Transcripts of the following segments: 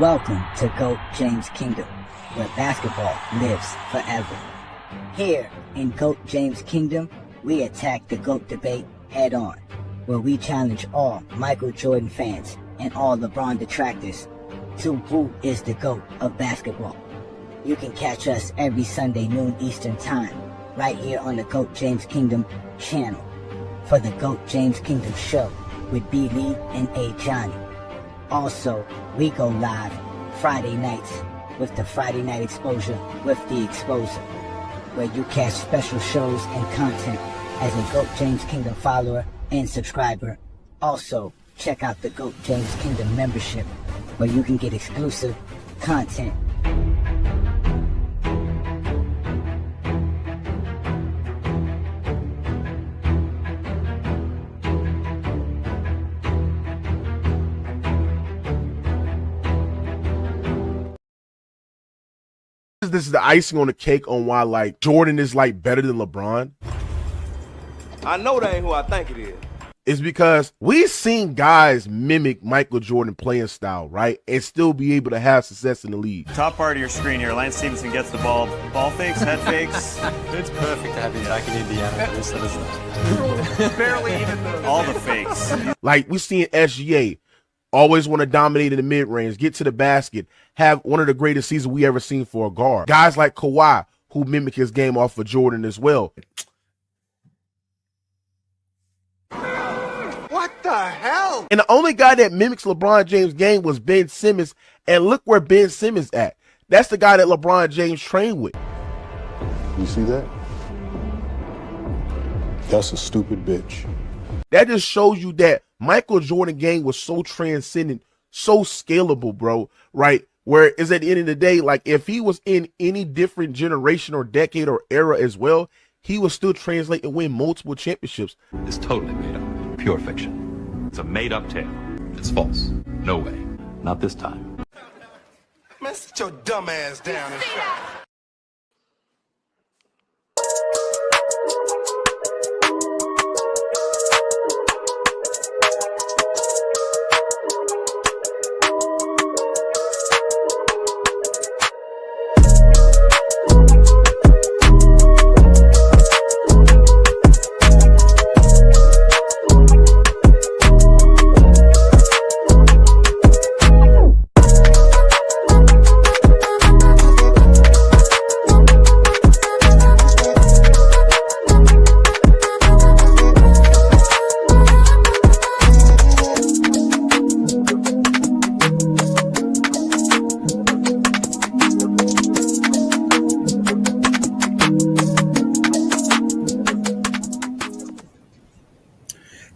Welcome to GOAT James Kingdom, where basketball lives forever. Here in GOAT James Kingdom, we attack the GOAT debate head on, where we challenge all Michael Jordan fans and all LeBron detractors to who is the GOAT of basketball. You can catch us every Sunday noon Eastern Time, right here on the GOAT James Kingdom channel, for the GOAT James Kingdom show with B. Lee and A. Johnny. Also, we go live Friday nights with the Friday Night Exposure with the Exposer, where you catch special shows and content as a GOAT James Kingdom follower and subscriber. Also, check out the GOAT James Kingdom membership, where you can get exclusive content. This is the icing on the cake on why like Jordan is like better than LeBron. I know that ain't who I think it is. It's because we've seen guys mimic Michael Jordan playing style, right? And still be able to have success in the league. Top part of your screen here, Lance Stevenson gets the ball fakes, head fakes. It's perfect to have you back in Indiana for this sort of stuff. Barely even all the fakes. Like we seen SGA always want to dominate in the mid-range, get to the basket, have one of the greatest seasons we ever seen for a guard. Guys like Kawhi, who mimic his game off of Jordan as well. What the hell? And the only guy that mimics LeBron James' game was Ben Simmons, and look where Ben Simmons at. That's the guy that LeBron James trained with. You see that? That's a stupid bitch. That just shows you that Michael Jordan game was so transcendent, so scalable, bro, right? Where is at the end of the day, like if he was in any different generation or decade or era as well, he would still translate and win multiple championships. It's totally made up. Pure fiction. It's a made-up tale. It's false. No way. Not this time. Man, sit your dumb ass down and shut.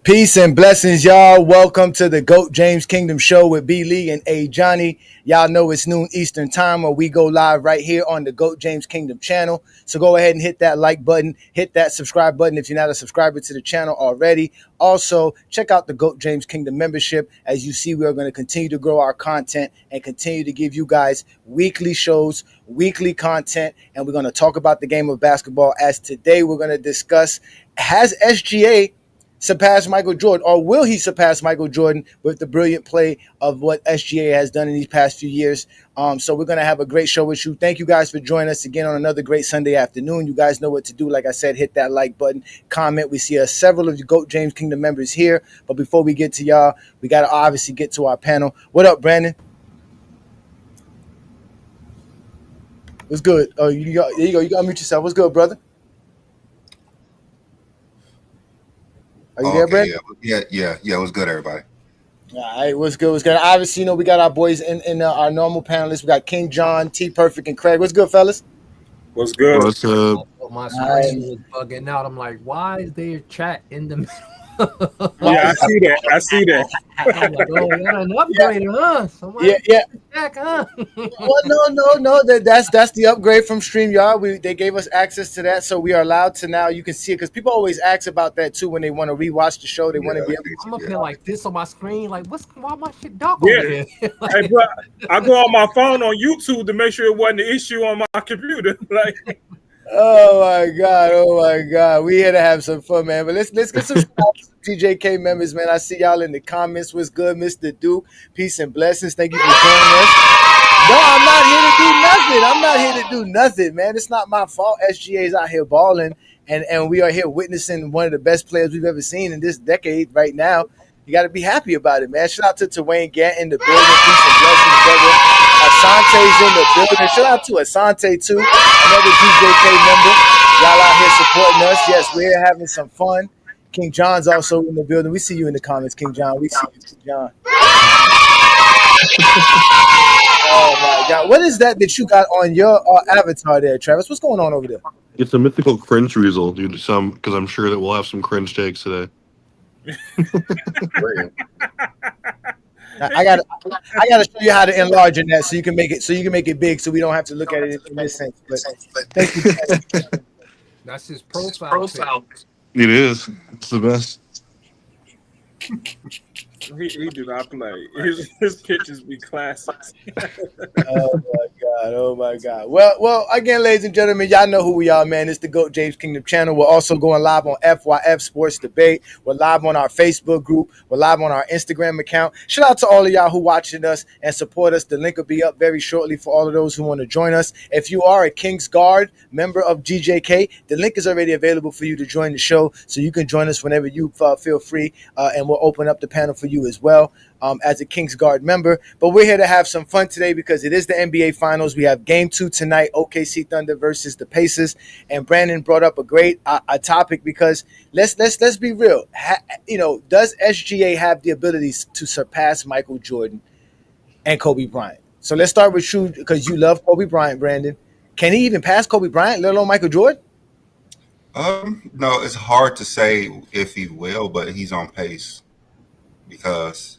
Peace and blessings, y'all. Welcome to the GOAT James Kingdom show with B. Lee and A. Johnny. Y'all know it's noon Eastern time where we go live right here on the GOAT James Kingdom channel. So go ahead and hit that like button, hit that subscribe button if you're not a subscriber to the channel already. Also, check out the GOAT James Kingdom membership. As you see, we are going to continue to grow our content and continue to give you guys weekly shows, weekly content, and we're going to talk about the game of basketball. As today, we're going to discuss, has SGA surpass Michael Jordan, or will he surpass Michael Jordan with the brilliant play of what SGA has done in these past few years? So we're going to have a great show with you. Thank you guys for joining us again on another great Sunday afternoon. You guys know what to do. Like I said, hit that like button, comment. We see several of the GOAT James Kingdom members here. But before we get to y'all, we got to obviously get to our panel. What up, Brandon? What's good? Oh, there you go. You got to mute yourself. What's good, brother? Are you there, Brent? Yeah. What's good, everybody? All right, what's good? Obviously, we got our boys in our normal panelists. We got King John, T Perfect, and Craig. What's good, fellas? What's good? What's up? My screen was bugging out. I'm like, why is there chat in the middle? Yeah, I see that. I'm like, oh, we got an upgrade, huh? Yeah. Back, huh? Well, no. That's the upgrade from StreamYard. They gave us access to that, so we are allowed to now. You can see it because people always ask about that too when they want to rewatch the show. They want to be able to. I'm up here like this on my screen. Like, why my shit dark over here? Like, Hey, bro, I go on my phone on YouTube to make sure it wasn't an issue on my computer. Like, Oh my God! Oh my God! We here to have some fun, man. But let's get some shout outs to TJK members, man. I see y'all in the comments. What's good, Mr. Duke? Peace and blessings. Thank you for joining us. No, I'm not here to do nothing. I'm not here to do nothing, man. It's not my fault. SGA is out here balling, and we are here witnessing one of the best players we've ever seen in this decade right now. You got to be happy about it, man. Shout out to Wayne Gant in the building. Peace and blessings, brother. Asante's in the building. Shout out to Asante, too, another DJK member. Y'all out here supporting us. Yes, we're here having some fun. King John's also in the building. We see you in the comments, King John. We see you, King John. Oh, my God. What is that you got on your avatar there, Travis? What's going on over there? It's a mythical cringe result, dude. Because I'm sure that we'll have some cringe takes today. I gotta show you how to enlarge in that so you can make it big so we don't have to look at it in this sense. But thank you. That's his profile. It is. It's the best. He do not play. His pitches be classics. Oh my God. Well, again, ladies and gentlemen, y'all know who we are, man. It's the GOAT James Kingdom channel. We're also going live on FYF Sports Debate. We're live on our Facebook group. We're live on our Instagram account. Shout out to all of y'all who watching us and support us. The link will be up very shortly for all of those who want to join us. If you are a King's Guard member of GJK, the link is already available for you to join the show, so you can join us whenever you feel free, and we'll open up the panel for you as well. As a Kings Guard member. But we're here to have some fun today because it is the NBA Finals. We have Game 2 tonight, OKC Thunder versus the Pacers. And Brandon brought up a great topic because let's be real. Does SGA have the abilities to surpass Michael Jordan and Kobe Bryant? So let's start with you because you love Kobe Bryant, Brandon. Can he even pass Kobe Bryant, let alone Michael Jordan? No, it's hard to say if he will, but he's on pace because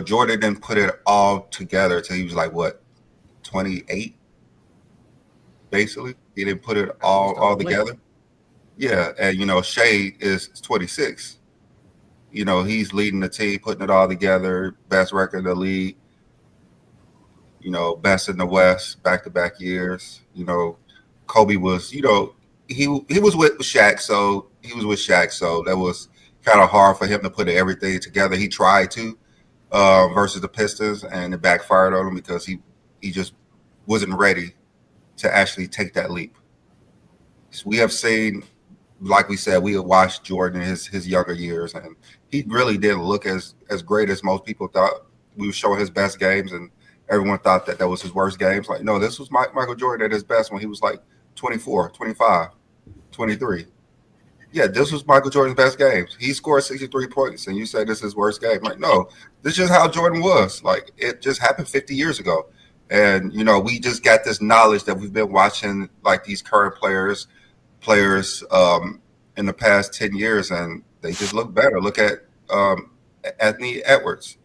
Jordan didn't put it all together till he was like, what, 28? Basically, he didn't put it all together. Yeah, and Shai is 26. He's leading the team, putting it all together, best record in the league. Best in the West, back-to-back years. Kobe was, he was with Shaq, so that was kind of hard for him to put everything together. He tried to. Versus the Pistons, and it backfired on him because he just wasn't ready to actually take that leap. So we have seen, like we said, we have watched Jordan in his younger years, and he really didn't look as great as most people thought. We were showing his best games, and everyone thought that was his worst games. Like, no, this was Michael Jordan at his best when he was like 24, 25, 23. Yeah, this was Michael Jordan's best games. He scored 63 points, and you say this is his worst game. Like, no, this is just how Jordan was. Like, it just happened 50 years ago. And, we just got this knowledge that we've been watching, like, these current players in the past 10 years, and they just look better. Look at Anthony Edwards.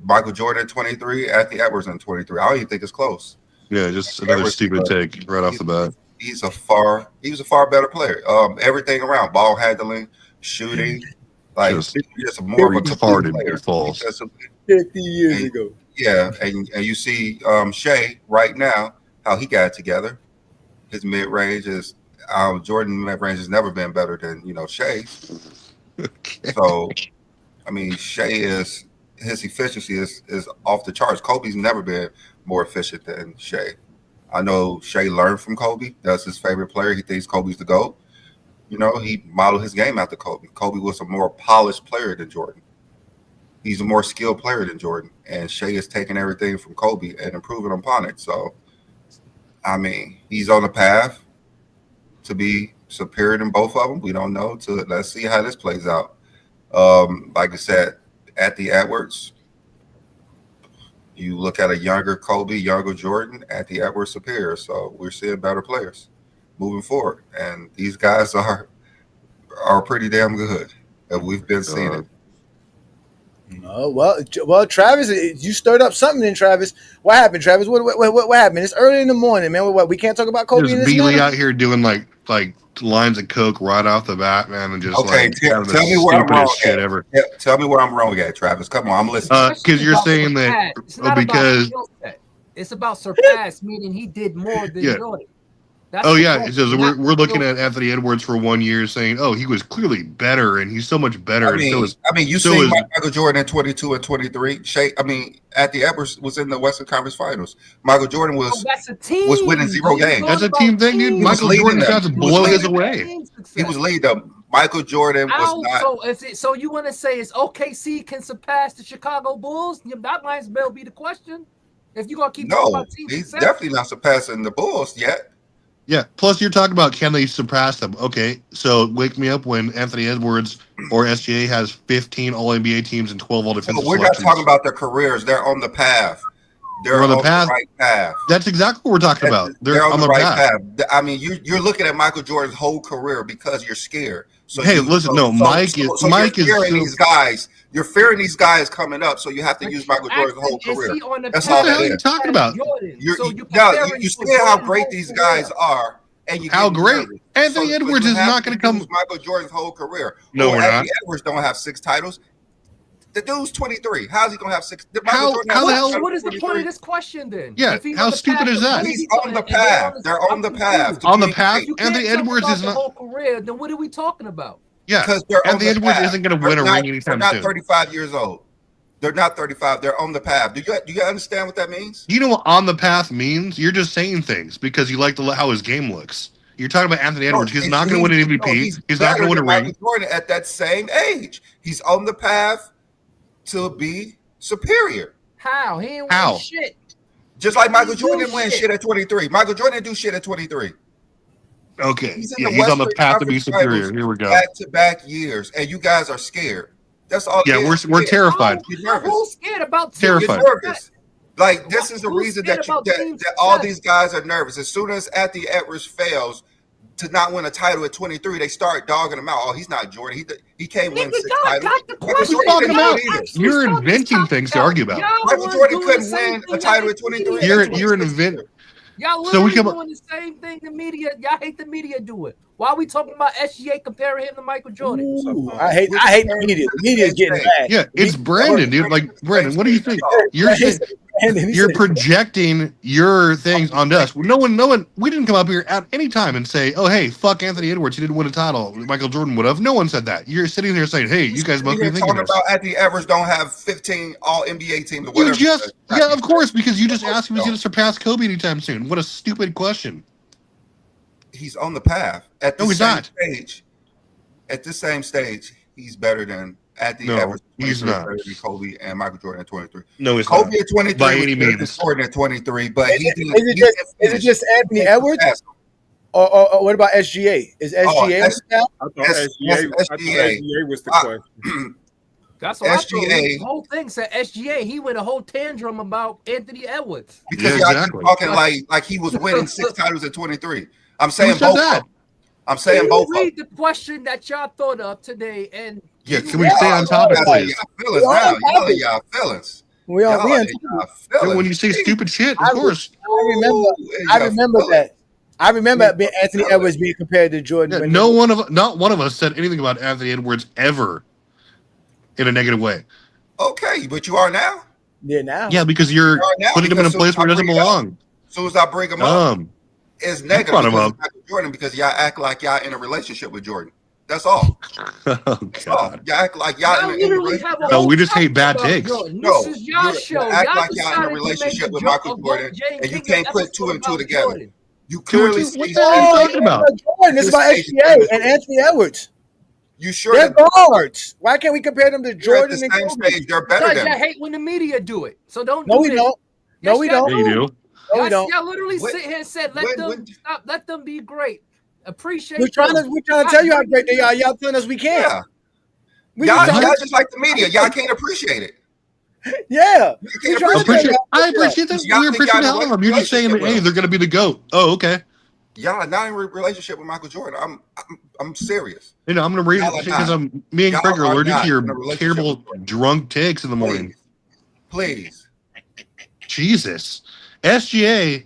Michael Jordan 23, Anthony Edwards in 23. I don't even think it's close. Yeah, just another stupid take right off the bat. He was a far better player. Everything around, ball handling, shooting, like just more of a retarded player. False. 50 years ago. Yeah, and you see Shai right now, how he got it together. His mid range is Jordan mid range has never been better than Shai. So, I mean, Shai is his efficiency is off the charts. Kobe's never been more efficient than Shai. I know Shai learned from Kobe. That's his favorite player. He thinks Kobe's the GOAT. He modeled his game after Kobe. Kobe was a more polished player than Jordan. He's a more skilled player than Jordan. And Shai is taking everything from Kobe and improving upon it. So, I mean, he's on the path to be superior than both of them. We don't know. Let's see how this plays out. Like I said, Anthony Edwards, you look at a younger Kobe, younger Jordan, Anthony Edwards superior. So we're seeing better players moving forward. And these guys are pretty damn good. And we've been seeing it. Oh, well, Travis, you stirred up something in Travis. What happened, Travis? What happened? It's early in the morning, man. What, we can't talk about Kobe in this Beasley out here doing like lines of coke right off the bat, man, and just okay, tell me where I'm wrong shit ever. Tell me where I'm wrong at, Travis. Come on, I'm listening. Because you're saying that it's about surpass, meaning he did more than Jordan. That's Oh the yeah, question. it says Not- we're looking at Anthony Edwards for 1 year, saying, "Oh, he was clearly better, and he's so much better." I mean, you so see is Michael Jordan in 22 and 23. Anthony Edwards was in the Western Conference Finals. Michael Jordan Oh, that's a team. was winning 0 games. that's a team thing, dude. He was Michael leading Jordan them. got to He was blow his leading away. He was leading them. Michael Jordan was How, not. so is it? So you want to say is OKC can surpass the Chicago Bulls? That might as well be the question. If you're gonna keep talking No, about team he's success. definitely not surpassing the Bulls yet. Yeah. Plus, you're talking about can they surpass them? Okay, so wake me up when Anthony Edwards or SGA has 15 All NBA teams and 12 All Defensive No, we're selections. not talking about their careers. They're on the path. They're on the path. right path. That's exactly what we're talking about. They're on the right path. I mean, you're looking at Michael Jordan's whole career because you're scared. So Hey, listen, Mike is you're fearing these guys. You're fearing these guys coming up, so you have to use Michael Jordan's whole career. That's all What the hell that are you is. talking about? You see how great these guys are, and you How get great? nervous. Anthony Edwards you is have not to going to come. use Michael Jordan's whole career. No, we're Anthony not. Edwards don't have 6 titles. The dude's 23. How's he gonna have 6? How the hell? What is the point of this question then? Yeah, how stupid is that? He's on the path. They're on the path. On the path. You can't Anthony talk Edwards about is the not. whole career. Then what are we talking about? Yeah, Because they're on Anthony the Edwards path. isn't going to win a ring anytime They're soon. not 35 years old. They're not 35. They're on the path. Do you understand what that means? You know what on the path means? You're just saying things because you like how his game looks. You're talking about Anthony Edwards. He's not going to win an MVP. He's not going to win a ring. Michael Jordan at that same age. He's on the path to be superior. How? He ain't How? win shit. Just like Michael He Jordan do didn't win shit. shit at 23. Michael Jordan didn't do shit at 23. Okay. He's Yeah, he's on the Western path to be Conference superior. Finals Here we go. Back-to-back years, and you guys are scared. That's all. Yeah, we're terrified. You're nervous. Who's scared about team Terrified. You're success? nervous. Like this is the Who's reason scared that about team all success? these guys are nervous. As soon as Anthony Edwards fails to not win a title at 23, they start dogging him out. Oh, he's not Jordan. He can't win 6 y'all titles. got the Michael question. Jordan talking couldn't about? do it either. You're inventing things to argue about. Michael Jordan couldn't win a title at 23. You're an invent. Y'all So we literally come- doing the same thing the media. Y'all hate the media do it. Why are we talking about SGA comparing him to Michael Jordan? Ooh, I hate the media. The media's getting mad. Yeah, it's Brandon, dude. Like Brandon, what do you think? You're saying, you're projecting your things onto us. No one. We didn't come up here at any time and say, "Oh, hey, fuck Anthony Edwards. He didn't win a title. Michael Jordan would have." No one said that. You're sitting there saying, "Hey, you guys must be You're thinking talking this." about Anthony Edwards don't have 15 All NBA teams. Or You whatever. just, yeah, of course, because you just asked if he's going to surpass Kobe anytime soon. What a stupid question. He's on the path. At No, the he's same not. stage. At this same stage, he's better than Anthony No, Edwards. he's 23, not. better than Kobe and Michael Jordan at 23. No, he's Kobe not. at 23 By was any better than means. Jordan at 23, but Is it just Anthony Edwards? Or what about SGA? Is SGA on now? I thought SGA was the question. That's what I thought. SGA. The whole thing said SGA. He went a whole tantrum about Anthony Edwards. Because Yeah, y'all exactly. keep talking like he was winning 6 titles at 23. I'm saying Who said both. that? Of them. I'm saying Can both. you read the question that y'all thought of today? And Yeah, Can we stay on topic, please? Feelings now. Y'all in y'all feelings. We on Y'all in topic. y'all So feelings. when you say stupid shit, of course. I remember that. I remember Anthony Edwards being compared to Jordan. Yeah, when not one of us said anything about Anthony Edwards ever in a negative way. Okay, but you are now. Yeah, now. Yeah, because you're now, putting him in a because place where he doesn't soon as I bring it up, belong. As soon as I bring him up, it's negative brought him because up. it's Michael Jordan because y'all act like y'all in a relationship with Jordan. That's all. Oh, That's all. God. Y'all act like y'all in a relationship. No, we just hate bad takes. No, This is y'all you show. act Y'all like y'all in a decided to relationship make with a joke Michael about Jordan, James and you King can't put episode 2 and 2 about together. Jordan. You clearly What see. the hell are you talking about? Jordan. It's about SGA and Anthony Edwards. You sure They're that guards. Why can't we compare them to you're at the Jordan and same Kobe? stage? They're better Because than y'all him. hate when the media do it. So don't No, do we this. don't. No, Yes, we y'all don't. Yeah, you do. No, we don't. Y'all literally When- sit here and said, let them be great. Appreciate We're trying them. to tell you how great they are. Y'all telling us we can't. Yeah. We Y'all, just telling- y'all just like the media. Y'all can't appreciate it. yeah. You We can't trying to appreciate tell it. you I appreciate that. Y'all We think appreciate y'all the in hell a out of them. You're just saying that, relationship hey, with they're going to be the GOAT. Oh, okay. Y'all are not in a relationship with Michael Jordan. I'm serious. You know, I'm going to read Y'all it are because not. me and Y'all Craig are are allergic not to in a your relationship terrible with Jordan. drunk takes in the morning. Please. Jesus. SGA,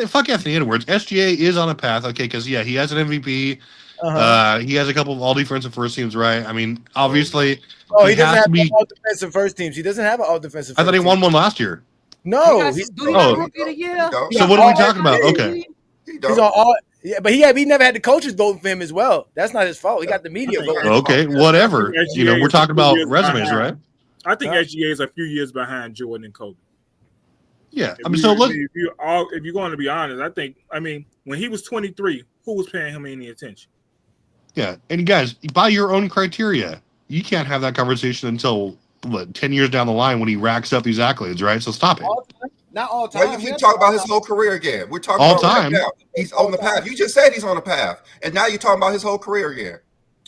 fuck Anthony Edwards. SGA is on a path, okay, because, yeah, he has an MVP. He has a couple of all defensive first teams, right? I mean, obviously, Oh, he doesn't has have to be. all defensive first teams. He doesn't have an all defensive. I thought he won one last year. No, Do he got rookie of the year? So what are we talking about? Okay. He's on all. Yeah, but he never had the coaches voting for him as well. That's not his fault. He got the media voting. Okay, whatever. You know, we're talking about resumes, right? I think SGA is a few years behind Jordan and Kobe. Yeah, I mean, so look. If you're going to be honest, I mean, when he was 23, who was paying him any attention? Yeah, and guys, by your own criteria, you can't have that conversation until 10 years down the line when he racks up these accolades, right? So stop it. Not all time. Well, you keep talking about his whole career again. We're talking all about time. Right now. He's on the path. You just said he's on the path, and now you're talking about his whole career again.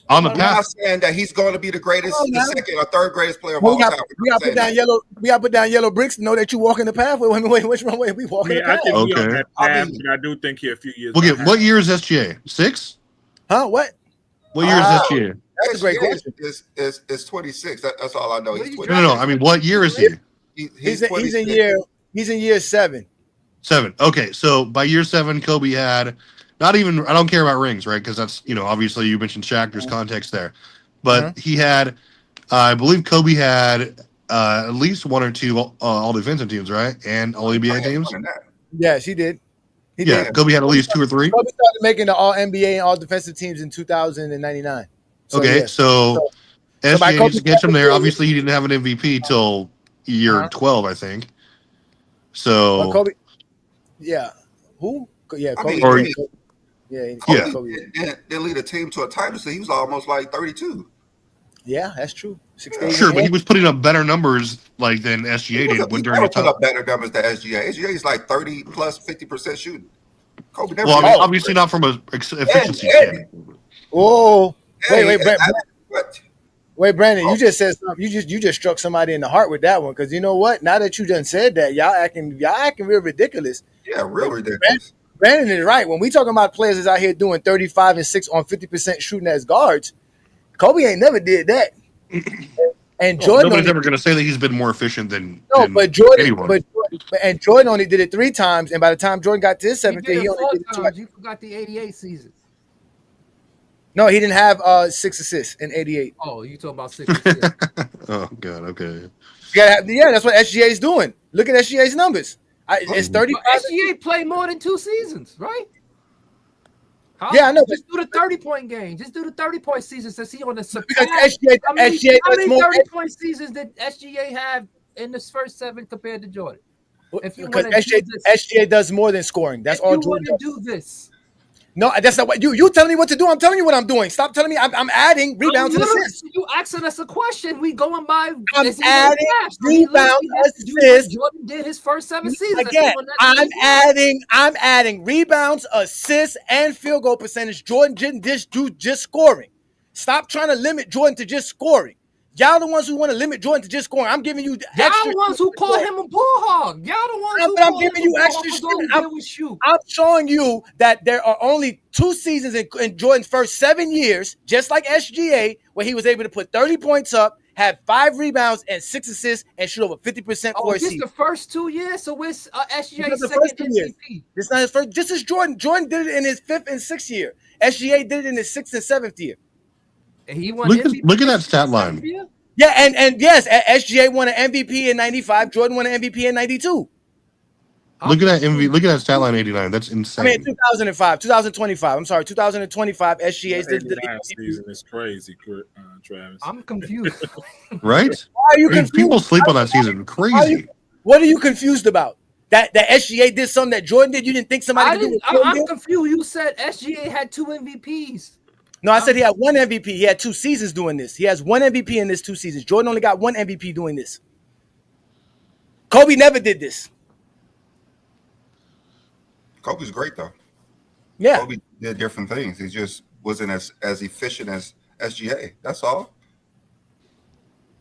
On the I'm path. not saying that he's going to be the greatest, the second or third greatest player of all time. We got to put down yellow. We got to put down yellow bricks to know that you walking the path. Wait, which one way we walking the path? I think he's on that path, but I do think he's a few years. Okay, what year is SGA? 6? Huh? What? What year is SGA? That's a great question. Is 26. That's all I know. He's 26. No. I mean, what year is he? He's in year 7. 7. Okay, so by year 7, Kobe had not even. I don't care about rings, right? Because that's obviously you mentioned Shaq. There's context there, but he had. I believe Kobe had at least 1 or 2 all defensive teams, right, and all NBA teams. Yes, he did. He did. Kobe had at least 2 or 3. Kobe started making the all NBA and all defensive teams in 2099. So SGA needs to catch him there. Obviously, he didn't have an MVP till year 12, I think. So Kobe, yeah, who? Yeah, Kobe. Kobe Kobe. They lead a team to a title, so he was almost like 32. Yeah, that's true. Sure, but he was putting up better numbers than SGA did when during the time. Put up better numbers than SGA. SGA is like 30 plus 50% shooting. Kobe never. Well, obviously not from an efficiency standpoint. Oh, wait, Brandon, you just said something. You just struck somebody in the heart with that one, because you know what? Now that you done said that, y'all acting real ridiculous. Yeah, real ridiculous. Brandon is right. When we talking about players that's out here doing 35 and 6 on 50% shooting as guards, Kobe ain't never did that. And Jordan, nobody's ever going to say that he's been more efficient than Jordan. And Jordan only did it 3 times, and by the time Jordan got to his 7th year, he only did it 2 times. You forgot the 88 season. No, he didn't have 6 assists in 88. Oh, you talking about 6 assists? Oh God, okay. That's what SGA is doing. Look at SGA's numbers. It's 35. SGA played more than 2 seasons, right? Yeah, I know. Just do the 30-point game. Just do the 30-point season since he on the surpass. Because how many 30-point seasons did SGA have in his first 7 compared to Jordan? Because SGA does more than scoring. That's all Jordan does. Do this. No, that's not what you telling me what to do. I'm telling you what I'm doing. Stop telling me I'm adding rebounds and assists. You asking us a question. We going by. I'm adding rebounds, assists. Jordan did his first 7 seasons. Again, I'm adding rebounds, assists, and field goal percentage. Jordan didn't do just scoring. Stop trying to limit Jordan to just scoring. Y'all the ones who want to limit Jordan to just scoring. I'm giving you y'all the ones who call him a bull hog. Y'all the ones who I'm giving you extra. I'm showing you that there are only 2 seasons in Jordan's first 7 years, just like SGA, where he was able to put 30 points up, have 5 rebounds and 6 assists, and shoot over 50% for a season. The first 2 years? So it's SGA's the second first 2 years. MVP. This is not his first. This is Jordan. Jordan did it in his 5th and 6th year. SGA did it in his 6th and 7th year. And he won look at that stat line. Yeah, and yes, SGA won an MVP in 95. Jordan won an MVP in 92. Look at that MVP. Look at that stat line 89. That's insane. I mean, 2005, 2025. I'm sorry, 2025. SGA's did the season is crazy, Travis. I'm confused. Right? Why are you confused? People sleep on that season. Crazy. What are you confused about? That SGA did something that Jordan did. You didn't think somebody could do it. I'm confused. You said SGA had 2 MVPs. No, I said he had 1 MVP. He had 2 seasons doing this. He has 1 MVP in this 2 seasons. Jordan only got 1 MVP doing this. Kobe never did this. Kobe's great though. Yeah. Kobe did different things. He just wasn't as efficient as SGA. That's all.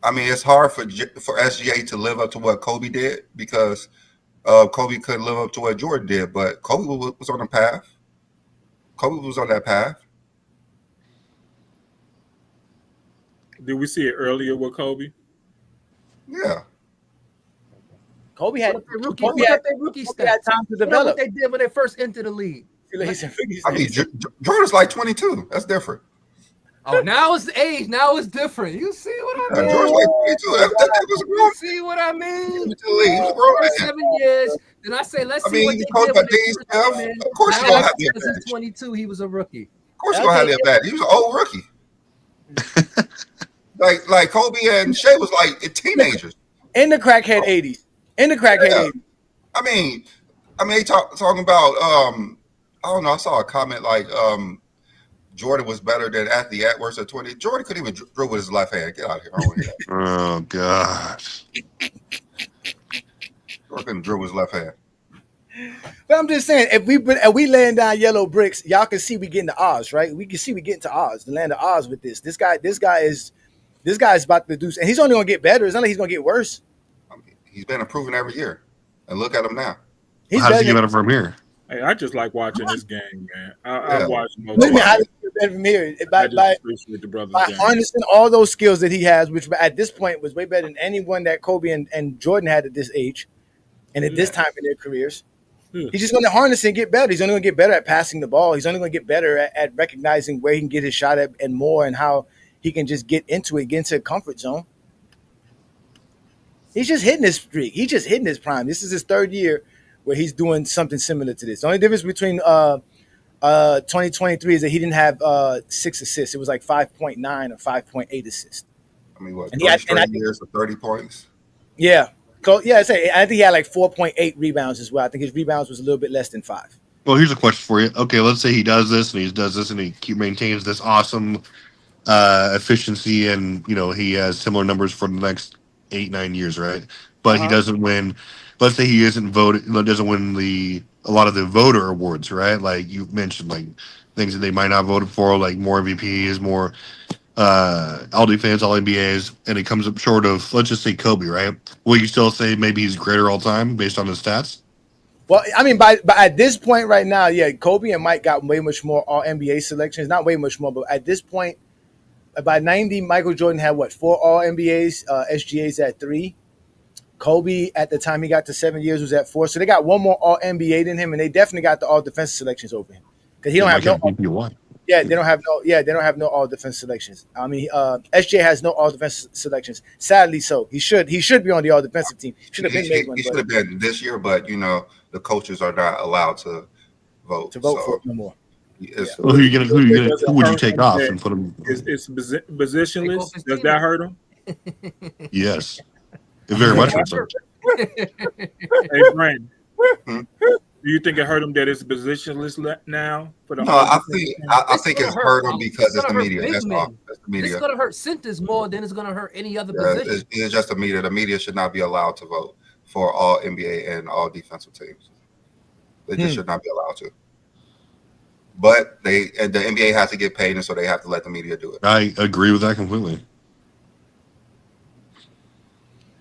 I mean, it's hard for SGA to live up to what Kobe did because Kobe couldn't live up to what Jordan did. But Kobe was on the path. Kobe was on that path. Did we see it earlier with Kobe? Yeah. Kobe had rookie stats. Had time to develop. What they did when they first entered the league. I mean, Jordan's like 22. That's different. Oh, now it's age. Now it's different. You see what I mean? George like 22. That was a You grown. see what I mean? He was a grown man. 7 years. Then I say, let's I see mean, what he they coached did by when they Dean first Smith. came in. Of course, Now you're gonna have the because he's advantage. 22, he was a rookie. Of course, you're gonna have the advantage. He was an old rookie. like Kobe and Shea was like teenagers. In the crackhead 80s. In the crackhead 80s. I mean, they talking about I don't know. I saw a comment like Jordan was better than Anthony Edwards at 20. Jordan couldn't even dribble with his left hand. Get out of here! I don't want to hear that. Oh God. Jordan couldn't dribble with his left hand. But I'm just saying, if we laying down yellow bricks, y'all can see we getting to Oz, right? We can see we getting to Oz, the land of Oz with this. This guy is about to do, and he's only gonna get better. It's not like he's gonna get worse. I mean, he's been improving every year, and look at him now. How does he get better from here? Hey, I just like watching this game, man. I watch most. What do you mean, how does he get better from here? I just appreciate the brother's By game. harnessing all those skills that he has, which at this point was way better than anyone that Kobe and Jordan had at this age and at this time in their careers. He's just going to harness and get better. He's only going to get better at passing the ball. He's only going to get better at recognizing where he can get his shot at and more, and how he can just get into it, get into a comfort zone. He's just hitting his streak. He's just hitting his prime. This is his third year where he's doing something similar to this. The only difference between 2023 is that he didn't have 6 assists. It was like 5.9 or 5.8 assists. I mean, what? And 3 straight years for 30 points. Yeah. I think he had like 4.8 rebounds as well. I think his rebounds was a little bit less than 5. Well, here's a question for you. Okay, let's say he does this and he maintains this awesome efficiency, and he has similar numbers for the next 8-9 years, right? But he doesn't win. Let's say he doesn't win a lot of the voter awards, right? Like you mentioned, like things that they might not vote for, like more MVPs, more all defense, all NBAs, and it comes up short of, let's just say, Kobe, right? Will you still say maybe he's greater all time based on his stats? Well, I mean, by at this point right now, yeah, Kobe and Mike got way much more All NBA selections. Not way much more, but at this point, by 90, Michael Jordan had 4 All NBAs, SGAs at 3. Kobe, at the time he got to 7 years, was at 4. So they got one more All NBA than him, and they definitely got the All Defensive selections over him because he don't have no. Yeah, they don't have no. Yeah, they don't have no All Defense selections. I mean, SGA has no All Defense selections. Sadly, so he should be on the All Defensive team. Should have been made one. He should have been this year, but the coaches are not allowed to vote. For it no more. Well, who would you take off and put him? It's positionless. Does that hurt him? Yes, it very much hurts him. Hey, Brandon. Do you think it hurt him that it's positionless now? I think it's hurt him because it's the media. That's all. That's the media. It's going to hurt centers more than it's going to hurt any other position. It's just the media. The media should not be allowed to vote for all NBA and all defensive teams. They just should not be allowed to. But the NBA has to get paid, and so they have to let the media do it. I agree with that completely.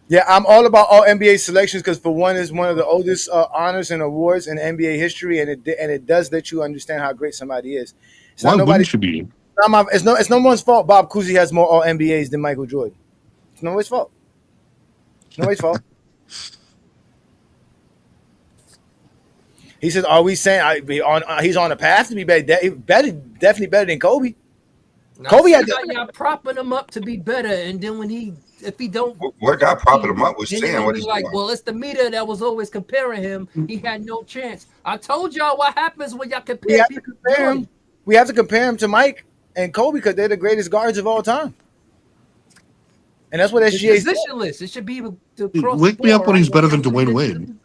Yeah, I'm all about all NBA selections because, for one, it's one of the oldest honors and awards in NBA history, and it does let you understand how great somebody is. Why wouldn't you be? It's no one's fault. Bob Cousy has more All NBAs than Michael Jordan. It's nobody's fault. Nobody's fault. He says, "Are we saying he's on a path to be better? Definitely better than Kobe." Kobe had y'all propping him up to be better, and then if he don't, we're not propping him up. We're saying what he's like, doing. well, it's the media that was always comparing him. He had no chance. I told y'all what happens when y'all compare people. We have to compare him to Mike and Kobe because they're the greatest guards of all time. And that's what SGA is. Positionless. It should be wake me up when he's better than Dwayne Wade.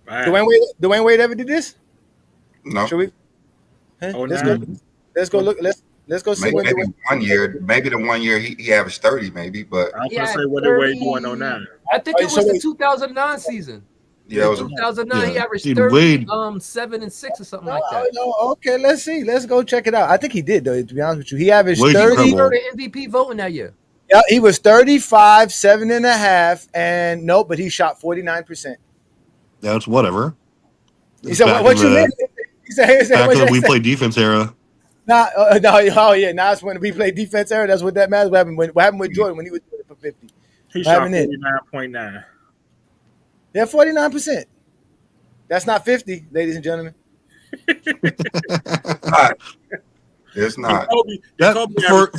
Dwayne Wade ever did this? No. Should we? Let's go look. Let's go see. Maybe the 1 year he averaged 30, maybe. But I'm gonna say what did Wade doing on now? I think it was the 2009 season. Yeah, it was 2009. He averaged 30, 7 and 6 or something like that. No, okay, let's see. Let's go check it out. I think he did, though. To be honest with you, he averaged Wade's 30. He were the MVP voting that year. Yeah, he was 35, 7.5, and nope, but he shot 49%. That's whatever. He said, "What you mean?" He said, "Back in the we play defense era." No, now it's when we play defense era. That's what that matters. What happened with Jordan when he was doing it for 50? He shot 49.9. Yeah, 49%. That's not 50, ladies and gentlemen. All right. It's not.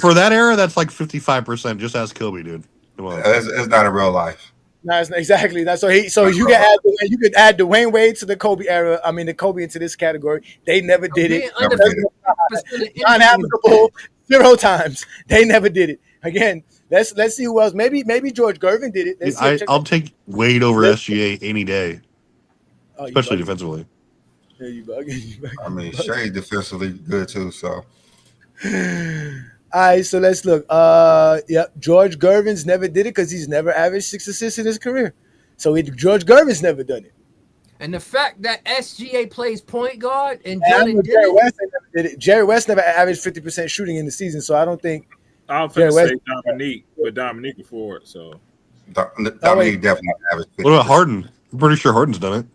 For that era, that's like 55%. Just ask Kobe, dude. Come on. It's not in real life. No, it's not exactly that. So you could add Dwayne Wade to the Kobe era. I mean, the Kobe into this category. They never did it. John Havlicek 0 times. They never did it. Again, let's see who else. Maybe George Gervin did it. I'll take Wade over SGA any day, especially defensively. Yeah, you bug. I mean, Shai defensively good too. So. All right, so let's look. George Gervin's never did it because he's never averaged 6 assists in his career. So George Gervin's never done it. And the fact that SGA plays point guard and Jerry West never averaged 50% shooting in the season, so I don't think. I don't think say Dominique, but Dominique before it. So Dominique definitely averaged 50%. What about Harden? I'm pretty sure Harden's done it.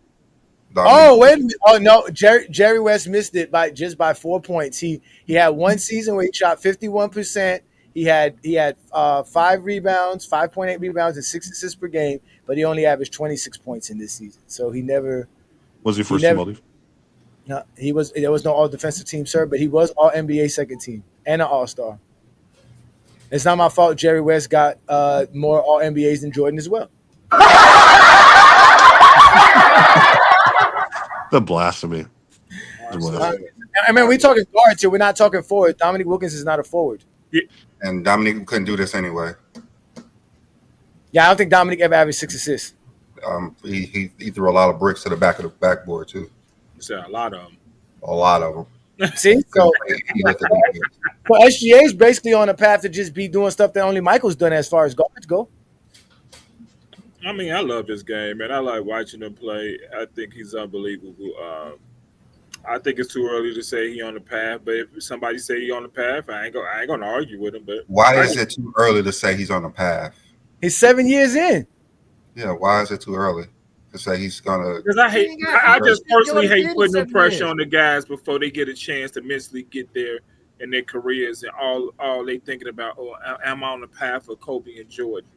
Oh, wait a minute. Oh, no. Jerry West missed it by 4 points. He had one season where he shot 51%. He had 5 rebounds, 5.8 rebounds, and 6 assists per game, but he only averaged 26 points in this season. So he never was he first team all-defensive? No, there was no all-defensive team, sir, but he was all-NBA second team and an all-star. It's not my fault Jerry West got more all-NBAs than Jordan as well. The blasphemy. I mean, we're talking guards here. We're not talking forward. Dominique Wilkins is not a forward. Yeah. And Dominique couldn't do this anyway. Yeah, I don't think Dominique ever averaged 6 assists. He threw a lot of bricks to the back of the backboard too. A lot of them. A lot of them. See, so SGA is basically on a path to just be doing stuff that only Michael's done as far as guards go. I mean, I love this game, man. I like watching him play. I think he's unbelievable. I think it's too early to say he on the path, but if somebody say he on the path, I ain't gonna argue with him. But why is it too early to say he's on the path? He's 7 years in. Yeah, why is it too early to say he's gonna? Because I just personally hate putting the pressure on the guys before they get a chance to mentally get there in their careers, and all they thinking about, am I on the path for Kobe and Jordan?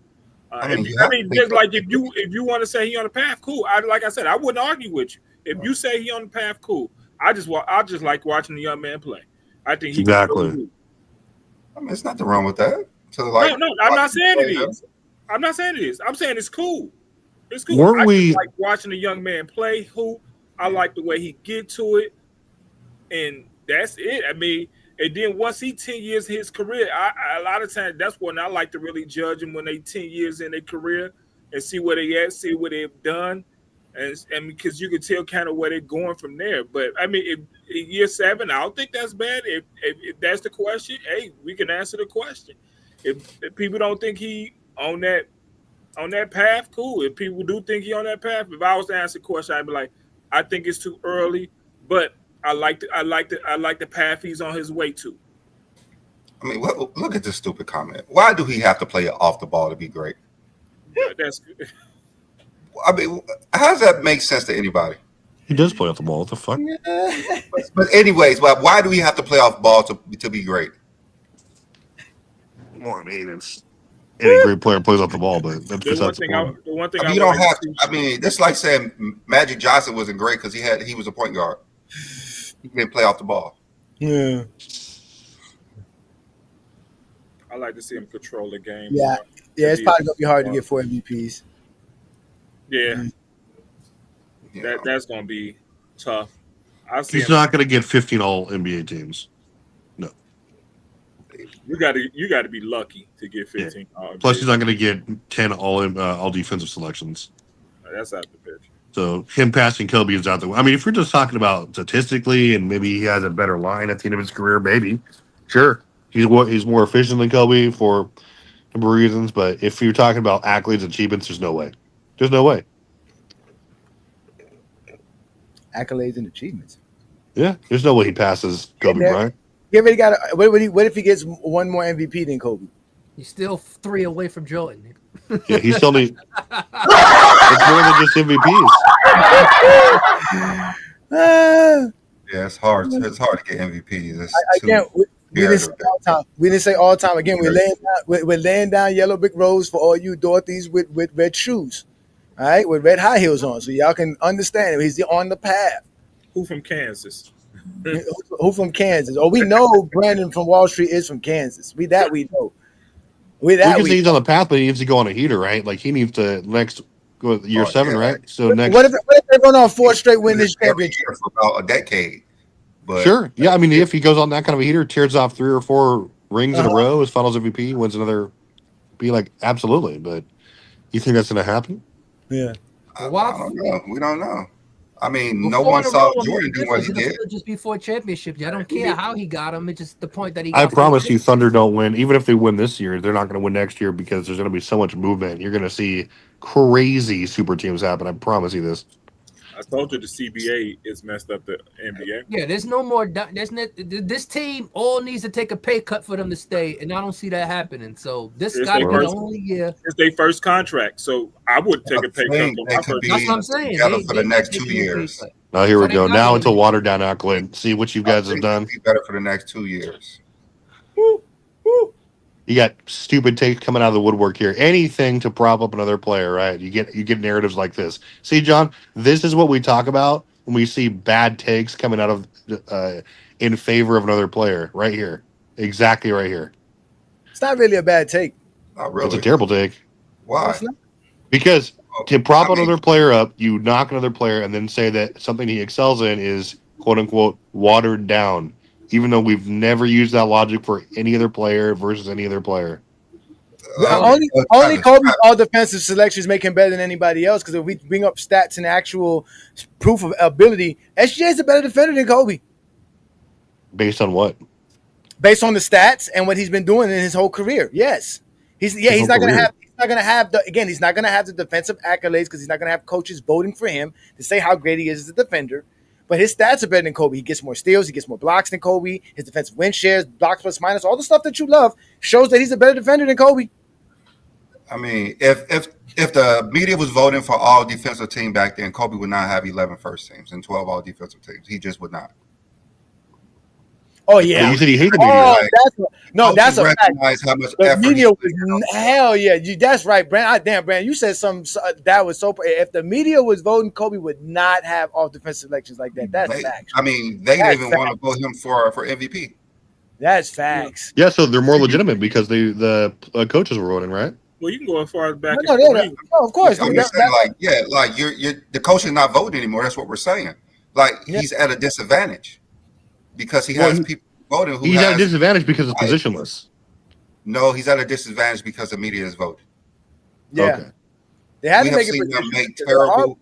I mean, just like if you want to say he on the path, cool. Like I said, I wouldn't argue with you. If you say he on the path, cool. I just like watching the young man play. I think he exactly. I mean, it's nothing wrong with that. So like, no, I'm not saying it is. I'm not saying it is. I'm saying it's cool. It's cool. Weren't we like watching a young man play hoop? I like the way he get to it, and that's it. I mean. And then once he 10 years in his career, a lot of times that's when I like to really judge them when they 10 years in their career and see where they at, see what they've done, and because you can tell kind of where they're going from there. But I mean, if year 7, I don't think that's bad. If that's the question, hey, we can answer the question. If people don't think he on that path, cool. If people do think he on that path, if I was to answer the question, I'd be like, I think it's too early, but I like the path he's on his way to. I mean, look at this stupid comment. Why do he have to play off the ball to be great? That's good. I mean, how does that make sense to anybody? He does play off the ball. What the fuck? But anyways, why do we have to play off the ball to be great? Well, I mean, it's any great player plays off the ball, but that's besides the point. The one thing I mean, you don't have to. I mean, that's like saying Magic Johnson wasn't great because he was a point guard. He can play off the ball. Yeah. I like to see him control the game. Yeah, it's probably gonna be hard to get 4 MVPs. Yeah, that's gonna be tough. He's not gonna get 15 all NBA teams. No. You got to be lucky to get 15. Yeah. Plus, he's not gonna get 10 all defensive selections. That's out the picture. So him passing Kobe is out the way. I mean, if we're just talking about statistically and maybe he has a better line at the end of his career, maybe. Sure. He's more efficient than Kobe for a number of reasons. But if you're talking about accolades and achievements, there's no way. There's no way. Accolades and achievements. Yeah. There's no way he passes Kobe Bryant. What if he gets one more MVP than Kobe? He's still 3 away from Jordan. Yeah, he still needs. It's more than just MVPs. Yeah, it's hard. It's hard to get MVPs. We didn't say all time. We didn't say all time. Again, we're laying down yellow brick roads for all you Dorothy's with red shoes. All right, with red high heels on, so y'all can understand. He's on the path. Who from Kansas? Who from Kansas? Oh, we know Brandon from Wall Street is from Kansas. We know. We can say he's on the path, but he needs to go on a heater, right? Like he needs to next go with year 7, right? So next. What if they're going on 4 straight win this championship for about a decade? But sure, yeah. I mean, if he goes on that kind of a heater, tears off 3 or 4 rings in a row as Finals MVP, wins another, be like absolutely. But you think that's going to happen? Yeah. I don't know. We don't know. I mean, no Before one in a saw row, Jordan do what he it'll did. still just before championships. I don't care how he got him. It's just the point that he got. I promise you, Thunder don't win. Even if they win this year, they're not going to win next year because there's going to be so much movement. You're going to see crazy super teams happen. I promise you this. I told you the CBA is messed up the NBA. Yeah, there's no more. This team all needs to take a pay cut for them to stay, and I don't see that happening. So this got to be the only year. It's their first contract, so I would take a pay cut. That's what I'm saying. Together for the next 2 years. Now here we go. Now it's a watered down accolade. See what you guys have done. Be better for the next 2 years. You got stupid takes coming out of the woodwork here. Anything to prop up another player, right? You get narratives like this. See, John, this is what we talk about when we see bad takes coming out of in favor of another player. Right here, exactly right here. It's not really a bad take. Not really. It's a terrible take. Why? Because to prop another player up, you knock another player and then say that something he excels in is quote unquote watered down. Even though we've never used that logic for any other player versus any other player. Only Kobe's all defensive selections make him better than anybody else. Because if we bring up stats and actual proof of ability, SGA is a better defender than Kobe. Based on what? Based on the stats and what he's been doing in his whole career. Yes, he's not going to have. He's not going to have he's not going to have the defensive accolades because he's not going to have coaches voting for him to say how great he is as a defender. But his stats are better than Kobe. He gets more steals. He gets more blocks than Kobe. His defensive win shares, blocks plus minus, all the stuff that you love shows that he's a better defender than Kobe. I mean, if the media was voting for all defensive team back then, Kobe would not have 11 first teams and 12 all defensive teams. He just would not. Oh yeah, you said he hated the media. That's a fact. How much the effort media was hell yeah. That's right, Brand. Damn, Brand, you said something that was so. If the media was voting, Kobe would not have all defensive selections like that. That's facts. I mean, they didn't even want to vote him for MVP. That's facts. Yeah, so they're more legitimate because the coaches were voting, right? Well, you can go as far as back. No, of course. I'm just saying, you're the coach is not voting anymore. That's what we're saying. He's at a disadvantage. Because he has people voting who he's at a disadvantage because it's positionless. No, he's at a disadvantage because the media is voting. Yeah. Okay. They had we to have make seen them make terrible.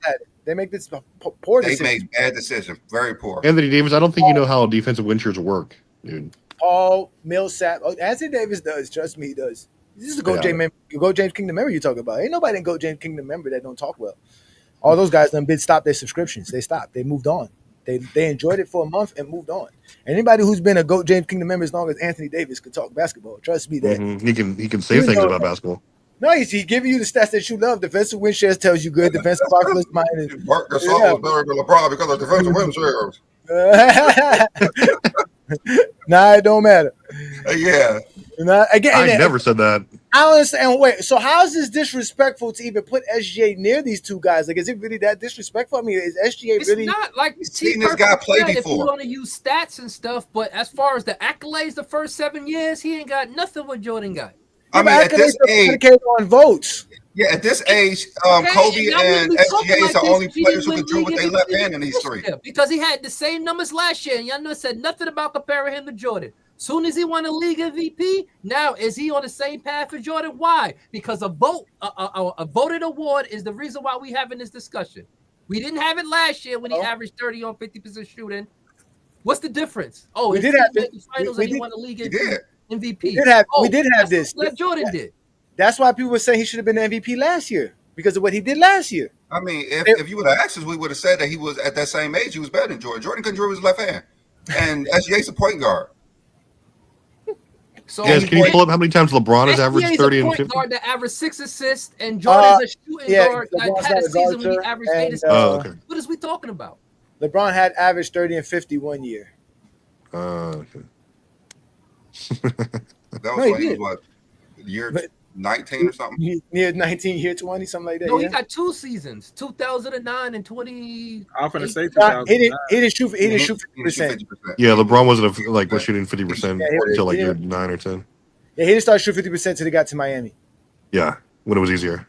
They make this poor decision. decision. They make bad decisions. Very poor. Anthony Davis, I don't think you know how defensive win shares work, dude. Paul Millsap. Anthony Davis does. Trust me, he does. This is a Go James Kingdom member you talk about. Ain't nobody in Go James Kingdom member that don't talk well. All those guys done stopped their subscriptions. They stopped. They moved on. They enjoyed it for a month and moved on. Anybody who's been a GOAT James Kingdom member as long as Anthony Davis could talk basketball, trust me that he can say things about basketball. No, he's giving you the stats that you love. Defensive win shares tells you good. Defensive block plus minus. Mark Gasol was better than LeBron because of defensive win shares. Nah, it don't matter. Yeah. I never said that. I don't understand. Wait, so how is this disrespectful to even put SGA near these two guys? Like, is it really that disrespectful? I mean, is SGA really? It's not like seen this guy play before. If you want to use stats and stuff, but as far as the accolades, the first 7 years, he ain't got nothing what Jordan got. I mean, at this age, on votes. Yeah, at this age, Kobe and SGA is the only players who can do with their left hand in these three. Because he had the same numbers last year, and y'all know said nothing about comparing him to Jordan. Soon as he won a league MVP, now is he on the same path as Jordan? Why? Because a voted award is the reason why we having this discussion. We didn't have it last year when he averaged 30 on 50% shooting. What's the difference? Oh, we did have the finals and he won the league MVP. We did have this. That Jordan did. That's why people were saying he should have been the MVP last year because of what he did last year. I mean, if you would have asked us, we would have said that he was at that same age. He was better than Jordan. Jordan couldn't dribble his left hand, and SGA's a point guard. So guys, can you pull up how many times LeBron has averaged 30 and 50? Guard that averaged 6 assists, and Jordan's a shooting guard that had a season when he averaged 8 assists. Okay. What is we talking about? LeBron had averaged 30 and 50 1 year. Okay. That was when he was what, year 19 or something. Near 19, year 20, something like that. No, yeah. he got 2 seasons, 2009 and 20. I'm gonna say He 2009. didn't shoot. He didn't He shoot didn't shoot 50%. 50%. Yeah, LeBron wasn't was shooting 50% Yeah, until like yeah. year 9 or 10. Yeah, he didn't start shooting 50% till he got to Miami. Yeah, when it was easier.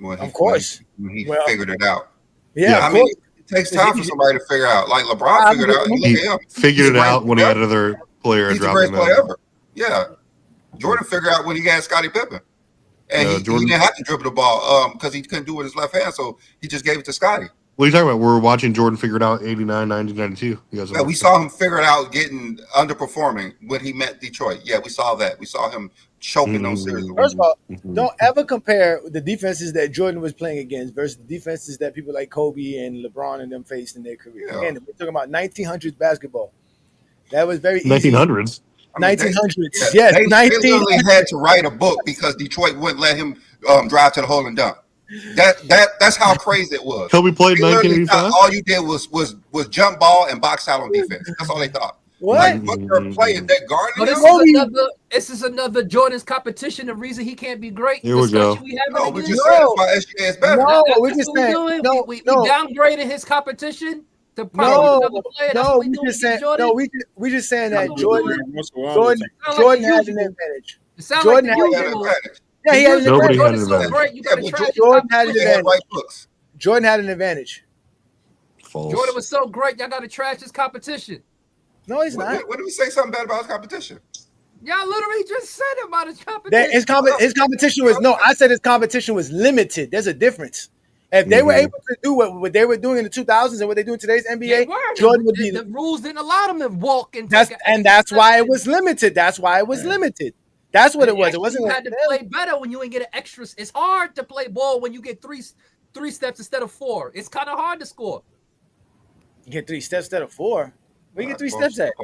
Of course. When he Well, figured it out. Yeah, I of mean, course. it takes time for somebody to figure out. Like LeBron figured out. He figured it out when he had another player He's the dropping greatest player down. ever. Yeah. Jordan figured out when he had Scottie Pippen. And he Jordan- didn't have to dribble the ball because he couldn't do it with his left hand, so he just gave it to Scottie. What are you talking about? We're watching Jordan figure it out 89, 90, 92. You guys Yeah, we saw him figure it out getting underperforming when he met Detroit. Yeah, we saw that. We saw him choking those series. First of all, don't ever compare the defenses that Jordan was playing against versus the defenses that people like Kobe and LeBron and them faced in their career. Yeah. Again, we're talking about 1900s basketball. That was very easy. 1900s. 1900s. Yes, they 1900s. literally had to write a book because Detroit wouldn't let him drive to the hole and dunk. That's how crazy it was. Kobe played They literally 1985. thought all you did was jump ball and box out on defense. That's all they thought. What? Like, what they're playing, they're guarding But him. this is another Jordan's competition. The reason he can't be great. Here we go. discussion we having No, we again. just said that's why SGA is better. No, That's we're what just we saying. doing. No, we no. downgraded his competition to probably No, another player. That's no, what we we doing just with saying. Jordan. No, we just saying that Come on, Jordan What's wrong with Jordan you? Sound like Jordan the had an usual. advantage. It sounds Jordan like had the He had an usual. advantage. Yeah, he had an Nobody advantage. had Jordan's an so advantage. great, you gotta but trash his Jordan had an They competition. had advantage. right books. Jordan had an advantage. False. Jordan was so great, y'all gotta trash his competition. No, he's not. When do we say something bad about his competition? Y'all literally just said about his competition. That his competition was no. I said his competition was limited. There's a difference. If they were able to do what they were doing in the 2000s and what they do in today's NBA, They were. Jordan would be. The rules didn't allow them to walk and That's why it was limited. That's why it was limited. That's what it was. It You wasn't. had to play better when you ain't get an extra. It's hard to play ball when you get three steps instead of 4. It's kind of hard to score. You get 3 steps instead of 4. Where you get 3 steps at?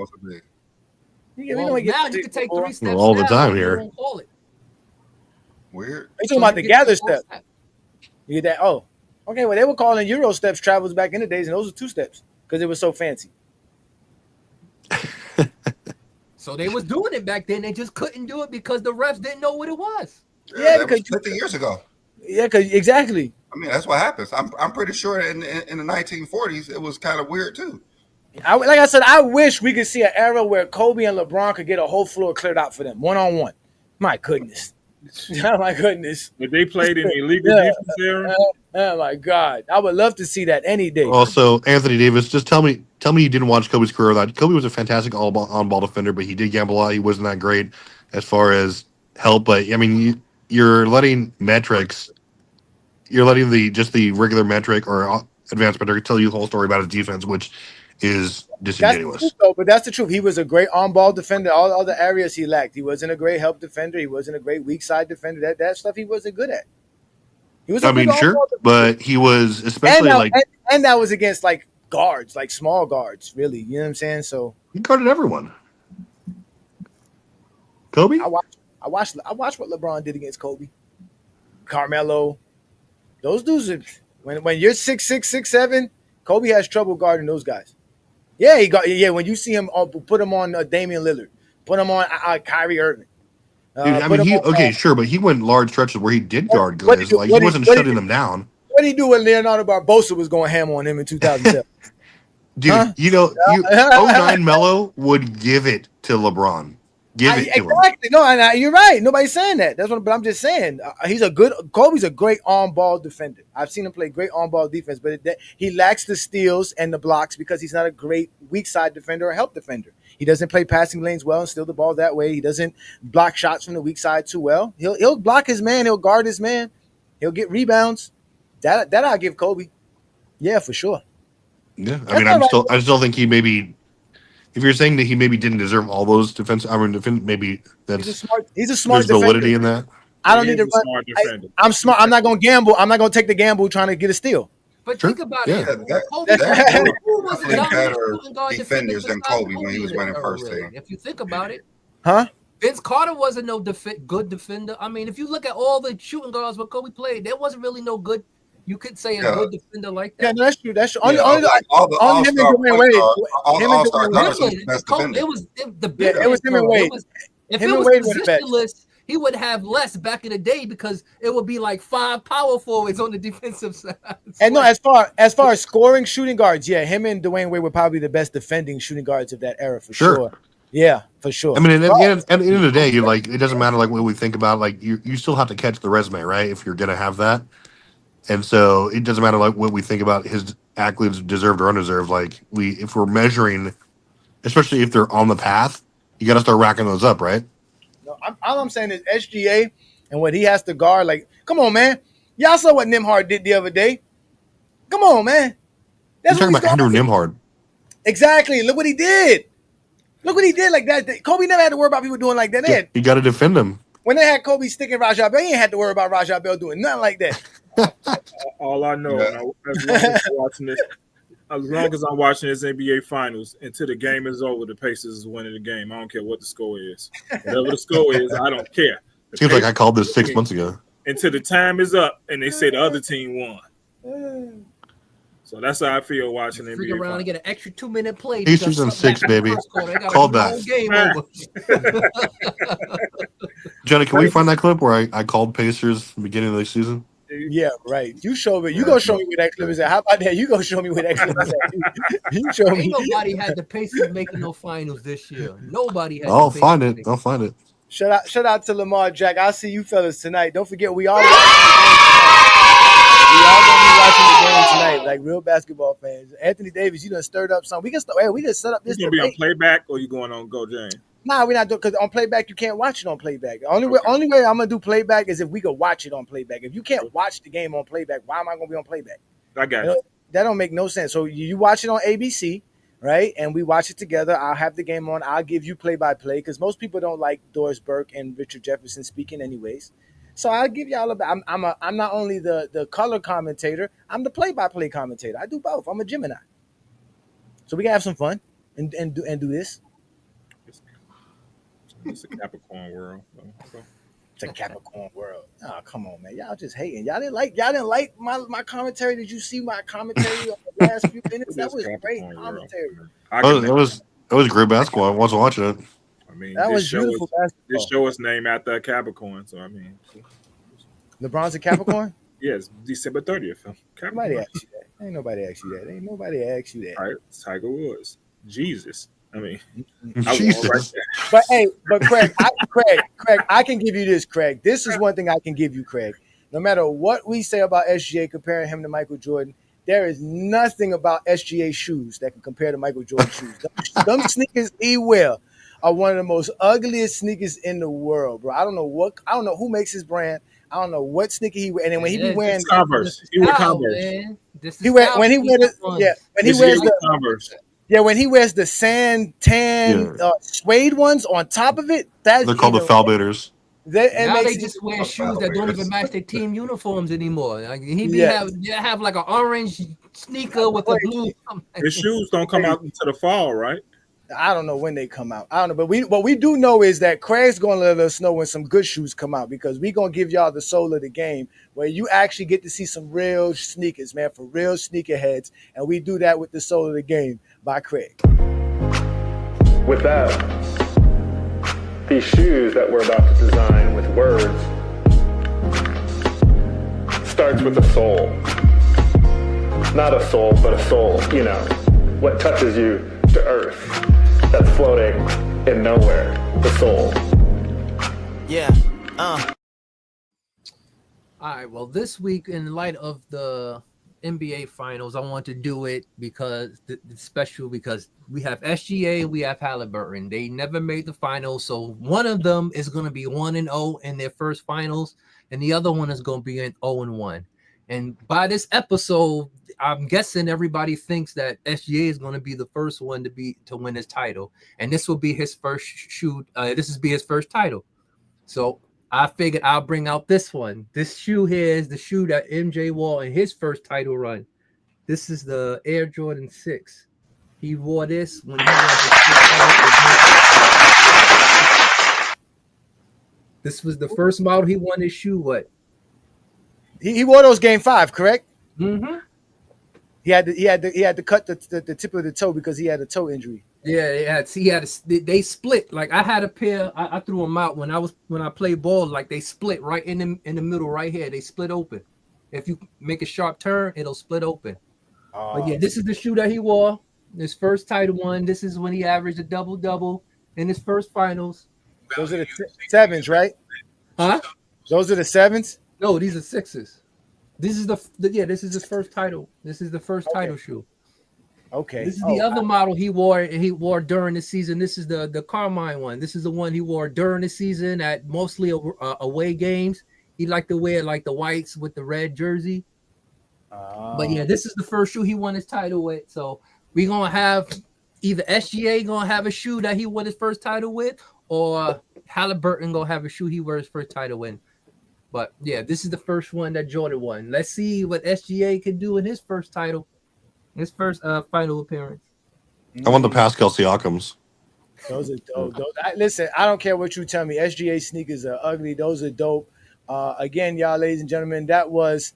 We Well, don't get now 3 you can take or 3 steps all the now, time you here. won't call it. Weird. You talking about the gather step? You get that? Oh, okay. Well, they were calling Euro steps travels back in the days, and those were 2 steps because it was so fancy. So they was doing it back then. They just couldn't do it because the refs didn't know what it was. Yeah, that because was 50 years ago. Yeah, because exactly. I mean, that's what happens. I'm pretty sure in the 1940s it was kind of weird too. Like I said, I wish we could see an era where Kobe and LeBron could get a whole floor cleared out for them, 1-on-1. My goodness. Oh my goodness. But they played in the illegal defense era. Oh my God. I would love to see that any day. Also, Anthony Davis, just tell me you didn't watch Kobe's career. That Kobe was a fantastic on-ball defender, but he did gamble a lot. He wasn't that great as far as help. But I mean, you're letting metrics, you're letting the regular metric or advanced metric tell you the whole story about his defense, which is disingenuous. That's the truth, though, but that's the truth. He was a great on-ball defender. All other areas he lacked. He wasn't a great help defender. He wasn't a great weak side defender. That stuff he wasn't good at. He was. I mean, sure, but he was especially and that was against like guards, like small guards, really. You know what I'm saying? So he guarded everyone. Kobe. I watched what LeBron did against Kobe, Carmelo. Those dudes are when you're 6'6", 6'7", Kobe has trouble guarding those guys. Yeah, when you see him, put him on Damian Lillard, put him on Kyrie Irving. I mean, sure, but he went large stretches where he did guard guys. He wasn't shutting them down. What did he do when Leonardo Barbosa was going ham on him in 2007? Dude, 09 Melo would give it to LeBron. Give it to him. Exactly. No, you're right. Nobody's saying that. But I'm just saying Kobe's a great on-ball defender. I've seen him play great on-ball defense, but he lacks the steals and the blocks because he's not a great weak side defender or help defender. He doesn't play passing lanes well and steal the ball that way. He doesn't block shots from the weak side too well. He'll block his man. He'll guard his man. He'll get rebounds. That I'll give Kobe. Yeah, for sure. Yeah, I mean, I still think he maybe. If you're saying that he maybe didn't deserve all those maybe that's he's a smart there's validity defender. in that. I don't need to run. I'm smart. I'm not going to gamble. I'm not going to take the gamble trying to get a steal. But think about Yeah. it. That Kobe definitely better defenders than Kobe when he was running first team. If you think about it, Huh? Vince Carter wasn't no good defender. I mean, if you look at all the shooting guards where Kobe played, there wasn't really no good. You could say a good defender like that. Yeah, no, that's true. That's true. All the Only him and all-star Dwayne Wade. all the Him and all-star Dwayne gunners Wade. was the best defender. It was the Yeah, it was him and Wade. If Him it and was Wade were the best. positionless, he would have less back in the day because it would be like 5 power forwards on the defensive side. And no, as far as scoring shooting guards, yeah, him and Dwayne Wade were probably the best defending shooting guards of that era for sure. Yeah, for sure. I mean, at the end of the day, you like it doesn't matter like what we think about. Like you still have to catch the resume, right? If you're gonna have that, and so it doesn't matter like what we think about his accolades, deserved or undeserved. Like if we're measuring, especially if they're on the path, you got to start racking those up, right? No, all I'm saying is SGA and what he has to guard. Like, come on, man. Y'all saw what Nimhard did the other day. Come on, man. You're talking about Andrew Nimhard. Exactly. Look what he did. Look what he did like that. Kobe never had to worry about people doing like that. Yeah, you got to defend him. When they had Kobe sticking Rajah Bell, he ain't had to worry about Rajah Bell doing nothing like that. All I know, as long as I'm watching this NBA Finals until the game is over, the Pacers is winning the game. I don't care what the score is. Whatever the score is, I don't care. Seems like I called this 6 months ago. Until the time is up and they say the other team won. So that's how I feel watching NBA. Freak around and get an extra 2-minute play. Pacers in 6, baby. Called that. Johnny, can we find that clip where I called Pacers at the beginning of the season? Yeah, right. You show me. You gonna show me where that clip is at. How about that? You gonna show me where that clip is at. You show me. Ain't nobody had the Pacers making no finals this year. Nobody had. I'll find it. I'll find it. Shout out to Lamar Jack. I'll see you fellas tonight. Don't forget we all gonna be watching the game tonight, like real basketball fans. Anthony Davis, you done stirred up something. We can start. Hey, we can set up this. You gonna be on playback or you going on Go James? Nah, we're not doing because on playback you can't watch it on playback. Only way I'm gonna do playback is if we could watch it on playback. If you can't watch the game on playback, why am I gonna be on playback? I got it. That don't make no sense. So you watch it on ABC, right? And we watch it together. I'll have the game on. I'll give you play-by-play because most people don't like Doris Burke and Richard Jefferson speaking anyways. So I'll give y'all I'm not only the color commentator, I'm the play-by-play commentator. I do both. I'm a Gemini. So we can have some fun and do this. It's a Capricorn world. It's a Capricorn world. Oh, come on, man. Y'all just hating. Y'all didn't like my commentary. Did you see my commentary on the last few minutes? That was great commentary. That was great basketball. I wasn't watching it. I mean, that was beautiful basketball. This show is named after a Capricorn, so I mean, LeBron's a Capricorn. Yes, December 30th. Nobody asked you that. Ain't nobody asked you that. All right, Tiger Woods. Jesus. I mean, Jesus. But Craig, I can give you this, Craig. This is one thing I can give you, Craig. No matter what we say about SGA comparing him to Michael Jordan, there is nothing about SGA shoes that can compare to Michael Jordan shoes. Them sneakers he wear are one of the most ugliest sneakers in the world, bro. I don't know who makes his brand. I don't know what sneaker he wear. And then when he be wearing Converse, he wear Converse. When he wears the sand tan suede ones on top of it, they're called the Falbaters. Now they just wear shoes that don't even match their team uniforms anymore. Like, have like an orange sneaker with a blue. His shoes don't come out until the fall, right? I don't know when they come out. I don't know, but what we do know is that Craig's gonna let us know when some good shoes come out because we gonna give y'all the soul of the game where you actually get to see some real sneakers, man, for real sneakerheads, and we do that with the soul of the game by Craig. With that, these shoes that we're about to design with words starts with a soul. Not a soul, but a soul, you know, what touches you to earth. That's floating in nowhere, the soul. Yeah. All right. Well, this week, in light of the NBA Finals, I want to do it because it's special because we have SGA and we have Halliburton. They never made the finals, so one of them is going to be 1-0 in their first finals, and the other one is going to be an 0-1. And by this episode, I'm guessing everybody thinks that SGA is going to be the first one to win his title, and this will be his first shoot. This will be his first title. So I figured I'll bring out this one. This shoe here is the shoe that MJ wore in his first title run. This is the Air Jordan 6. He wore this when he This was the first model he won his shoe with. He wore those game 5, correct? Mm-hmm. He had to cut the tip of the toe because he had a toe injury. Yeah, they split. Like I had a pair. I threw them out when I played ball. Like they split right in the middle right here. They split open. If you make a sharp turn, it'll split open. But yeah, this is the shoe that he wore. His first title one. This is when he averaged a double in his first finals. Those are the sevens, right? Huh? Those are the sevens? No, these are sixes. This is this is his first title. This is the first title shoe. Okay. This is the other model he wore during the season. This is the Carmine one. This is the one he wore during the season at mostly away games. He liked to wear like the whites with the red jersey. But yeah, this is the first shoe he won his title with. So we're gonna have either SGA gonna have a shoe that he won his first title with, or Halliburton gonna have a shoe he won his first title in. But yeah, this is the first one that Jordan won. Let's see what SGA can do in his first title, his first final appearance. I want the Pascal Siakams. Those are dope. Listen, I don't care what you tell me. SGA sneakers are ugly. Those are dope. Again, y'all, ladies and gentlemen, that was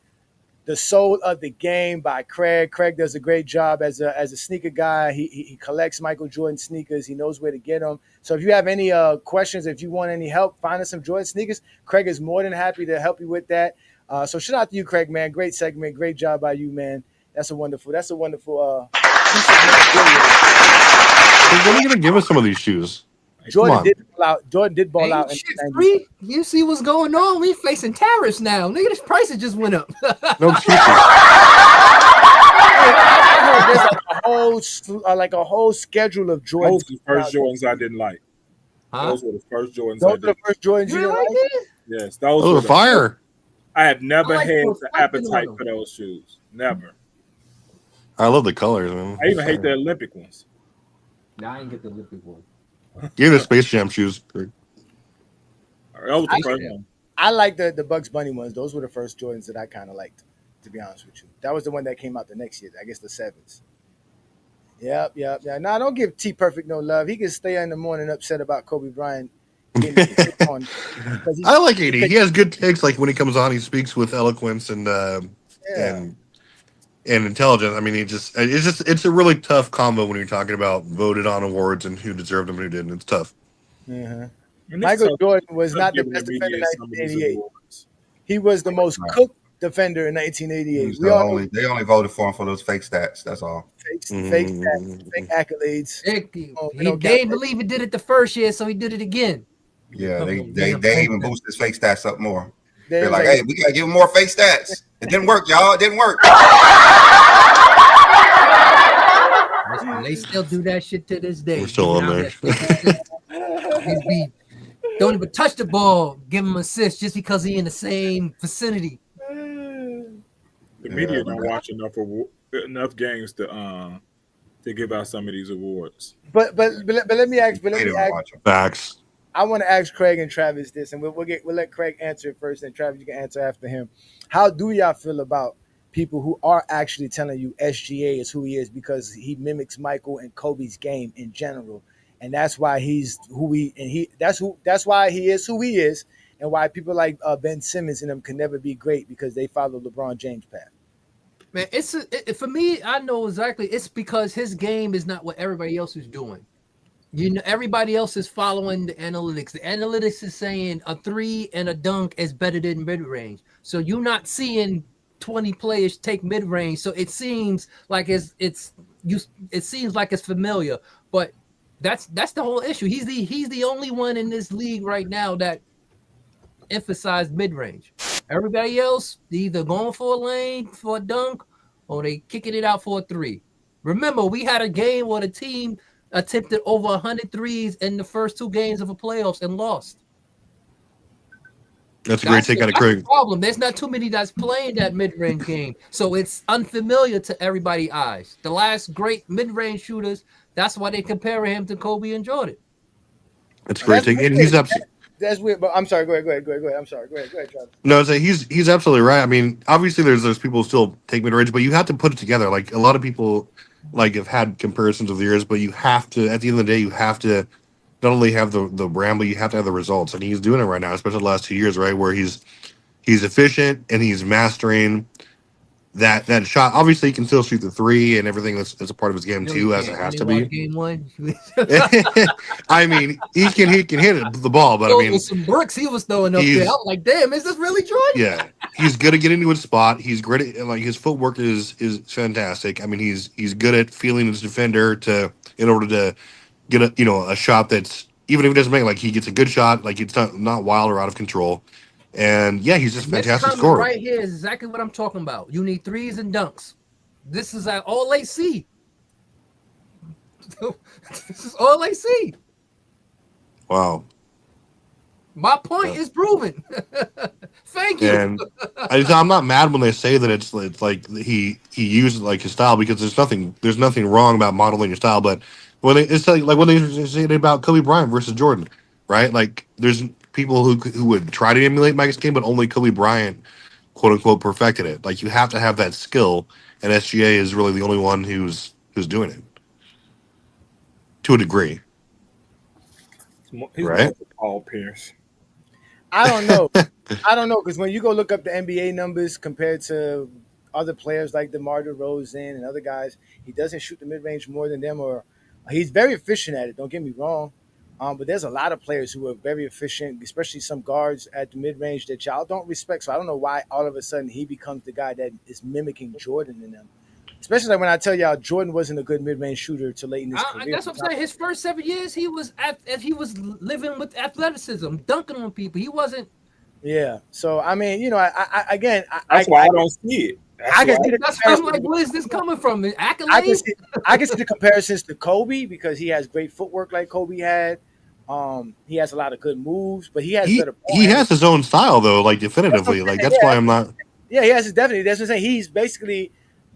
The Soul of the Game by Craig. Craig does a great job as a sneaker guy. He collects Michael Jordan sneakers. He knows where to get them. So if you have any questions, if you want any help finding some Jordan sneakers, Craig is more than happy to help you with that. So shout out to you, Craig, man. Great segment. Great job by you, man. That's a wonderful piece of managerial. When are you gonna give us some of these shoes? Jordan did ball out. Shit free. You see what's going on? We facing tariffs now. Nigga, this prices just went up. No excuses. There's a whole schedule of Jordans. Those were the first Jordans I didn't like. Those were the first Jordans. Those were the first Jordans you didn't like? Yes, those were fire. I have never had the appetite for those shoes. Never. I love the colors, man. I even hate the Olympic ones. Nah, I didn't get the Olympic one. Give me the Space Jam shoes. I like the Bugs Bunny ones. Those were the first Jordans that I kind of liked, to be honest with you. That was the one that came out the next year. I guess the sevens. Yep. Nah, don't give T Perfect no love. He can stay in the morning upset about Kobe Bryant. I like AD. He has good takes. Like when he comes on, he speaks with eloquence and intelligence. I mean, it's a really tough combo when you're talking about voted on awards and who deserved them and who didn't. It's tough. Michael Jordan was not the best defender in 1988. He was the most cooked defender in 1988. They only voted for him for those fake stats. That's all. Fake stats, fake accolades. They didn't believe he did it the first year, so he did it again. Yeah, they even boosted his fake stats up more. They're like, hey, we gotta give him more fake stats. It didn't work, y'all. It didn't work. They still do that shit to this day. We're still on there. Don't even touch the ball, give him assists just because he in the same vicinity. The media don't watch enough games to give out some of these awards. But let me ask. Facts. I want to ask Craig and Travis this, and we'll let Craig answer it first, and Travis, you can answer after him. How do y'all feel about people who are actually telling you SGA is who he is because he mimics Michael and Kobe's game in general, and that's why that's why he is who he is, and why people like Ben Simmons and them can never be great because they follow LeBron James' path? Man, for me, I know exactly. It's because his game is not what everybody else is doing. You know, everybody else is following the analytics. The analytics is saying a 3 and a dunk is better than mid-range. So you're not seeing 20 players take mid-range. So it seems like it seems like it's familiar. But that's the whole issue. He's the only one in this league right now that emphasized mid-range. Everybody else, they either going for a lane for a dunk or they kicking it out for a 3. Remember, we had a game where the team attempted over 100 threes in the first 2 games of the playoffs and lost. That's a great take out of Craig. The problem. There's not too many that's playing that mid-range game, so it's unfamiliar to everybody's eyes. The last great mid-range shooters, that's why they compare him to Kobe and Jordan. That's a great take, and he's absolutely. That's weird, but I'm sorry. Go ahead. I'm sorry. Go ahead, Travis. No, he's absolutely right. I mean, obviously, there's people who still take mid-range, but you have to put it together. Like a lot of people, have had comparisons of the years, but you have to. At the end of the day, you have to not only have the brand, but you have to have the results, and he's doing it right now, especially the last 2 years, right, where he's efficient and he's mastering that shot. Obviously, he can still shoot the three and everything that's a part of his game too, as it has to be. Game one. I mean, he can hit the ball, but I mean, with some bricks he was throwing up there. I was like, damn, is this really Jordan? Yeah, he's good at getting into his spot. He's great at, like, his footwork is fantastic. I mean, he's good at feeling his defender in order to get a shot that's, even if he doesn't make, like, he gets a good shot, like it's not wild or out of control. And yeah, he's just a fantastic scorer. Right here is exactly what I'm talking about. You need threes and dunks. This is all they see. This is all they see. Wow. My point is proven. Thank you. And I'm not mad when they say that it's like he uses like his style, because there's nothing wrong about modeling your style. But when it's like when they say about Kobe Bryant versus Jordan, right? Like, there's people who would try to emulate Mike's game, but only Kobe Bryant, quote unquote, perfected it. Like, you have to have that skill, and SGA is really the only one who's doing it to a degree. He's right? Paul Pierce. I don't know. Because when you go look up the NBA numbers compared to other players like DeMar DeRozan and other guys, he doesn't shoot the mid range more than them, or he's very efficient at it. Don't get me wrong. But there's a lot of players who are very efficient, especially some guards at the mid range that y'all don't respect. So I don't know why all of a sudden he becomes the guy that is mimicking Jordan in them. Especially like when I tell y'all Jordan wasn't a good mid range shooter to late in his career. That's what I'm saying. His first 7 years, he was living with athleticism, dunking on people. He wasn't. Yeah. So I mean, That's why I don't see it. I'm like, where is this coming from? Accolades? I can see the comparisons to Kobe, because he has great footwork like Kobe had. He has a lot of good moves, but he has better. He has his own style though, like definitively. Like, that's why I'm not. Yeah, he has his definitely. That's what I'm saying. He's basically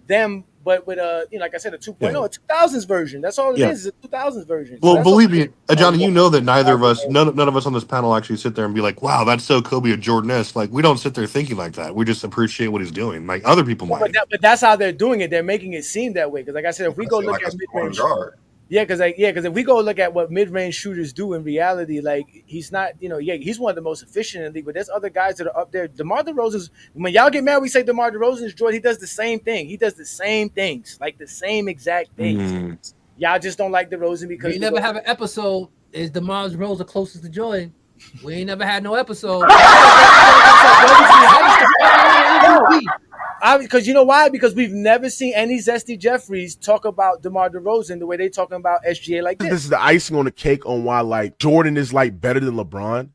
them, but with like I said, a 2.0, a 2000s version. That's all it is a 2000s version. Well, so believe me, Johnny, you know that neither of us, none of us on this panel actually sit there and be like, wow, that's so Kobe or Jordan-esque. Like, we don't sit there thinking like that. We just appreciate what he's doing. Like, other people might. But that's how they're doing it. They're making it seem that way. Because like I said, if we go look at mid-range, because if we go look at what mid-range shooters do in reality, like, he's not, he's one of the most efficient in the league, but there's other guys that are up there. DeMar DeRozan's, when y'all get mad, we say DeMar DeRozan is Jordan. He does the same thing. He does the same things, like the same exact things. Y'all just don't like DeRozan because we never have an episode. Is DeMar DeRozan closest to Jordan? We ain't never had no episode. Because you know why? Because we've never seen any Zesty Jeffries talk about DeMar DeRozan the way they talking about SGA like this. This is the icing on the cake on why, like, Jordan is, like, better than LeBron.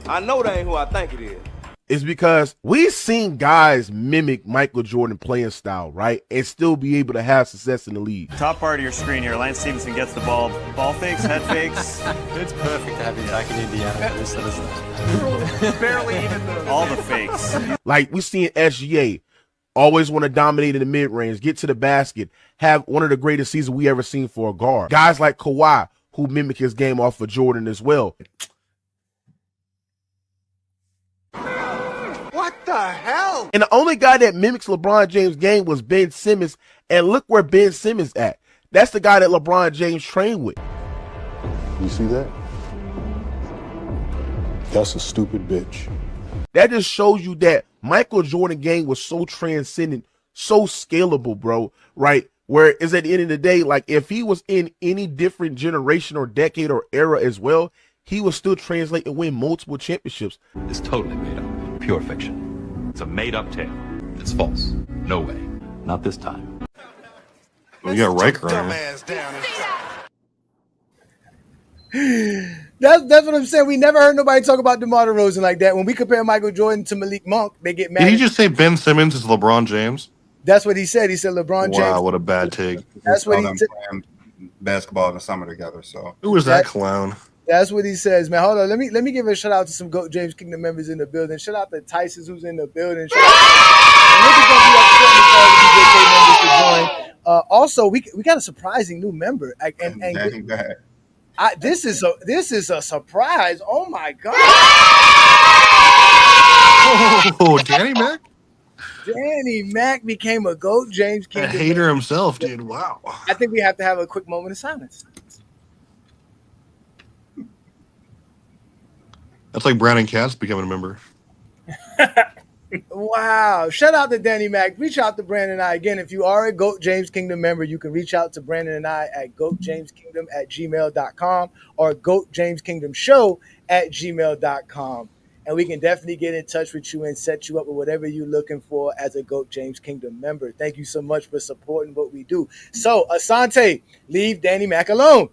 I know that ain't who I think it is. It's because we've seen guys mimic Michael Jordan playing style, right? And still be able to have success in the league. Top part of your screen here, Lance Stevenson gets the ball fakes, head fakes. It's perfect to have him back in Indiana. This is Barely even all the fakes. Like, we seen SGA always want to dominate in the mid-range, get to the basket, have one of the greatest seasons we ever seen for a guard. Guys like Kawhi, who mimic his game off of Jordan as well. What the hell? And the only guy that mimics LeBron James' game was Ben Simmons, and look where Ben Simmons at. That's the guy that LeBron James trained with. You see that? That's a stupid bitch. That just shows you that Michael Jordan game was so transcendent, so scalable, bro, right? Where is at the end of the day, like, if he was in any different generation or decade or era as well, he would still translate and win multiple championships. It's totally made up. Pure fiction. It's a made-up tale. It's false. No way. Not this time. Well, you got Riker on That's what I'm saying. We never heard nobody talk about DeMar DeRozan like that. When we compare Michael Jordan to Malik Monk, they get mad. Did he just say Ben Simmons is LeBron James? That's what he said. He said LeBron James. Wow, what a bad take. That's what he said. Basketball in the summer together. So who was that clown? That's what he says, man. Hold on. Let me give a shout out to some GOAT James Kingdom members in the building. Shout out to Tyson's who's in the building. Shout out to also, we got a surprising new member. This is a surprise. Oh my god. Oh, Danny Mac? Danny Mac became a GOAT James Kingdom. A hater himself, dude. Wow. I think we have to have a quick moment of silence. That's like Brandon Katz becoming a member. Wow. Shout out to Danny Mac. Reach out to Brandon and I. Again, if you are a GOAT James Kingdom member, you can reach out to Brandon and I at goatjameskingdom@gmail.com or goatjameskingdomshow@gmail.com. And we can definitely get in touch with you and set you up with whatever you're looking for as a GOAT James Kingdom member. Thank you so much for supporting what we do. So, Asante, leave Danny Mac alone.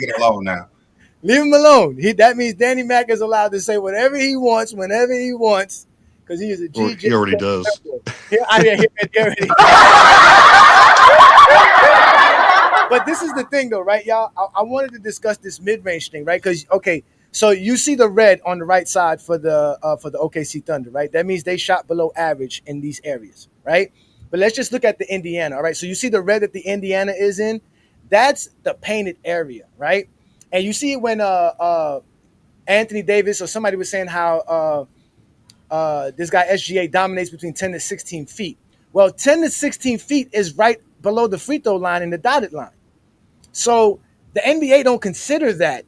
Get alone now. Leave him alone. That means Danny Mac is allowed to say whatever he wants, whenever he wants, because he is a GJ. He already does. But this is the thing, though, right, y'all? I wanted to discuss this mid-range thing, right? Because so you see the red on the right side for the OKC Thunder, right? That means they shot below average in these areas, right? But let's just look at the Indiana, all right? So you see the red that the Indiana is in? That's the painted area, right? And you see when Anthony Davis or somebody was saying how this guy SGA dominates between 10 to 16 feet. Well, 10 to 16 feet is right below the free throw line and the dotted line. So the NBA don't consider that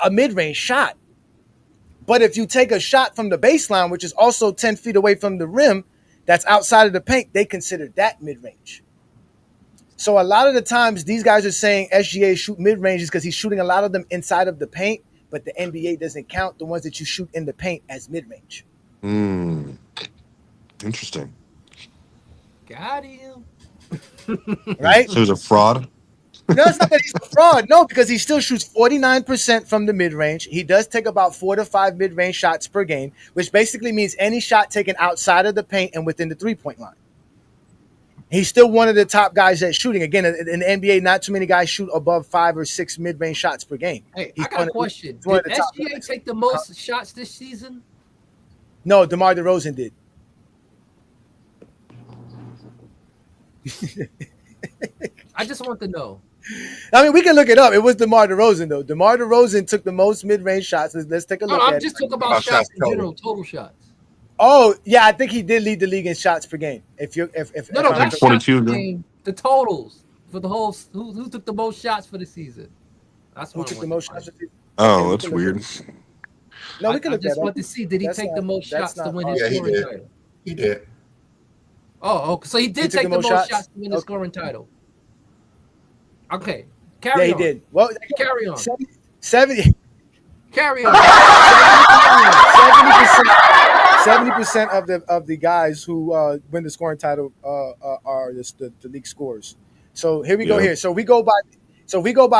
a mid-range shot. But if you take a shot from the baseline, which is also 10 feet away from the rim, that's outside of the paint, they consider that mid-range. So a lot of the times these guys are saying SGA shoot mid-ranges because he's shooting a lot of them inside of the paint, but the NBA doesn't count the ones that you shoot in the paint as mid-range. Interesting. Got him. Right? So he's a fraud? No, it's not that he's a fraud. No, because he still shoots 49% from the mid-range. He does take about 4 to 5 mid-range shots per game, which basically means any shot taken outside of the paint and within the three-point line. He's still one of the top guys at shooting. Again, in the NBA, not too many guys shoot above 5 or 6 mid-range shots per game. Hey, I got a question. Did SGA take the most shots this season? No, DeMar DeRozan did. I just want to know. I mean, we can look it up. It was DeMar DeRozan, though. DeMar DeRozan took the most mid-range shots. Let's take a look at it. I'm just talking about shots in general, total shots. Oh, yeah, I think he did lead the league in shots per game. If Not 42 game, the totals for the whole. Who took the most shots for the season? That's what who took the most shots. Oh, that's weird. No, we can look at it. I just want to see, did he take the most shots to win his scoring title? He did. Oh, so he did take the most shots to win the scoring title. Okay, carry on. Yeah, he did. Well, carry on. 70. Carry on. 70% of the guys who win the scoring title are the league scorers. So here we go here. So we go by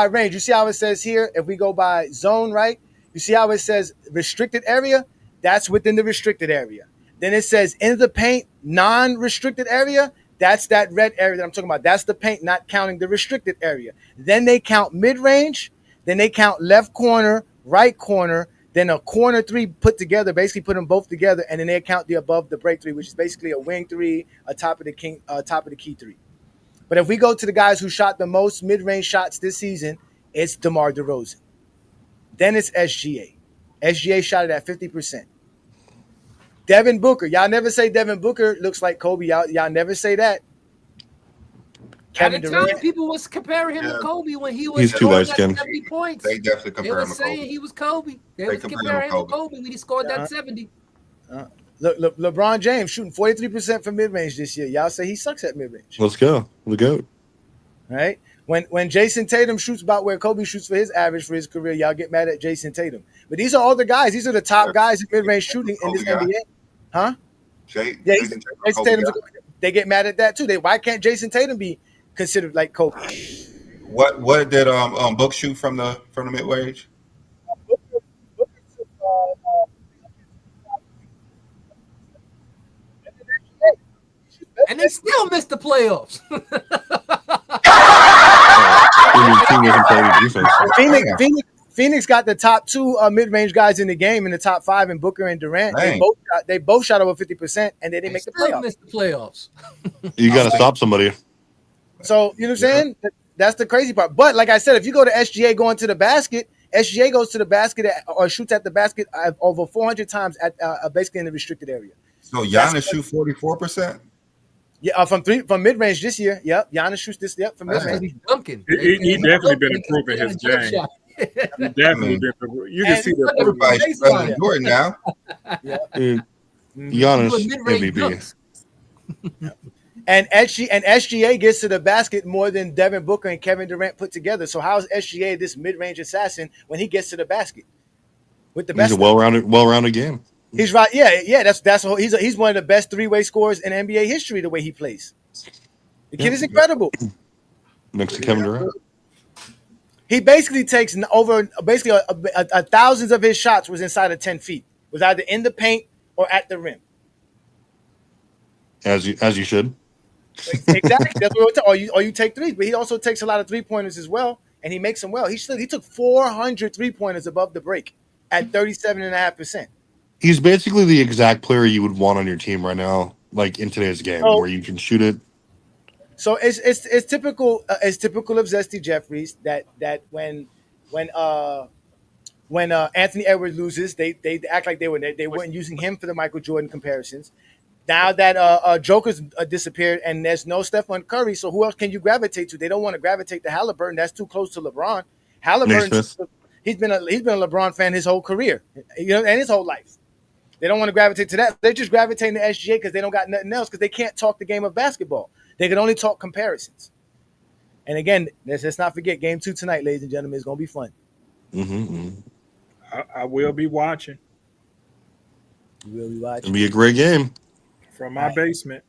range. You see how it says here? If we go by zone, right? You see how it says restricted area? That's within the restricted area. Then it says in the paint, non-restricted area. That's that red area that I'm talking about. That's the paint, not counting the restricted area. Then they count mid-range. Then they count left corner, right corner, then a corner three put together, basically put them both together, and then they count the above the break three, which is basically a wing three, a top of the key three. But if we go to the guys who shot the most mid-range shots this season, it's DeMar DeRozan. Then it's SGA. SGA shot it at 50%. Devin Booker. Y'all never say Devin Booker looks like Kobe. Y'all never say that. At the time, people was comparing him to Kobe when he was He's too light-skinned. 70 points. They definitely compare him to Kobe. They were saying he was Kobe. They was comparing him to Kobe when he scored that 70. Look, LeBron James shooting 43% from mid-range this year. Y'all say he sucks at mid-range. Let's go. The GOAT. Right? When Jason Tatum shoots about where Kobe shoots for his average for his career, y'all get mad at Jason Tatum. But these are all the guys. These are the top guys in mid-range shooting in this NBA. Huh? Jason Tatum. They get mad at that too. Why can't Jason Tatum be considered like Kobe? What did Book shoot from the mid-range? And they still missed the playoffs. Phoenix got the top 2 mid-range guys in the game, in the top 5, in Booker and Durant. They both shot over 50%, and they didn't make the playoffs. Missed the playoffs. You got to stop somebody. So you know what I'm saying? That's the crazy part. But like I said, if you go to SGA going to the basket, SGA goes to the basket or shoots at the basket over 400 times at basically in the restricted area. So Giannis shoot 44%. Yeah, from mid-range this year. Yep, Giannis shoots this. Yep, from mid-range. He's dunking. He definitely been improving his game. Definitely you can see the everybody's better than Jordan now. Giannis MVP. And SGA gets to the basket more than Devin Booker and Kevin Durant put together. So how is SGA this mid-range assassin when he gets to the basket with the best? He's a well-rounded game. He's right. Yeah. He's one of the best three-way scorers in NBA history. The way he plays, the kid is incredible. Next to Kevin Durant, he basically takes over thousands of his shots was inside of 10 feet. Was either in the paint or at the rim. as you should. Exactly. That's what or you take threes, but he also takes a lot of 3-pointers as well, and he makes them well. He took 400 3-pointers above the break at 37.5%. He's basically the exact player you would want on your team right now, like in today's game, where you can shoot it. So it's typical of Zesty Jeffries that when Anthony Edwards loses, they act like they weren't using him for the Michael Jordan comparisons. Now that Joker's disappeared and there's no Stephen Curry, so who else can you gravitate to? They don't want to gravitate to Halliburton. That's too close to LeBron. Halliburton, he's been a LeBron fan his whole career, and his whole life. They don't want to gravitate to that. They're just gravitating to SGA because they don't got nothing else because they can't talk the game of basketball. They can only talk comparisons. And again, let's not forget Game 2 tonight, ladies and gentlemen. It's going to be fun. I will be watching. You will be watching. It'll be a great game. From my basement.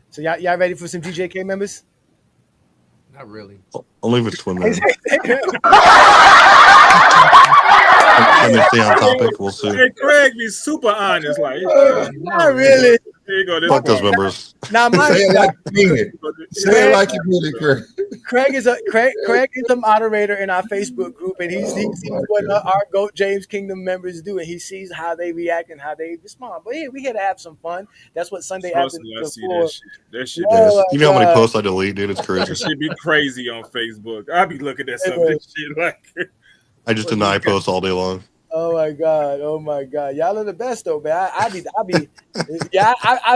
So y'all ready for some DJK members? Not really. Only if it's twin men. Can they stay on topic? We'll see. Hey, Craig be super honest. Like, not really. Here you go. Fuck those members. Now, Say it like you mean it. Say it like you mean it, Craig. Craig is a moderator in our Facebook group, and he sees what our GOAT James Kingdom members do, and he sees how they react and how they respond. But yeah, we here to have some fun. That's what Sunday afternoon. That shit. You know how many posts I delete, dude? It's crazy. That shit be crazy on Facebook. I be looking at some of this shit like. I just deny posts all day long. Oh my god! Y'all are the best though, man. I've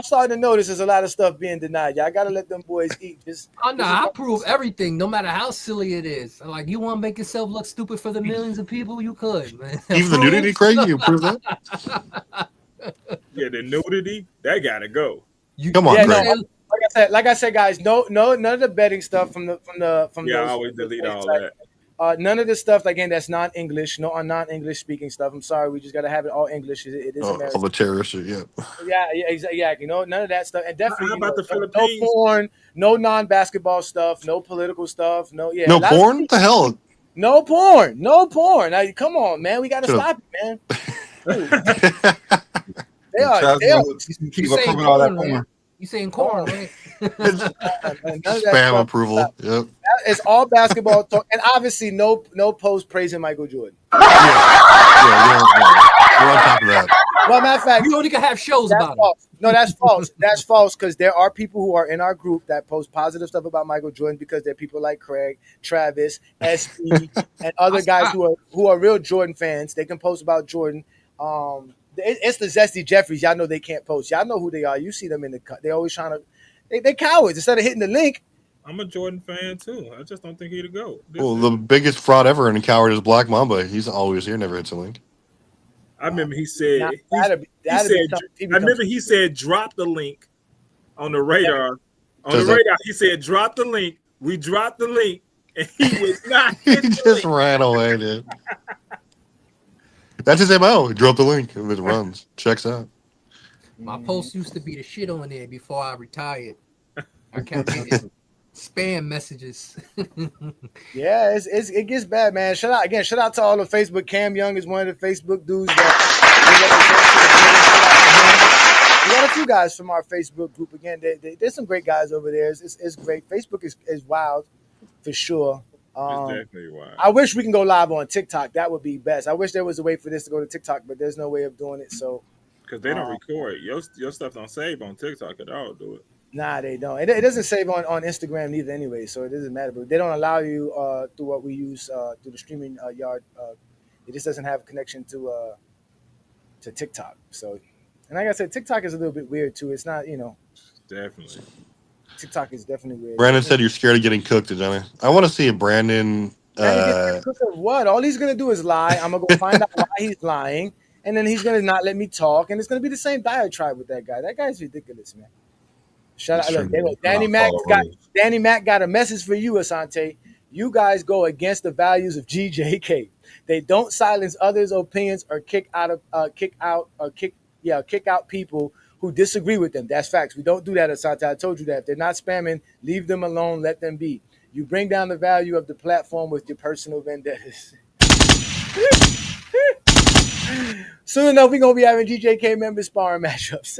started to notice there's a lot of stuff being denied. Y'all gotta let them boys eat. I prove everything, no matter how silly it is. Like, you want to make yourself look stupid for the millions of people, you could, man. Even the nudity, Craig, you prove that? Yeah, the nudity, that gotta go. Come on, Craig. No, like I said, guys, no, none of the betting stuff from I always delete all that. None of the stuff again that's non-English, non-English speaking stuff. I'm sorry, we just gotta have it all English. It is American. All the terrorist shit, yeah. Yeah, exactly. None of that stuff, and definitely how about the Philippines? No porn, no non-basketball stuff, no political stuff, no porn. What the hell? No porn. Now, come on, man, we gotta stop it, man. They are. Keep approving all that porn. You saying corn, right? Spam approval. Yep. It's all basketball talk, and obviously no post praising Michael Jordan. Yeah, we're on top of that. Well, matter of fact, you only can have shows about it. No, that's false. That's false because there are people who are in our group that post positive stuff about Michael Jordan because they're people like Craig, Travis, SP, and other guys who are real Jordan fans. They can post about Jordan. It's the Zesty Jeffries. Y'all know they can't post. Y'all know who they are. You see them in the cut. They always trying to. They cowards. Instead of hitting the link. I'm a Jordan fan too. I just don't think he'd go. Well, the biggest fraud ever in a coward is Black Mamba. He's always here, never hits a link. I remember he said. I remember he said drop the link on the radar. He said drop the link. We dropped the link, and he was not. He just ran away, dude. That's his MO. He dropped the link. If it runs, checks out. My post used to be the shit on there before I retired. I kept getting spam messages. Yeah, it gets bad, man. Shout out to all the Facebook. Cam Young is one of the Facebook dudes that we got a few guys from our Facebook group. Again, there's some great guys over there. It's great. Facebook is wild for sure. Exactly why. I wish we can go live on TikTok. That would be best. I wish there was a way for this to go to TikTok, but there's no way of doing it. So, because they don't record your stuff, don't save on TikTok at all. Do it? Nah, they don't. It doesn't save on Instagram neither, anyway. So it doesn't matter. But they don't allow you through what we use through the streaming yard. It just doesn't have a connection to TikTok. So, and like I said, TikTok is a little bit weird too. It's not, definitely. TikTok is definitely weird. Brandon said you're scared of getting cooked, Johnny. I want to see a Brandon Now you get the truth of what? All he's gonna do is lie. I'm gonna go find out why he's lying, and then he's gonna not let me talk, and it's gonna be the same diatribe with that guy. That guy's ridiculous, man. Shout out! Look, Danny Mac got a message for you, Asante. You guys go against the values of GJK. They don't silence others' opinions or kick out people who disagree with them. That's facts. We don't do that, Asante. I told you that. If they're not spamming, leave them alone. Let them be. You bring down the value of the platform with your personal vendettas. Soon enough, we're gonna be having GJK members sparring matchups.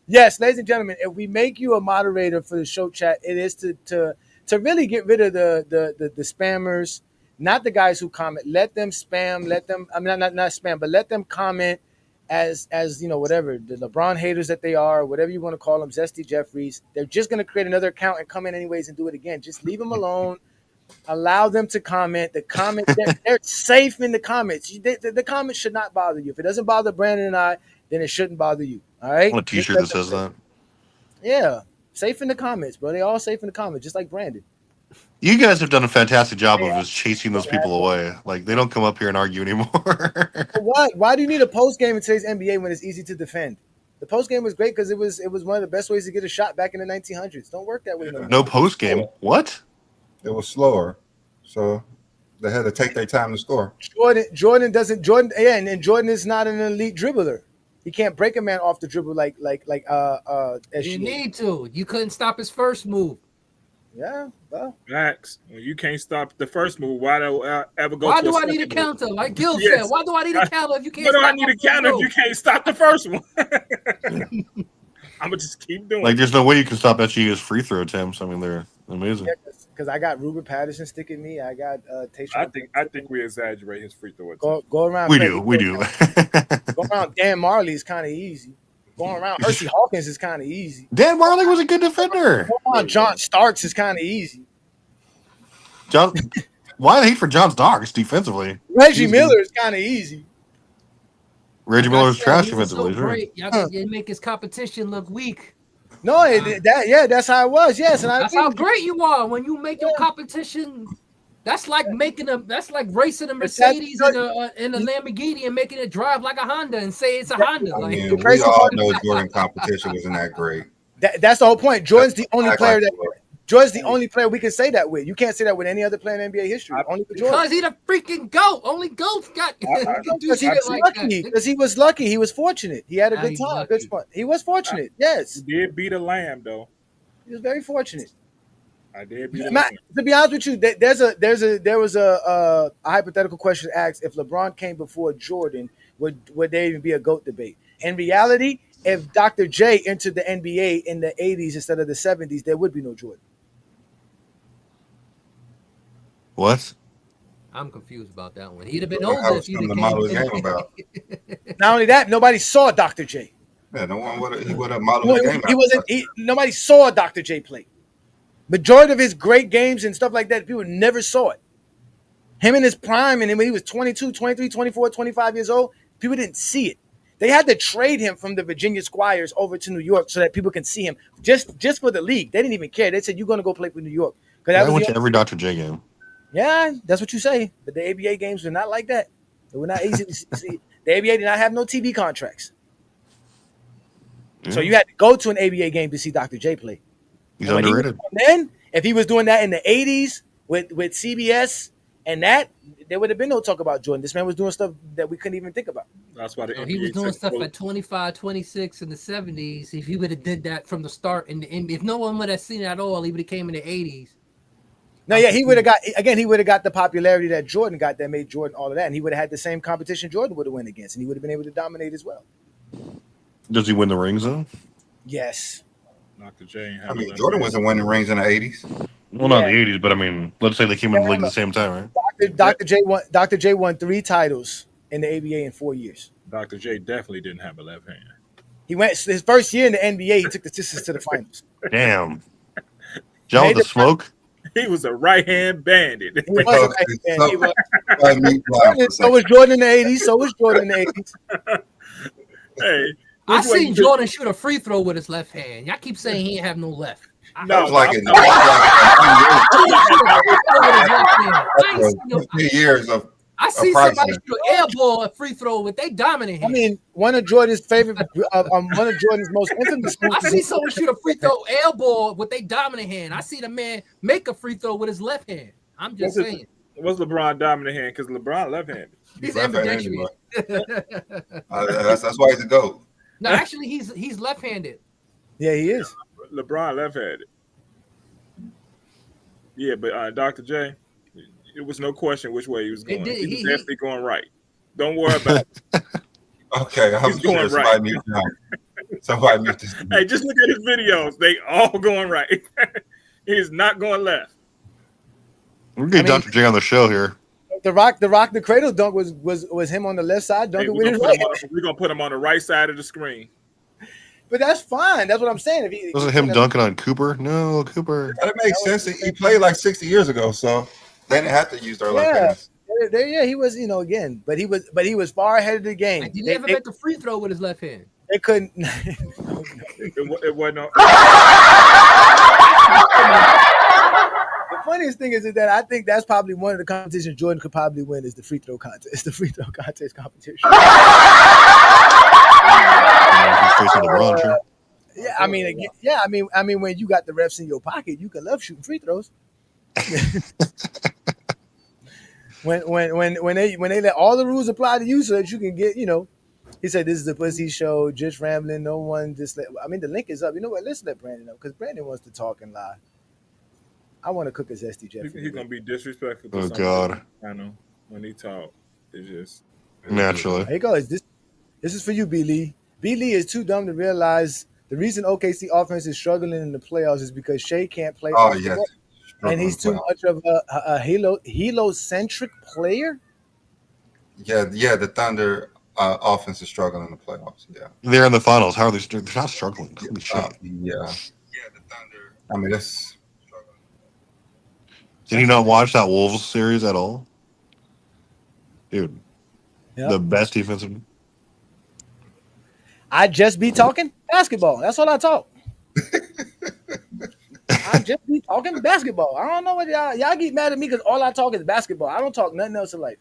Yes, ladies and gentlemen, if we make you a moderator for the show chat, it is to really get rid of the spammers, not the guys who comment. Let them spam. Let them. I mean, not spam, but let them comment as you know, whatever the LeBron haters that they are, whatever you want to call them, Zesty Jeffries. They're just gonna create another account and come in anyways and do it again. Just leave them alone. Allow them to comment. The comments, they're safe in the comments. The comments should not bother you. If it doesn't bother Brandon and I, then it shouldn't bother you. All right? I want a t-shirt that says that. Yeah. Safe in the comments, bro. They all safe in the comments, just like Brandon. You guys have done a fantastic job of just chasing those people away. Like, they don't come up here and argue anymore. What? Why do you need a post game in today's NBA when it's easy to defend? The post game was great because it was one of the best ways to get a shot back in the 1900s. Don't work that way no more. No post game. What? It was slower, so they had to take their time to score. Jordan and Jordan is not an elite dribbler. He can't break a man off the dribble like SGA. You need to. You couldn't stop his first move. Yeah, well. Max, when you can't stop the first move, why do I ever go? Why do I need a counter? Like Gil said, why do I need a counter if you can't? Why do stop I need a counter if you can't stop the first one? I'm gonna just keep doing. Like, there's no way you can stop SGA's free throw attempts. I mean, they're amazing. Yeah, because I got Ruben Patterson sticking me. I got Tayshaun. I think we exaggerate his free throw attempts. Go around. We do. Go around. Dan Marley is kind of easy. Going around Hersey Hawkins is kind of easy. Dan Marley was a good defender. Going around John Starks is kind of easy. Why the hate for John Starks defensively? Reggie Miller is kind of easy. Reggie Miller's trash so defensively. great. Y'all make his competition look weak. No, that's how it was. Yes, and that's how great you are when you make your competition. That's like racing a Mercedes in a Lamborghini and making it drive like a Honda and say it's a Honda. I mean, we all know Jordan competition wasn't that great. That's the whole point. Jordan's the only player Jordan's the only player we can say that with. You can't say that with any other player in NBA history. Only with Jordan. Because he the freaking GOAT. Only GOATs got because he was lucky. Because he was lucky. He was fortunate. He had a good time. Good fun. He was fortunate. Yes. He did beat a lamb though. He was very fortunate. I did beat a lamb. To be honest with you, there was a hypothetical question asked: if LeBron came before Jordan, would there even be a GOAT debate? In reality, if Dr. J entered the NBA in the 80s instead of the 70s, there would be no Jordan. What? I'm confused about that one. He'd have been older if he'd have came. Not only that, nobody saw Dr. J. Yeah, no one would have modeled the game. Nobody saw Dr. J play. Majority of his great games and stuff like that, people never saw it. Him in his prime, and when he was 22, 23, 24, 25 years old, people didn't see it. They had to trade him from the Virginia Squires over to New York so that people can see him just for the league. They didn't even care. They said, you're going to go play for New York. I went to every Dr. J game. Yeah, that's what you say. But the ABA games were not like that. They were not easy to see. The ABA did not have no TV contracts. So you had to go to an ABA game to see Dr. J play. He's underrated. Then, if he was doing that in the 80s with CBS and that, there would have been no talk about Jordan. This man was doing stuff that we couldn't even think about. That's why he was doing stuff at 25, 26 in the 70s. If he would have did that from the start, if no one would have seen it at all, he would have came in the 80s. No, yeah, he would have got the popularity that Jordan got that made Jordan all of that, and he would have had the same competition Jordan would have went against, and he would have been able to dominate as well. Does he win the rings though? Yes. Dr. J. I mean, Jordan wasn't winning rings in the 80s. Well, not in the 80s, but I mean, let's say they came in the league at the same time, right? Dr. J won 3 titles in the ABA in 4 years. Dr. J definitely didn't have a left hand. He went his first year in the NBA. He took the Sixers to the finals. Damn. John with the smoke. He was a right hand bandit. He was a right-hand bandit. So was Jordan in the 80s. So was Jordan in the 80s. Hey, I seen Jordan shoot a free throw with his left hand. Y'all keep saying he didn't have no left. That was No, like I'm in talking- 2 years of I see somebody practice. shoot an air ball a free throw with they dominant I hand. mean, one of Jordan's favorite, one of Jordan's most infamous I moves. see someone shoot a free throw air ball with their dominant hand. I see the man make a free throw with his left hand. I'm just saying. What's LeBron dominant hand? Because LeBron left-handed. He's left-handed ambidextrous. That's why he's a GOAT. No, actually, he's left-handed. Yeah, he is. LeBron left-handed. Yeah, but Dr. J, it was no question which way he was going. He was definitely going right. Don't worry about it. Okay, I'm He's going sure right. Somebody mute this. Hey, just look at his videos. They all going right. He's not going left. We're getting Dr. J on the show here. The cradle dunk was him on the left side dunking with his right. We're gonna put him on the right side of the screen. But that's fine. That's what I'm saying. Wasn't him dunking on Cooper? No, Cooper. That makes sense. He played like 60 years ago, so they didn't have to use their left hands. Yeah, he was, again, but he was far ahead of the game. Like, he never make a free throw with his left hand. They couldn't. It wasn't. The funniest thing is that I think that's probably one of the competitions Jordan could probably win is the free throw contest. It's the free throw contest competition. He's facing LeBron, sure. Yeah, I mean, when you got the refs in your pocket, you can love shooting free throws. when they let all the rules apply to you so that you can get, he said this is a pussy show, just rambling, no one just let. I mean, the link is up. You know what? Let's let Brandon know because Brandon wants to talk and lie. I want to cook his SD Jeff. He's gonna be disrespectful. Oh God! I know when he talk, it's just naturally. Here goes. This is for you, B. Lee. B. Lee is too dumb to realize the reason OKC offense is struggling in the playoffs is because Shai can't play. Oh yes, and he's too much of a halo-centric player. Yeah. The Thunder offense is struggling in the playoffs. Yeah, they're in the finals. How are they? They're not struggling. Holy shit. Yeah. The Thunder. I mean, that's. Did you not watch that Wolves series at all? Dude, the best defensive. I just be talking basketball. That's all I talk. I just be talking basketball. I don't know what y'all get mad at me because all I talk is basketball. I don't talk nothing else in life.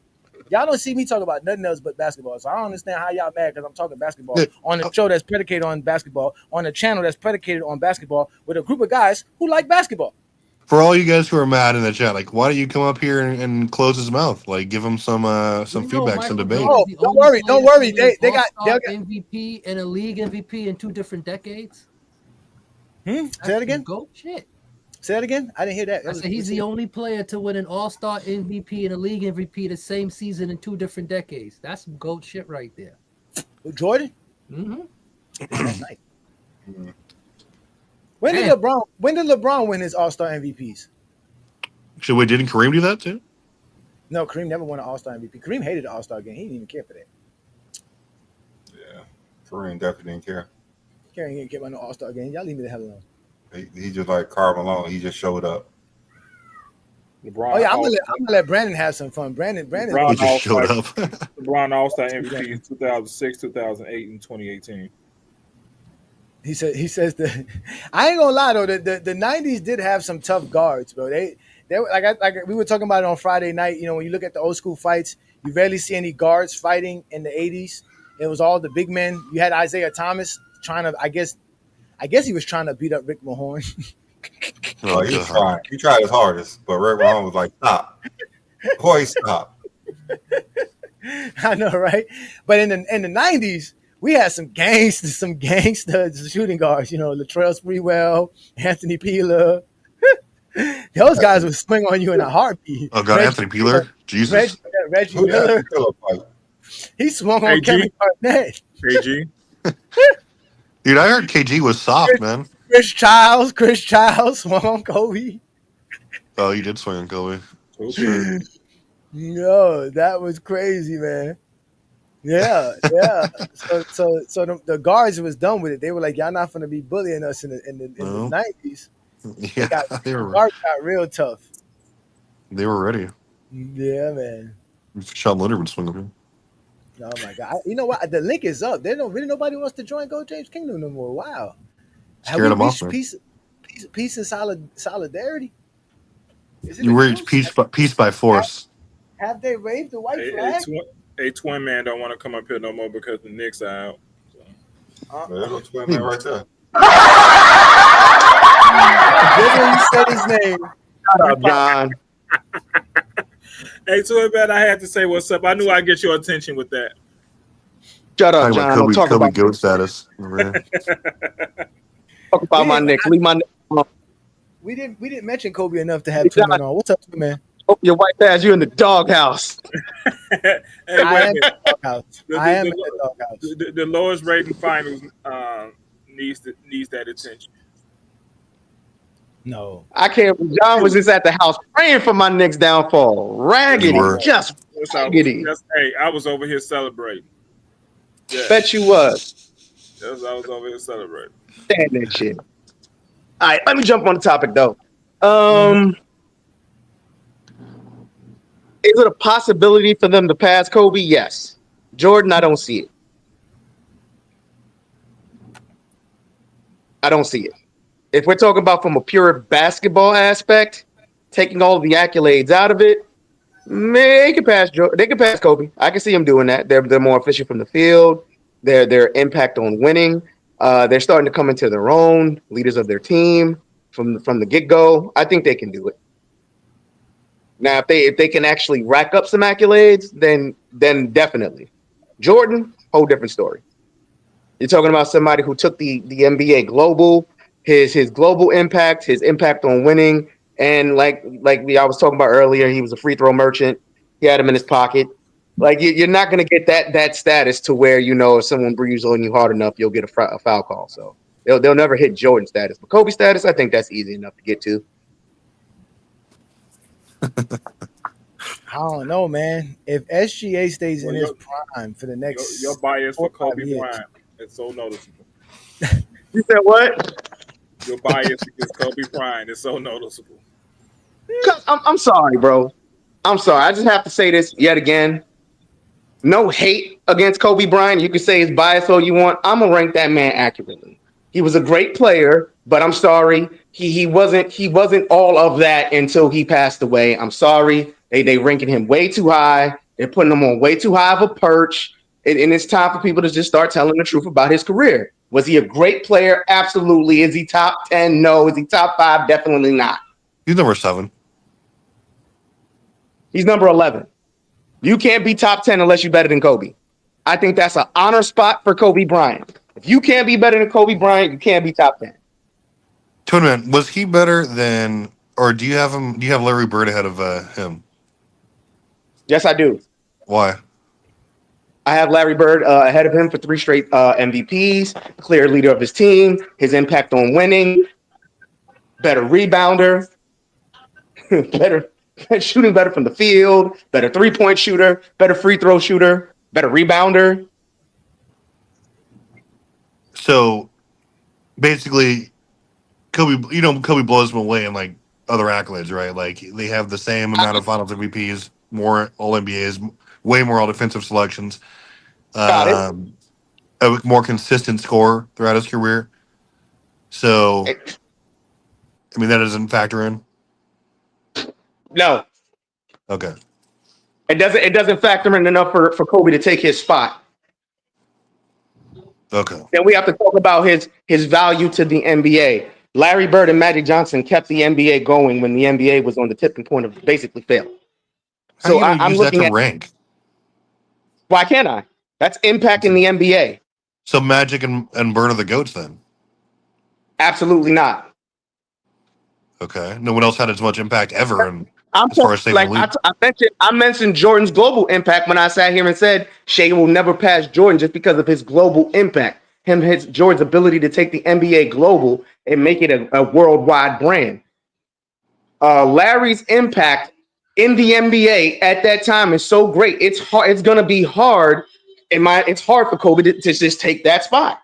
Y'all don't see me talk about nothing else but basketball. So I don't understand how y'all mad because I'm talking basketball on a show that's predicated on basketball, on a channel that's predicated on basketball with a group of guys who like basketball. For all you guys who are mad in the chat, like, why don't you come up here and close his mouth? Like, give him some feedback, some debate. Oh, don't worry. They got MVP and a league MVP in 2 different decades. Say that again. Go shit. Say that again. I didn't hear that. I said he's the only player to win an All-Star MVP and a league MVP the same season in 2 different decades. That's some gold shit right there. Jordan. Mm-hmm. That's nice. Mm-hmm. When did LeBron win his All-Star MVPs? So wait, didn't Kareem do that too? No, Kareem never won an All-Star MVP. Kareem hated the All-Star game. He didn't even care for that. Yeah, Kareem definitely didn't care. Kareem didn't care about no All-Star game. Y'all leave me the hell alone. He just like Karl Malone. He just showed up. LeBron. Oh yeah, I'm gonna let Brandon have some fun. Brandon he just showed up. LeBron All-Star MVP in 2006, 2008, and 2018. He says that I ain't gonna lie though, the 90s did have some tough guards, bro. They were like we were talking about it on Friday night. When you look at the old school fights, you rarely see any guards fighting in the 80s. It was all the big men. You had Isaiah Thomas trying to, I guess he was trying to beat up Rick Mahorn. No, he was trying. He tried his hardest, but Rick Mahorn was like, "Stop, boy, stop." I know, right? But in the 90s. We had some gangster shooting guards, Latrell Sprewell, Anthony Peeler. Those guys would swing on you in a heartbeat. Oh God, Anthony Peeler, Jesus, Reggie Miller. He swung on Kevin Garnett. KG, dude, I heard KG was soft, man. Chris Childs swung on Kobe. Oh, he did swing on Kobe. Yo, that was crazy, man. Yeah. So the guards was done with it. They were like, "Y'all not gonna be bullying us in the 90s." Yeah, the guards got real tough. They were ready. Yeah, man. Sean Leonard would swing on him. Oh my God! You know what? The link is up. Nobody wants to join Go James Kingdom no more. Wow. Scared him off, man. Peace Peace and solidarity. Is it You a reach truce? peace by force. Have they waved the white flag? Twin man don't want to come up here no more because the Knicks are out. So. There's no twin man right there. Just when you said his name. Shut up, John. Hey, twin man, I had to say what's up. I knew I'd get your attention with that. Shut up, Talking John. about Don't talk Kobe about goat status. talk about my Knicks. Leave my Knicks alone. We didn't mention Kobe enough to have Twin Man on. What's up, Twin Man? Hope your white ass, you in the doghouse. Hey, I am in wait the doghouse. I am in the doghouse. the lowest rating finals needs that attention. No, I can't. John was just at the house praying for my Knicks downfall. Raggedy, just raggedy. Hey, I was over here celebrating. Yeah. Bet you was. I was over here celebrating. Stand that shit. All right, let me jump on the topic though. Is it a possibility for them to pass Kobe? Yes. Jordan, I don't see it. I don't see it. If we're talking about from a pure basketball aspect, taking all of the accolades out of it, they can pass Jordan. They can pass Kobe. I can see them doing that. They're more efficient from the field. Their impact on winning. They're starting to come into their own, leaders of their team from the get-go. I think they can do it. Now, if they can actually rack up some accolades, then definitely. Jordan, whole different story. You're talking about somebody who took the NBA global, his global impact, his impact on winning, and like I was talking about earlier, he was a free throw merchant. He had him in his pocket. Like you're not going to get that status to where if someone breathes on you hard enough, you'll get a foul call. So they'll never hit Jordan status, but Kobe status, I think that's easy enough to get to. I don't know, man. If SGA stays in his prime for the next, your bias for Kobe Bryant is so noticeable. You said what? Your bias against Kobe Bryant is so noticeable. I'm sorry, bro. I'm sorry. I just have to say this yet again. No hate against Kobe Bryant. You can say his bias all you want. I'm gonna rank that man accurately. He was a great player, but I'm sorry, he wasn't all of that until he passed away. I'm sorry. They ranking him way too high. They're putting him on way too high of a perch. And it's time for people to just start telling the truth about his career. Was he a great player? Absolutely. Is he top 10? No. Is he top 5? Definitely not. He's number 7. He's number 11. You can't be top 10 unless you're better than Kobe. I think that's an honor spot for Kobe Bryant. If you can't be better than Kobe Bryant, you can't be top 10. Tournament, was he better than, or do you have Larry Bird ahead of him? Yes, I do. Why? I have Larry Bird ahead of him for 3 straight MVPs, clear leader of his team, his impact on winning, better rebounder, better shooting better from the field, better 3-point shooter, better free throw shooter, better rebounder. So basically, Kobe blows him away in like other accolades, right? Like they have the same amount of Finals MVPs, more All NBAs, way more All Defensive selections, a more consistent score throughout his career. So, I mean, that doesn't factor in. No. Okay. It doesn't factor in enough for Kobe to take his spot. Okay. Then we have to talk about his value to the NBA. Larry Bird and Magic Johnson kept the NBA going when the NBA was on the tipping point of basically failing. So I'm looking at rank. Why can't I? That's impacting the NBA. So Magic and Bird are the GOATs then? Absolutely not. Okay. No one else had as much impact ever. I mentioned Jordan's global impact when I sat here and said Shai will never pass Jordan just because of his global impact. Jordan's ability to take the NBA global and make it a worldwide brand. Larry's impact in the NBA at that time is so great. It's hard. It's going to be hard. It's hard for Kobe to just take that spot.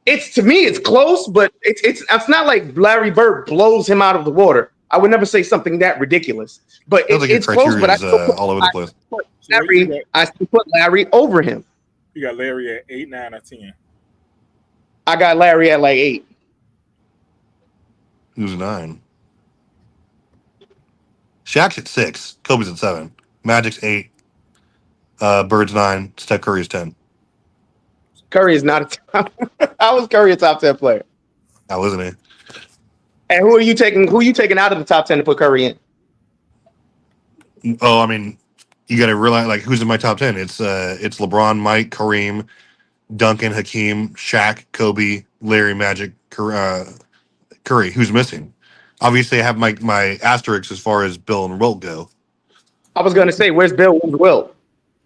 To me, it's close, but it's not like Larry Bird blows him out of the water. I would never say something that ridiculous, but it's close. But I still all over the place. I still put Larry over him. You got Larry at 8, 9, or 10. I got Larry at like 8. Who's 9? Shaq's at 6. Kobe's at 7. Magic's 8. Bird's 9. Steph Curry's 10. Curry is not a top. How is Curry a top 10 player? How isn't he? And who are you taking? Who are you taking out of the top 10 to put Curry in? Oh, I mean, you got to realize like who's in my top 10. It's LeBron, Mike, Kareem, Duncan, Hakeem, Shaq, Kobe, Larry, Magic, Curry. Who's missing? Obviously, I have my asterisks as far as Bill and Wilt go. I was gonna say, where's Bill? Where's Wilt?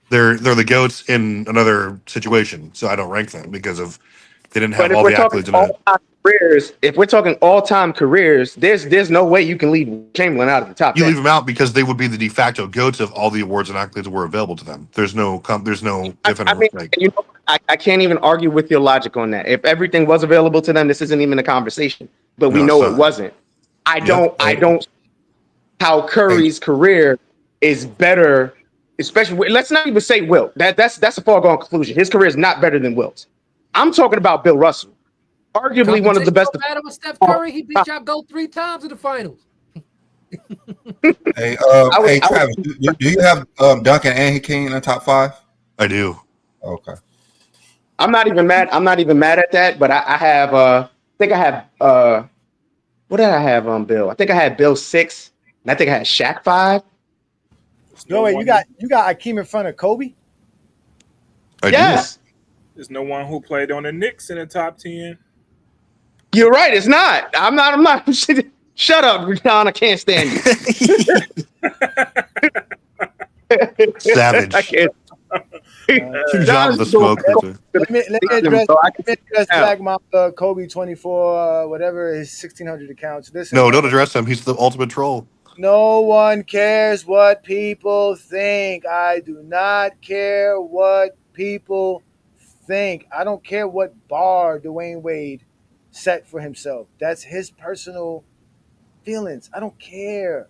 They're the GOATs in another situation, so I don't rank them because of they didn't have But if all we're the talking accolades in it. all-time careers, if we're talking all-time careers, there's no way you can leave Chamberlain out of the top You 10. leave them out because they would be the de facto GOATs of all the awards and accolades that were available to them. There's no different. I mean, I can't even argue with your logic on that. If everything was available to them, this isn't even a conversation. But we know it wasn't. I don't. How Curry's career is better, especially. Let's not even say Wilt. That's a foregone conclusion. His career is not better than Wilt's. I'm talking about Bill Russell, arguably one of the best. Matter with Steph Curry, he beat y'all GOAT 3 times in the finals. Hey, Travis, do you have Duncan and Hakeem in the top 5? I do. Okay. I'm not even mad. I'm not even mad at that. But I have. I think I have. What did I have on Bill? I think I had Bill 6, and I think I had Shaq 5. No way, you got Hakeem in front of Kobe? Yes. There's no one who played on the Knicks in the top 10. You're right. It's not. I'm not. Shut up, John. I can't stand you. Savage. I can't. John the smoke. Let me address Black Mamba, Kobe 24, whatever his 1,600 accounts. Listen, No, don't address him. He's the ultimate troll. no one cares what people think. I do not care what people think. I don't care what bar Dwayne Wade set for himself. That's his personal feelings. I don't care.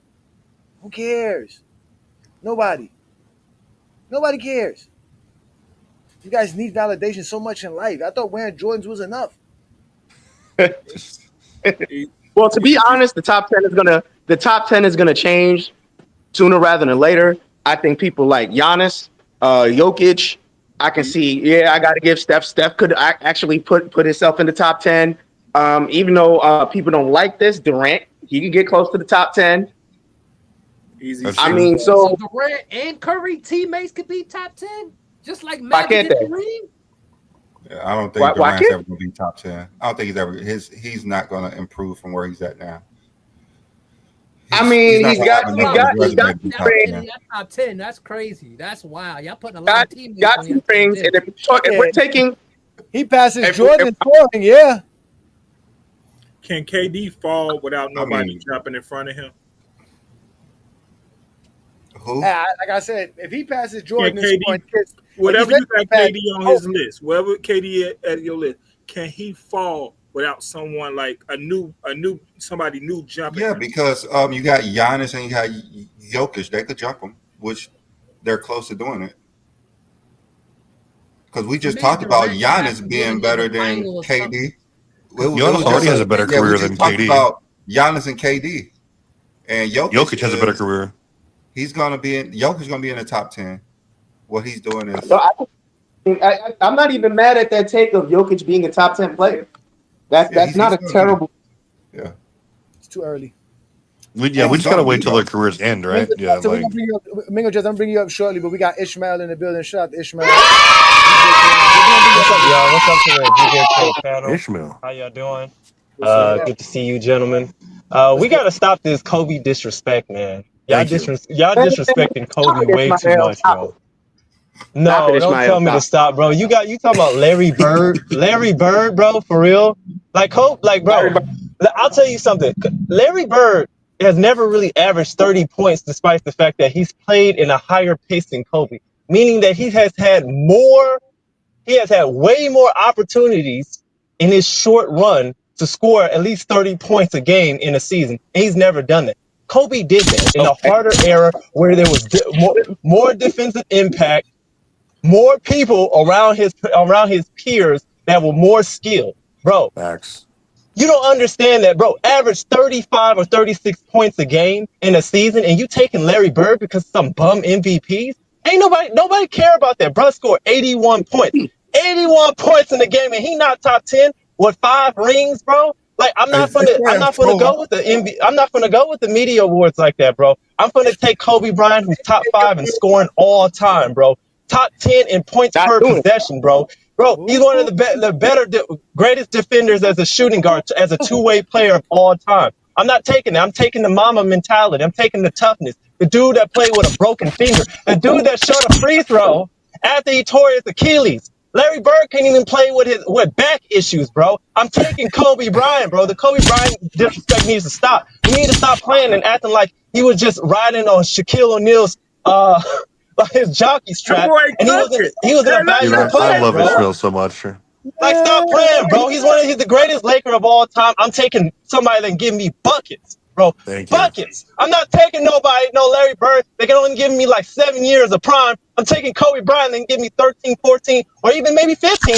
Who cares? Nobody. Nobody cares. You guys need validation so much in life. I thought wearing Jordans was enough. Well, to be honest, the top 10 is gonna change sooner rather than later. I think people like Giannis, Jokic. I can see. Yeah, I got to give Steph. Steph could actually put himself in the top 10. Even though people don't like this, Durant, he can get close to the top 10. Easy. I mean, so Durant and Curry teammates could be top 10, just like Why Magic can't and they? Kareem. Yeah, I don't think Why Durant's can't- ever going to be top 10. I don't think he's ever. He's not going to improve from where he's at now. I mean, he's got top 10. That's crazy. That's wild. Y'all putting a lot of teammates got on two your things. top 10. And if we're taking, he passes if- Jordan if- in scoring, yeah. Can KD fall without nobody jumping in front of him? Who? Like I said, if he passes Jordan in KD, scoring, whatever if you he's got ready KD to on pass- his list, whatever KD at your list, can he fall without someone like somebody new jumping? Yeah, him? because you got Giannis and you got Jokic. They could jump him, which they're close to doing it. Because we just talked about Giannis being better than KD. Giannis already has a better career than KD. About Giannis and KD, and Jokic has a better career. He's gonna be in. Jokic's gonna be in the top 10. What he's doing is. I'm not even mad at that take of Jokic being a top 10 player. That's not a terrible. Yeah, it's too early. We just gotta wait till their careers end, right? Yeah, So like we're gonna bring you up, Mingo, just I'm bringing you up shortly, but we got Ishmael in the building. Shout out to Ishmael. What's up, y'all? What's up to the GK panel? Ishmael. How y'all doing? Good to see you, gentlemen. We gotta stop this Kobe disrespect, man. Y'all disrespecting Kobe way too much, bro. No, don't tell me to stop, bro. You talking about Larry Bird? Larry Bird, bro, for real? Like Kobe, like bro. I'll tell you something. Larry Bird has never really averaged 30 points, despite the fact that he's played in a higher pace than Kobe, meaning that he has had way more opportunities in his short run to score at least 30 points a game in a season. And he's never done that. Kobe did that in a harder era where there was more defensive impact, more people around his peers that were more skilled, bro. Facts. You don't understand that, bro. Average 35 or 36 points a game in a season, and you taking Larry Bird because some bum MVPs? Ain't nobody care about that. Bro scored 81 points. 81 points in the game, and he not top 10 with 5 rings, bro. Like I'm not gonna go with the I'm not gonna go with the media awards like that, bro. I'm gonna take Kobe Bryant, who's top 5 in scoring all time, bro. Top 10 in points per possession, bro. Bro, he's one of the greatest defenders as a shooting guard, as a two-way player of all time. I'm not taking that. I'm taking the mama mentality. I'm taking the toughness. The dude that played with a broken finger. The dude that shot a free throw after he tore his Achilles. Larry Bird can't even play with back issues, bro. I'm taking Kobe Bryant, bro. The Kobe Bryant disrespect needs to stop. We need to stop playing and acting like he was just riding on Shaquille O'Neal's his jockey strap, and he was an evaluable player, I love bro. Israel so much. Like, stop playing, bro. He's the greatest Laker of all time. I'm taking somebody that can give me buckets, bro. Thank you. Buckets. I'm not taking nobody, no Larry Bird. They can only give me like 7 years of prime. I'm taking Kobe Bryant and give me 13, 14, or even maybe 15,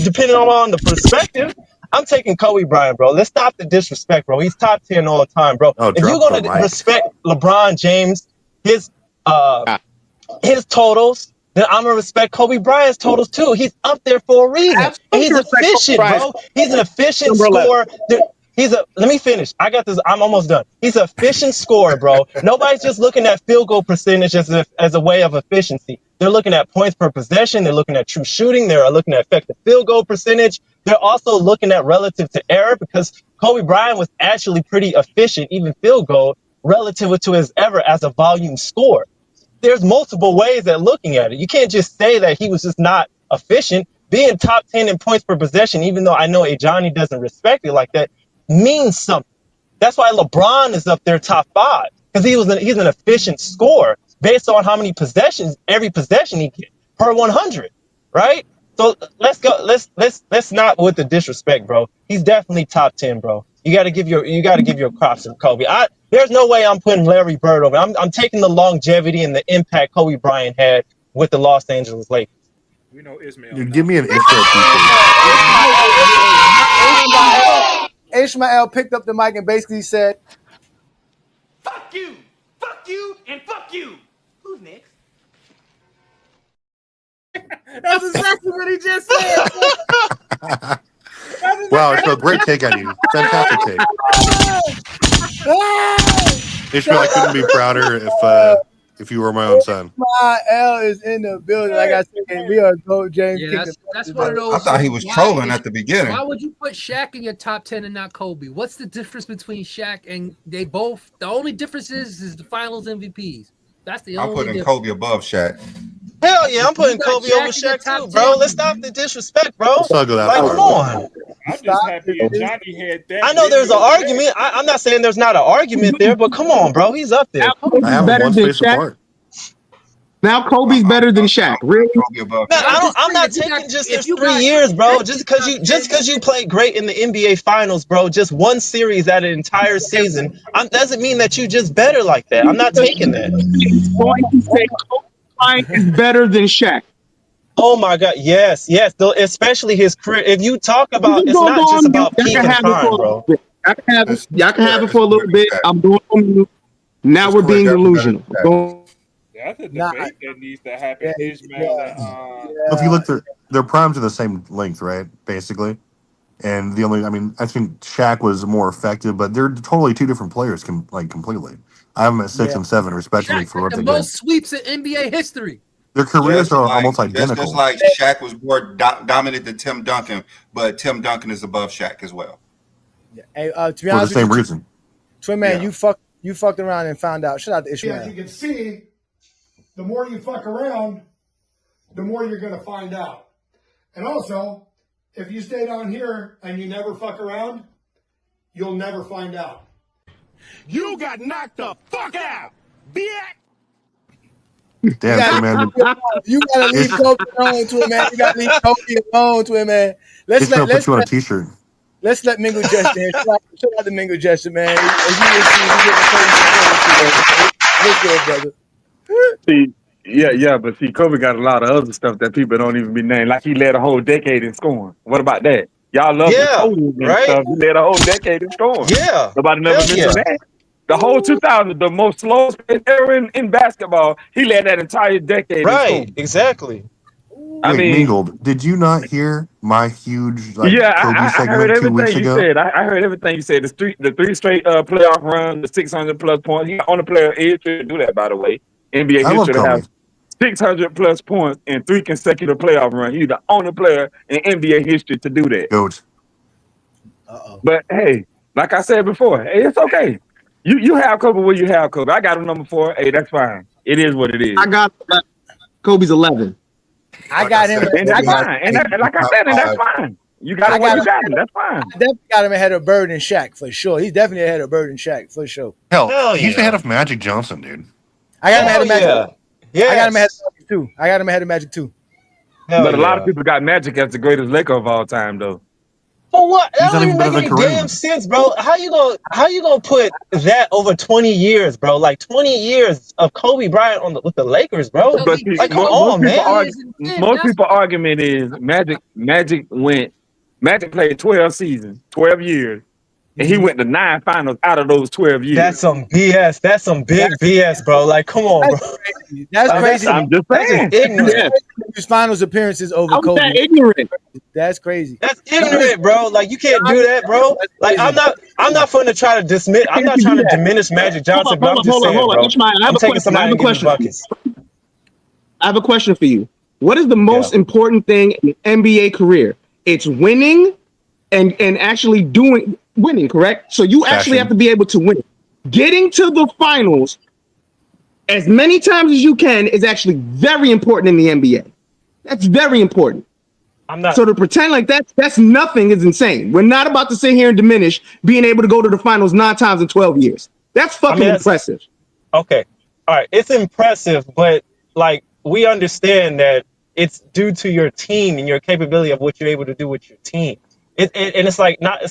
depending on the perspective. I'm taking Kobe Bryant, bro. Let's stop the disrespect, bro. He's top 10 all the time, bro. If you're gonna respect LeBron James, his totals, then I'm gonna respect Kobe Bryant's totals too. He's up there for a reason. And he's efficient, bro. He's an efficient scorer. Let me finish. I got this. I'm almost done. He's an efficient scorer, bro. Nobody's just looking at field goal percentage as a way of efficiency. They're looking at points per possession. They're looking at true shooting. They're looking at effective field goal percentage. They're also looking at relative to error, because Kobe Bryant was actually pretty efficient, even field goal, relative to his error as a volume scorer. There's multiple ways at looking at it. You can't just say that he was just not efficient. Being top 10 in points per possession, even though I know Johnny doesn't respect it like that, means something. That's why LeBron is up there top 5, because he's an efficient scorer based on how many possessions, every possession he gets per 100, right? So let's go. Let's not with the disrespect, bro. He's definitely top 10, bro. You got to give your props to Kobe. There's no way I'm putting Larry Bird over. I'm taking the longevity and the impact Kobe Bryant had with the Los Angeles Lakers. We know Ismail. Dude, give me an Israel Ishmael picked up the mic and basically said, Fuck you, and fuck you. Who's next? That's exactly what he just said. Wow, so great take on you. Fantastic take. Ishmael, I couldn't be prouder if you were my own son. Ishmael is in the building. Like I said, we are GOAT James. Yeah, that's one of those. I thought he was trolling at the beginning. Why would you put Shaq in your top 10 and not Kobe? What's the difference between Shaq and they both? The only difference is the Finals MVPs. That's the only. I'm putting difference. Kobe above Shaq. Hell yeah, I'm putting Kobe over Shaq too, bro. Let's stop the disrespect, bro. Let's go that like, far. come on. I'm just happy Johnny had that. I know there's an argument. I'm not saying there's not an argument there, but come on, bro. He's up there. I have better than Shaq. Now Kobe's better than Shaq. Really? I'm not taking just his 3 years, bro. Just because you played great in the NBA Finals, bro. Just one series out of an entire season doesn't mean that you just better like that. I'm not taking that. Going to say Kobe Bryant is better than Shaq. Oh my God, yes, especially his career. If you talk about, it's not just about peak and prime, bro. Y'all can have it for a little bit. I'm doing on mute. Now we're being delusional. That's a debate that needs to happen. Ishmael If you look, their primes are the same length, right? Basically. And I think Shaq was more effective, but they're totally two different players, completely. I have them at 6 and 7, respectively, for what they the did. most sweeps in NBA history. Their careers are almost identical. Just like Shaq was more dominant than Tim Duncan, but Tim Duncan is above Shaq as well. Hey, to be for honest the same with you, reason. Twin man, you fucked around and found out. Shout out to Ishmael. As you can see, the more you fuck around, the more you're going to find out. And also, if you stay down here and you never fuck around, you'll never find out. You got knocked the fuck out, bitch. Damn, man. You gotta leave Kobe alone, Twin man. You gotta leave Kobe alone, Twin man. Let's put you on a t-shirt. Let's let Mingo Gesture in. Shout out to Mingo Gesture, man. But see, Kobe got a lot of other stuff that people don't even be named. Like he led a whole decade in scoring. What about that? Y'all love the Yeah, totals and right? stuff. You led a whole decade in scoring. Yeah. Nobody never Hell mentioned yeah. that. The whole 2000, the most slowest era in basketball, he led that entire decade in Right, scoring. exactly. I Wait, mean, Mingled, did you not hear my huge yeah, Kobe I heard segment 2 weeks everything you ago? said. I heard everything you said. The three straight playoff run, the 600 plus points. He's the only player in history to do that, by the way. NBA I love history to Kobe. have 600 plus points in 3 consecutive playoff runs. He's the only player in NBA history to do that. Goat. But hey, like I said before, hey, it's okay. You have Kobe where you have Kobe. I got him number 4. Hey, that's fine. It is what it is. I got Kobe's 11. I got him. And that's fine. And like I said, and that's fine. You got him where you got him. That's fine. I definitely got him ahead of Bird and Shaq for sure. He's definitely ahead of Bird and Shaq for sure. Hell, he's ahead of Magic Johnson, dude. I got him ahead of Magic. Yeah. I got him ahead of Magic too. I got him ahead of Magic too. But a lot of people got Magic as the greatest Laker of all time, though. For what? That He's not don't even even better make than any Kareem. damn sense, bro. How you gonna put that over 20 years, bro? Like 20 years of Kobe Bryant with the Lakers, bro. But see, Like, come on, man. Most people argument is Magic played 12 seasons, 12 years, and he went to 9 finals out of those 12 years. That's some BS. That's some big BS, bro. Like, come on, bro. That's crazy. I'm just saying. That's ignorant. His finals appearances over How Kobe. is that ignorant? That's crazy. That's ignorant, bro. Like, you can't do that, bro. Like, I'm not going to try to dismiss. I'm not trying to diminish Magic Johnson, but I'm just saying, bro. I'm taking somebody and giving buckets. I have a question for you. What is the most important thing in an NBA career? It's winning and actually winning, correct? So you actually have to be able to win. Getting to the finals as many times as you can is actually very important in the NBA. That's very important. I'm not. So to pretend like that's nothing is insane. We're not about to sit here and diminish being able to go to the finals 9 times in 12 years. That's fucking impressive. Okay. All right. It's impressive, but like we understand that it's due to your team and your capability of what you're able to do with your team. And it's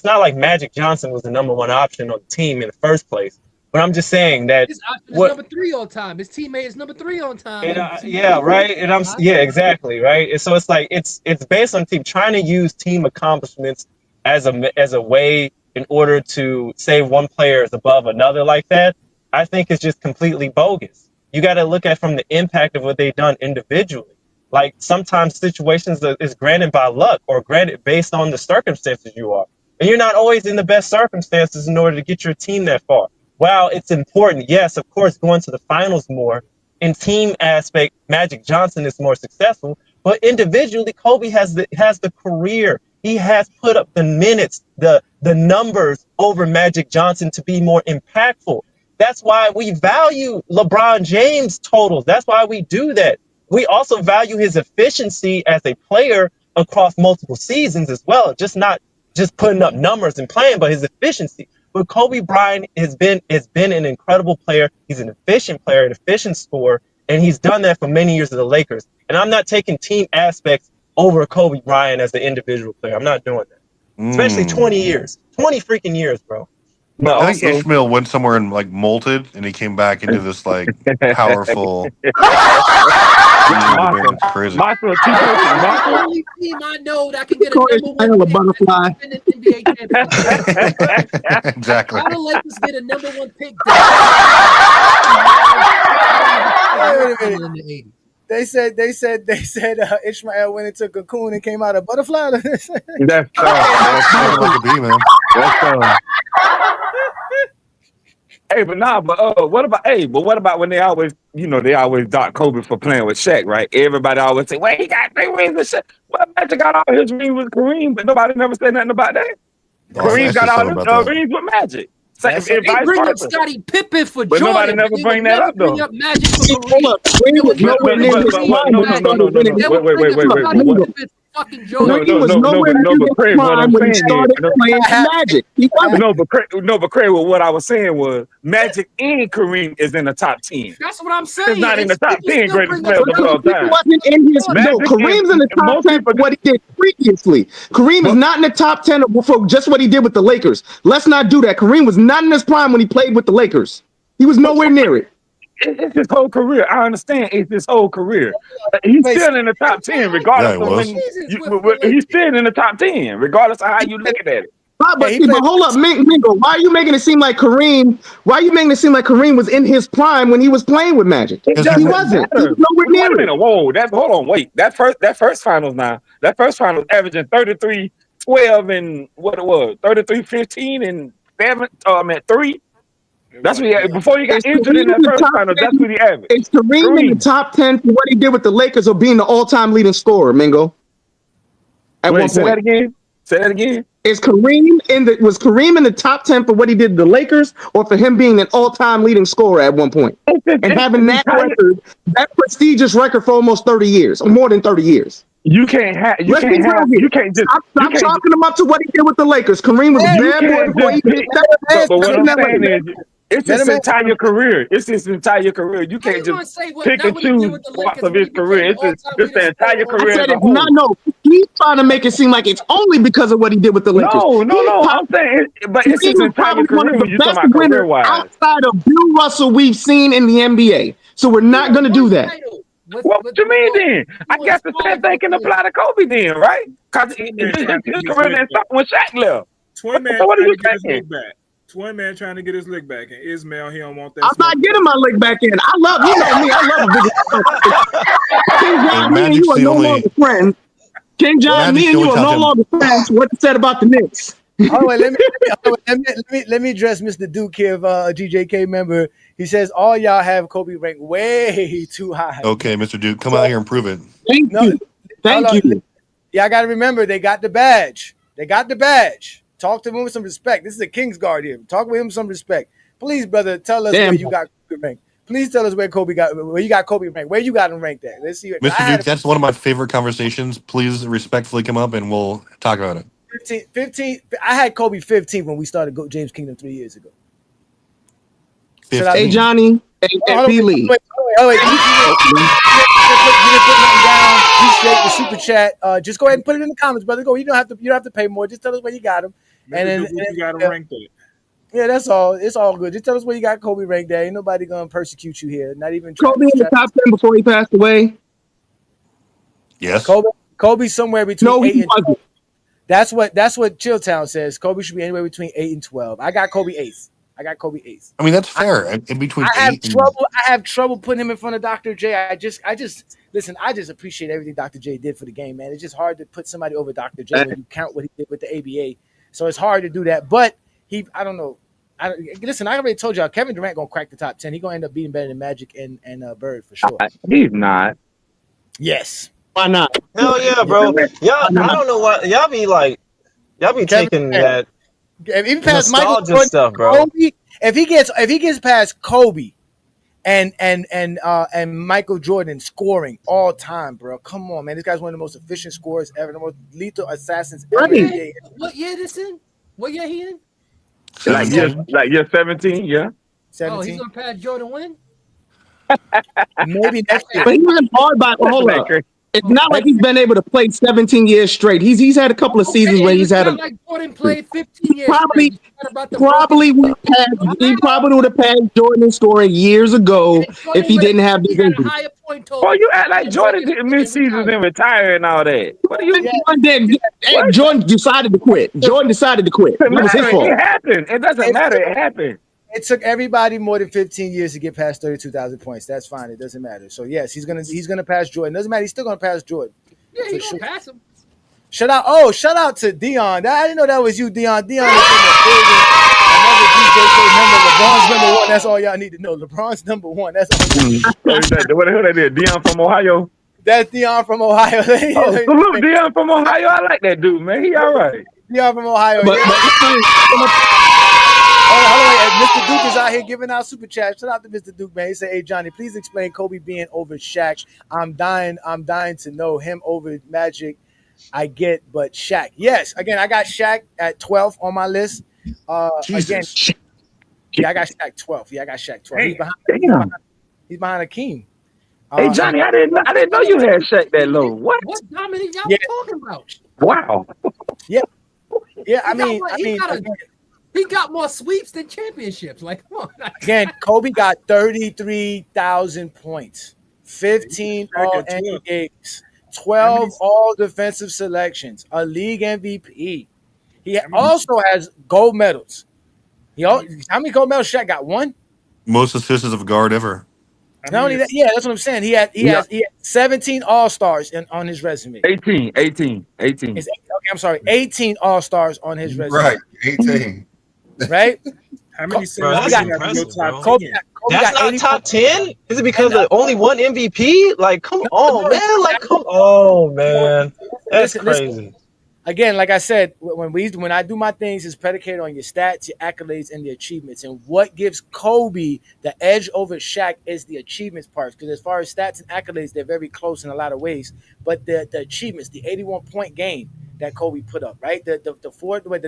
not like Magic Johnson was the number 1 option on the team in the first place. But I'm just saying that his option is number 3 on time. His teammate is number 3 on time. yeah, right. And exactly, right. And so it's like it's based on team trying to use team accomplishments as a way in order to say one player is above another like that. I think it's just completely bogus. You got to look at from the impact of what they've done individually. Like sometimes situations is granted by luck or granted based on the circumstances you are, and you're not always in the best circumstances in order to get your team that far. While it's important, yes, of course, going to the finals more. In team aspect, Magic Johnson is more successful, but individually, Kobe has the career. He has put up the minutes, the numbers over Magic Johnson to be more impactful. That's why we value LeBron James totals. That's why we do that. We also value his efficiency as a player across multiple seasons as well, not just putting up numbers and playing, but his efficiency. But Kobe Bryant has been an incredible player. He's an efficient player, an efficient scorer, and he's done that for many years of the Lakers. And I'm not taking team aspects over Kobe Bryant as the individual player. I'm not doing that. Especially 20 years. 20 freaking years, bro. But I think Ishmael went somewhere and like molted, and he came back into this like powerful. It's crazy. The only team I know that can get a number 1 butterfly. Exactly. How the Lakers get a number 1 pick? Wait a minute. They said Ishmael went into cocoon and came out a butterfly. That's like a bee, man. That's Hey, but what about when they always dock Kobe for playing with Shaq, right? Everybody always say, well, he got 3 rings with Shaq. Well, Magic got all his rings with Kareem, but nobody never said nothing about that. Kareem got all his rings with Magic. They bring up Scottie Pippen for but Jordan. Nobody never bring that up, though. Bring up Magic for Kareem. Wait. Fucking Jordan. He was nowhere near his prime when he started playing Magic. But Craig, what I was saying was Magic and Kareem is in the top 10. That's what I'm saying. It's not in the top 10 greatest players of all time. Wasn't in his Kareem's in the top 10 for what he did previously. Kareem is not in the top 10 for just what he did with the Lakers. Let's not do that. Kareem was not in his prime when he played with the Lakers. He was nowhere near it. It's his whole career. I understand it's his whole career. He's still in the top 10, regardless of when he's still in the top 10, regardless of how you looking at it. But hold up, Mingo. Why are you making it seem like Kareem? Why are you making it seem like Kareem was in his prime when he was playing with Magic? He wasn't. He was nowhere near it. Whoa, hold on, wait. That first finals averaging 33, 12, and what it was, 33, 15, and 7. At 3. That's what he had before he got injured in that first finals. That's what he averaged. Is Kareem in the top 10 for what he did with the Lakers or being the all-time leading scorer, Mingo? At one point. Say that again. Say that again. Was Kareem in the top 10 for what he did to the Lakers, or for him being an all-time leading scorer at one point and having that record, that prestigious record for almost 30 years or more than 30 years? You can't just stop talking him up to what he did with the Lakers. Kareem was a bad boy. But what I'm saying is, it's his entire career. It's his entire career. You can't just pick and choose parts of his career. It's the entire career. I said it's not. No, he's trying to make it seem like it's only because of what he did with the Lakers. No. I'm saying, but it's his entire career. You talking about career-wise? Outside of Bill Russell, we've seen in the NBA. So we're not going to do that. What you mean then? I guess the same thing can apply to Kobe then, right? Because his career didn't start when Shaq left. Twin Man What are you trying to get his saying? lick back. Twin Man trying to get his lick back, and Ismail, he don't want that. I'm not getting my lick back in. I love me. I love a big King John. Me and you are no longer friends. King John, me and you are no longer friends. What you said about the Knicks? Oh, wait, let me address Mr. Duke here, a GJK member. He says all y'all have Kobe ranked way too high. Okay, Mr. Duke, come out here and prove it. Thank you. Yeah, I got to remember they got the badge. Talk to him with some respect. This is a King's Guard here. Talk with him with some respect. Please, brother, tell us where you got Kobe ranked. Please tell us where you got Kobe ranked. Where you got him ranked at? Let's see. Mr. Duke, that's one of my favorite conversations. Please respectfully come up and we'll talk about it. 15. I had Kobe 15 when we started James Kingdom 3 years ago. 15. Hey, Johnny. Hey, B. Lee. Wait. You didn't put nothing down. Appreciate the super chat. Just go ahead and put it in the comments, brother. Go. You don't have to pay more. Just tell us where you got him. And then you got him ranked at. Yeah, that's all. It's all good. Just tell us where you got Kobe ranked at. Ain't nobody gonna persecute you here. Not even Kobe in the top 10 before he passed away. Yes. Kobe somewhere between 8 and 12. That's what Chilltown says. Kobe should be anywhere between 8 and 12. I got Kobe 8th. I mean, that's fair. In between I have trouble putting him in front of Dr. J. I just listen, I just appreciate everything Dr. J did for the game, man. It's just hard to put somebody over Dr. J when you count what he did with the ABA. So it's hard to do that. But I don't know. Listen, I already told y'all Kevin Durant gonna crack the top 10. He's gonna end up being better than Magic and Bird for sure. He's not. Yes. Why not? Hell yeah, bro. Y'all, I don't know what y'all be taking that. If he past Michael Jordan stuff, bro. Kobe, if he gets past Kobe and Michael Jordan scoring all time, bro. Come on, man. This guy's one of the most efficient scorers ever, the most lethal assassins ever. What year this in? What year he in? Like year 17, yeah. 17. Oh, he's gonna pass Jordan when? Maybe next year. But he wasn't hard by hold up. It's not like he's been able to play 17 years straight. He's had a couple of seasons where he's had like Jordan played 15 years. Probably would have passed Jordan in scoring years ago if he didn't have these injuries. Well, you act like Jordan didn't miss seasons and retire and all that. What do you? Jordan decided to quit. It was his fault. It happened. It doesn't matter. It happened. It took everybody more than 15 years to get past 32,000 points. That's fine. It doesn't matter. So yes, he's gonna pass Jordan. Doesn't matter. He's still gonna pass Jordan. Yeah, he's gonna pass him. Shout out to Dion. I didn't know that was you, Dion. Dion is in the building. Another DJK member. LeBron's number 1. That's all y'all need to know. LeBron's number 1. That's all. What the hell that is? Dion from Ohio. That's Dion from Ohio. Salute Dion from Ohio. I like that dude, man. He all right. Dion from Ohio. Mr. Duke is out here giving out super chats. Shout out to Mr. Duke, man. He said, "Hey Johnny, please explain Kobe being over Shaq. I'm dying to know him over Magic. I get, but Shaq. Yes. Again, I got Shaq at 12 on my list. Again, yeah, I got Shaq 12. Yeah, I got Shaq 12. He's behind Hakeem. Hey Johnny, I didn't know you had Shaq that low. What dominant y'all talking about? Wow. Yeah. I mean, He got more sweeps than championships. Like, come on. Again, Kobe got 33,000 points, 15 All NBAs, 12 All Defensive selections, a league MVP. He also has gold medals. How many gold medals Shaq got? One? Most assists of a guard ever. Not only that, yeah, that's what I'm saying. He has 17 All-Stars on his resume. 18. Okay, I'm sorry, 18 All-Stars on his resume. Right, 18. Right? How many Bro, that's impressive, bro. That's not 80 top 10? Is it because of only one MVP? Like, come on, man. Like, come on, man. That's crazy. Again, like I said, when I do my things, it's predicated on your stats, your accolades, and the achievements. And what gives Kobe the edge over Shaq is the achievements part. Because as far as stats and accolades, they're very close in a lot of ways. But the achievements, the 81-point game that Kobe put up, right? The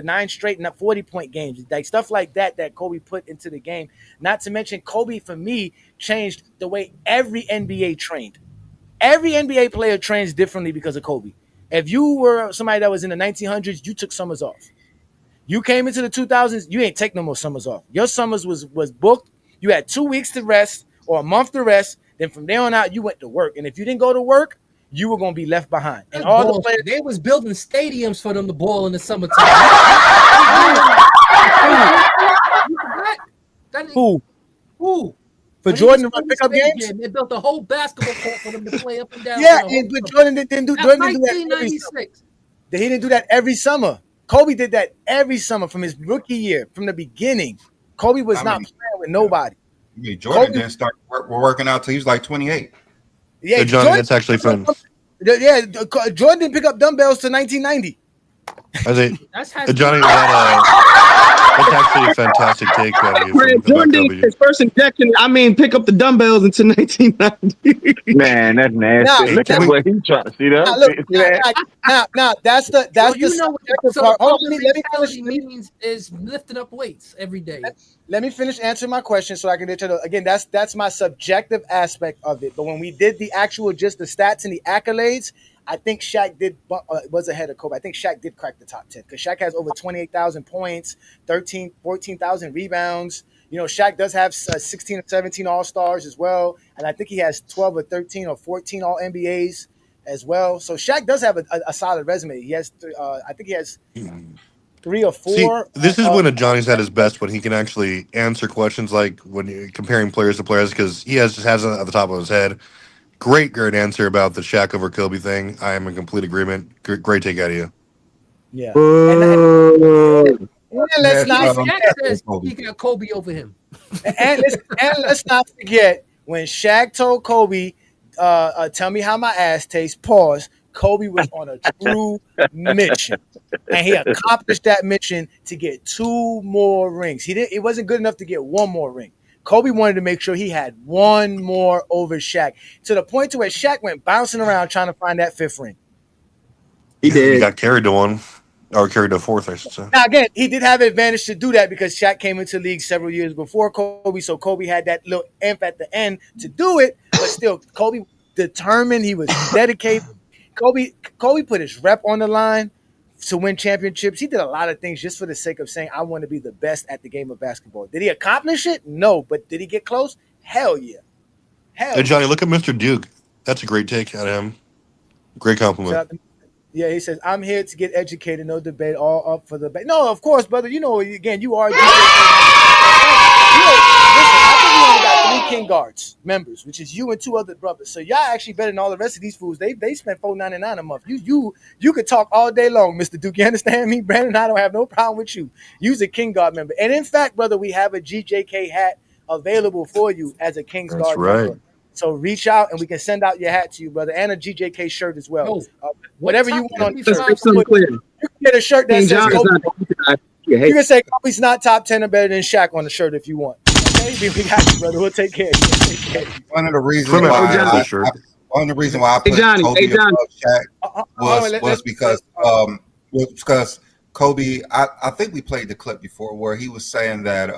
9 straight 40-point games, like stuff like that Kobe put into the game. Not to mention, Kobe for me changed the way every NBA trained. Every NBA player trains differently because of Kobe. If you were somebody that was in the 1900s, you took summers off. You came into the 2000s, you ain't take no more summers off. Your summers was booked. You had 2 weeks to rest or a month to rest. Then from there on out, you went to work. And if you didn't go to work, you were going to be left behind. And all the players, they was building stadiums for them to ball in the summertime. Who? For When Jordan he was to pick up games? They built a whole basketball court for them to play up and down. Yeah, but Jordan didn't do that every 1996. He didn't do that every summer. Kobe did that every summer from his rookie year, from the beginning. Kobe was not playing with nobody. Jordan didn't start working out till he was like 28. Yeah, Johnny, that's actually fun. Yeah, Jordan didn't pick up dumbbells till 1990. Johnny, that's actually a fantastic take out of you. Jordan didn't get his first injection. Pick up the dumbbells until 1990. Man, that's nasty. Look at what he trying to see that. Now, that's the part. Hold on, let me finish. Means is lifting up weights every day. Let me finish answering my question so I can get to the again. That's my subjective aspect of it. But when we did the actual just the stats and the accolades, I think Shaq was ahead of Kobe. I think Shaq did crack the top 10 because Shaq has over 28,000 points, 14,000 rebounds. You know, Shaq does have 16 or 17 All-Stars as well. And I think he has 12 or 13 or 14 All-NBAs as well. So Shaq does have a solid resume. He has, I think he has 3 or 4. See, this is when Johnny's at his best, when he can actually answer questions like when you're comparing players to players, because he has it at the top of his head. Great answer about the Shaq over Kobe thing. I am in complete agreement. Great take out of you. Yeah. Let's not forget he got Kobe over him. And let's not forget when Shaq told Kobe, "Tell me how my ass tastes." Pause. Kobe was on a true mission, and he accomplished that mission to get 2 more rings. It wasn't good enough to get 1 more ring. Kobe wanted to make sure he had 1 more over Shaq, to the point to where Shaq went bouncing around trying to find that 5th ring. He did. He got carried to 1, or carried to 4th, I should say. Now, again, he did have an advantage to do that because Shaq came into the league several years before Kobe, so Kobe had that little imp at the end to do it, but still, Kobe determined, he was dedicated. Kobe put his rep on the line to win championships. He did a lot of things just for the sake of saying, I want to be the best at the game of basketball. Did he accomplish it? No. But did he get close? Hell yeah. Hey, Johnny, look at Mr. Duke. That's a great take out of him. Great compliment. Yeah, he says, I'm here to get educated, no debate, all up for the debate. No, of course, brother. You know, again, you are. I think we only got 3 King Guards members, which is you and 2 other brothers. So y'all actually better than all the rest of these fools. They spend $4.99 a month. You could talk all day long, Mr. Duke. You understand me, Brandon? I don't have no problem with you. You's a King Guard member, and in fact, brother, we have a GJK hat available for you as a King's Guard member. So reach out and we can send out your hat to you, brother, and a GJK shirt as well. Whatever you want on your shirt. You can get a shirt that says Kobe. You can say Kobe's not top 10 or better than Shaq on the shirt if you want. Okay, we got you, brother. We'll take care of you. One of the reasons why I put Kobe above Shaq was because Kobe. I think we played the clip before where he was saying that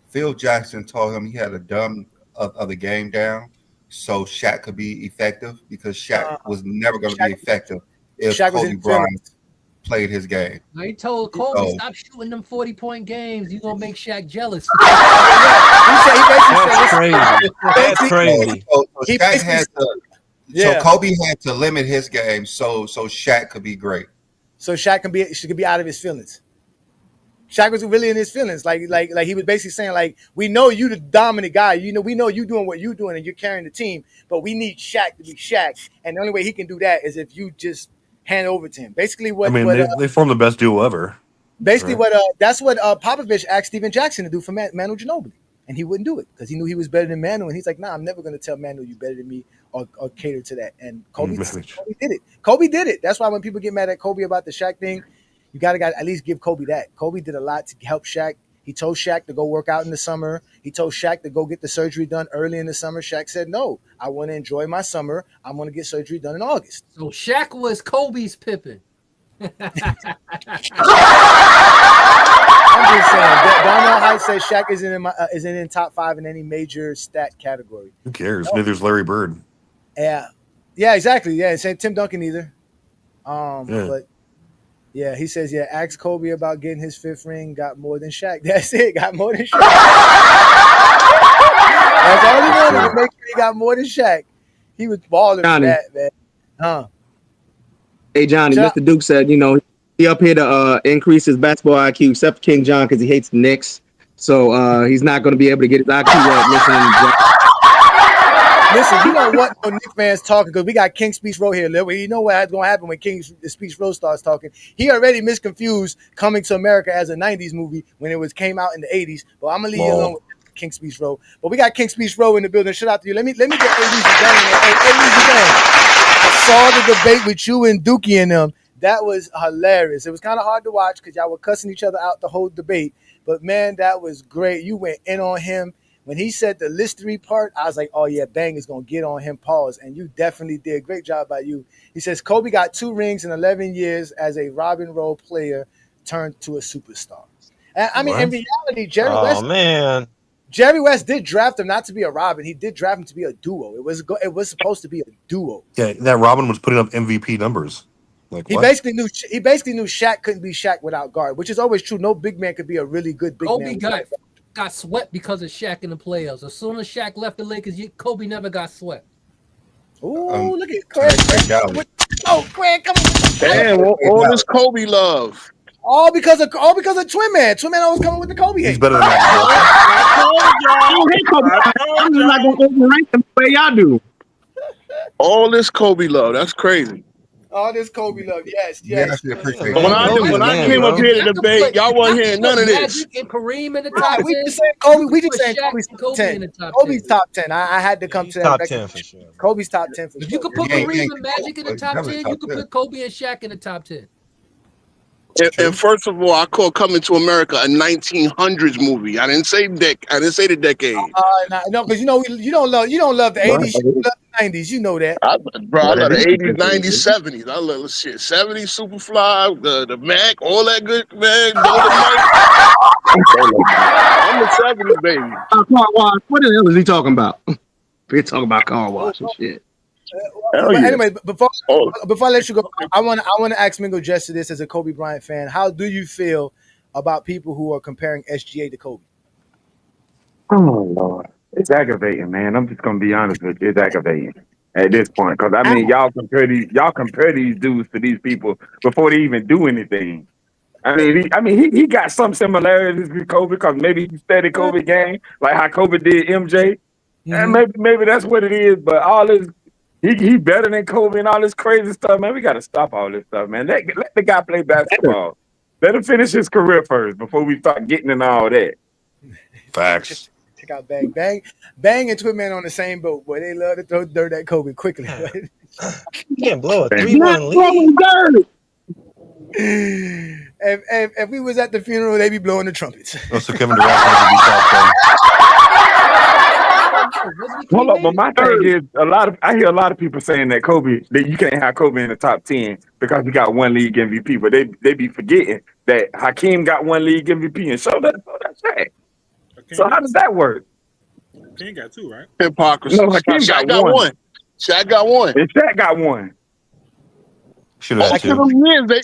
Phil Jackson told him he had a dumb of the game down, so Shaq could be effective, because Shaq was never going to be effective if Kobe Bryant played his game. I told Kobe, So- stop shooting them 40-point games. You're going to make Shaq jealous. That's crazy. That's crazy. So Shaq had to. So Kobe had to limit his game so Shaq could be great. So Shaq can be out of his feelings. Shaq was really in his feelings. Like he was basically saying, like, we know you the dominant guy. You know, we know you doing what you're doing and you're carrying the team, but we need Shaq to be Shaq. And the only way he can do that is if you just hand over to him. Basically what they formed the best duo ever. Basically that's what Popovich asked Steven Jackson to do for Manu Ginobili. And he wouldn't do it because he knew he was better than Manu. And he's like, nah, I'm never going to tell Manu you better than me or cater to that. And Kobe did it. Kobe did it. That's why when people get mad at Kobe about the Shaq thing, you got to at least give Kobe that. Kobe did a lot to help Shaq. He told Shaq to go work out in the summer. He told Shaq to go get the surgery done early in the summer. Shaq said, no, I want to enjoy my summer. I'm going to get surgery done in August. So Shaq was Kobe's Pippen. I'm just saying. Darnell Height says Shaq isn't in top 5 in any major stat category. Who cares? Neither's Larry Bird. Yeah, exactly. Yeah, same Tim Duncan either. But yeah, he says, ask Kobe about getting his 5th ring. Got more than Shaq. That's it. Got more than Shaq. That's all he wanted to make sure he got more than Shaq. He was balling for that, man. Hey, Johnny, Mr. Duke said, he up here to increase his basketball IQ, except for King John because he hates the Knicks. So he's not going to be able to get his IQ up listening to John. Listen, you don't want no Knicks fans talking because we got King Speech Row here. You know what's going to happen when King Speech Row starts talking. He already misconfused Coming to America as a 90s movie when it came out in the 80s. But I'm going to leave you alone with King Speech Row. But we got King Speech Row in the building. Shout out to you. Let me get A-Weezy down in there. Hey, A-Weezy down. I saw the debate with you and Dookie and them. That was hilarious. It was kind of hard to watch because y'all were cussing each other out the whole debate. But, man, that was great. You went in on him. When he said the Listerine part, I was like, oh, yeah, Bang is going to get on him, pause. And you definitely did. Great job by you. He says, Kobe got 2 rings in 11 years as a Robin role player turned to a superstar. And, I mean, in reality, Jerry West did draft him not to be a Robin. He did draft him to be a duo. It was supposed to be a duo. Yeah, that Robin was putting up MVP numbers. Like he basically knew Shaq couldn't be Shaq without guard, which is always true. No big man could be a really good big man. Kobe got swept because of Shaq in the playoffs. As soon as Shaq left the Lakers, Kobe never got swept. Ooh, look at Craig. Craig, come on. Damn, all this Kobe love. All because of Twin Man. Twin Man always coming with the Kobe hate. He's better than that. I don't hate Kobe. I'm just not going to overrank him the way y'all do. All this Kobe love. That's crazy. All this Kobe love, yes. When I came up here to debate, y'all wasn't hearing none of this. Magic and Kareem in the top 10. We just saying Kobe. We just saying Kobe's top 10. Kobe's top 10. I had to come to that. Top 10 for sure. Kobe's top 10 for sure. If you could put Kareem and Magic in the top 10, you could put Kobe and Shaq in the top 10. And first of all, I call Coming to America a 1900s movie. I didn't say the decade. No, because you don't love the 80s. You love the 90s. You know that. I love the 80s, 90s, 70s. I love shit. 70s, Superfly, the Mac, all that good, man. I'm a 70s baby. Car wash. What the hell is he talking about? We're talking about car wash and shit. Anyway, before I let you go, I want to ask Mingo Jester this as a Kobe Bryant fan. How do you feel about people who are comparing SGA to Kobe? Oh Lord, it's aggravating, man. I'm just gonna be honest with you. It's aggravating at this point because I mean, y'all compare these dudes to these people before they even do anything. I mean, he got some similarities with Kobe because maybe he studied Kobe game like how Kobe did MJ, and maybe that's what it is. But all this. He better than Kobe and all this crazy stuff, man. We got to stop all this stuff, man. Let the guy play basketball. Let him finish his career first before we start getting into all that. Facts. Check out Bang and Twin Man on the same boat, boy. They love to throw dirt at Kobe quickly. You can't blow a 3-1 lead. If we was at the funeral, they'd be blowing the trumpets. So Kevin Durant would be top 10. Hold up, but my thing is I hear a lot of people saying that you can't have Kobe in the top 10 because he got 1 league MVP, but they be forgetting that Hakeem got 1 league MVP and so that's that. So how does that work? Hakeem got 2, right? Hypocrisy. No, Hakeem Shaq got one. Shaq got 1. And Shaq got 1. Should have had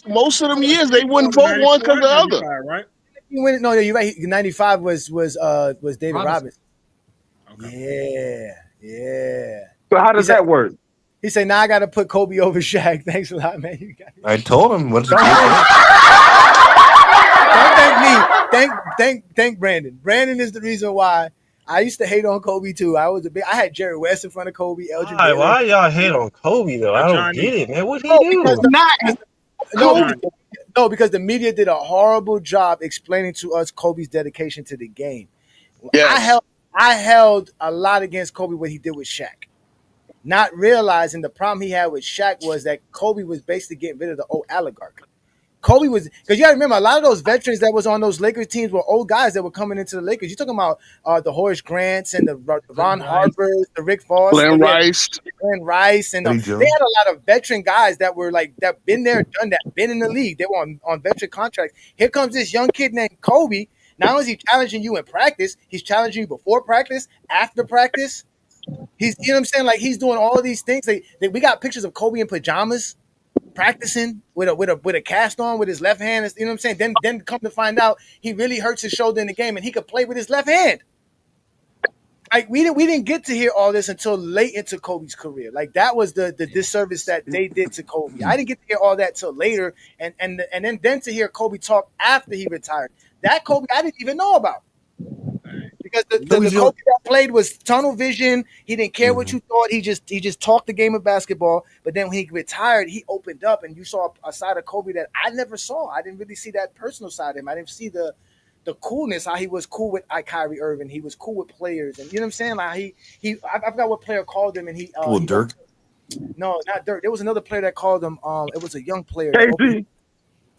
Most of two. them years, they wouldn't vote one because the other. Right? No, you're right. 95 was David Robinson. Robinson. Yeah. So how does that work? He said, "Now I got to put Kobe over Shaq." Thanks a lot, man. You got it. I told him what's Don't thank me. Thank Brandon. Brandon is the reason why I used to hate on Kobe too. I had Jerry West in front of Kobe. Elgin Baylor. Why y'all hate on Kobe though? I don't get it, man. What he do? Because the media did a horrible job explaining to us Kobe's dedication to the game. Yes. I held a lot against Kobe what he did with Shaq. Not realizing the problem he had with Shaq was that Kobe was basically getting rid of the old oligarch. Kobe was, because you got to remember, a lot of those veterans that was on those Lakers teams were old guys that were coming into the Lakers. You're talking about the Horace Grants and the Ron Harbers, the Rick Foss, Glenn Rice, and they had a lot of veteran guys that were like that been there, done that, been in the league. They were on veteran contracts. Here comes this young kid named Kobe. Not only is he challenging you in practice, he's challenging you before practice, after practice. He's, you know what I'm saying? Like he's doing all of these things. We got pictures of Kobe in pajamas, practicing with a cast on with his left hand. You know what I'm saying? Then come to find out he really hurts his shoulder in the game and he could play with his left hand. Like we didn't get to hear all this until late into Kobe's career. Like that was the disservice that they did to Kobe. I didn't get to hear all that till later, and then to hear Kobe talk after he retired. That Kobe I didn't even know about. Because the Kobe that played was tunnel vision. He didn't care what you thought. He just talked the game of basketball. But then when he retired, he opened up, and you saw a side of Kobe that I never saw. I didn't really see that personal side of him. I didn't see the coolness, how he was cool with Kyrie Irving. He was cool with players, and you know what I'm saying. Like I forgot what player called him, and he Dirk. No, not Dirk. There was another player that called him. It was a young player. KG.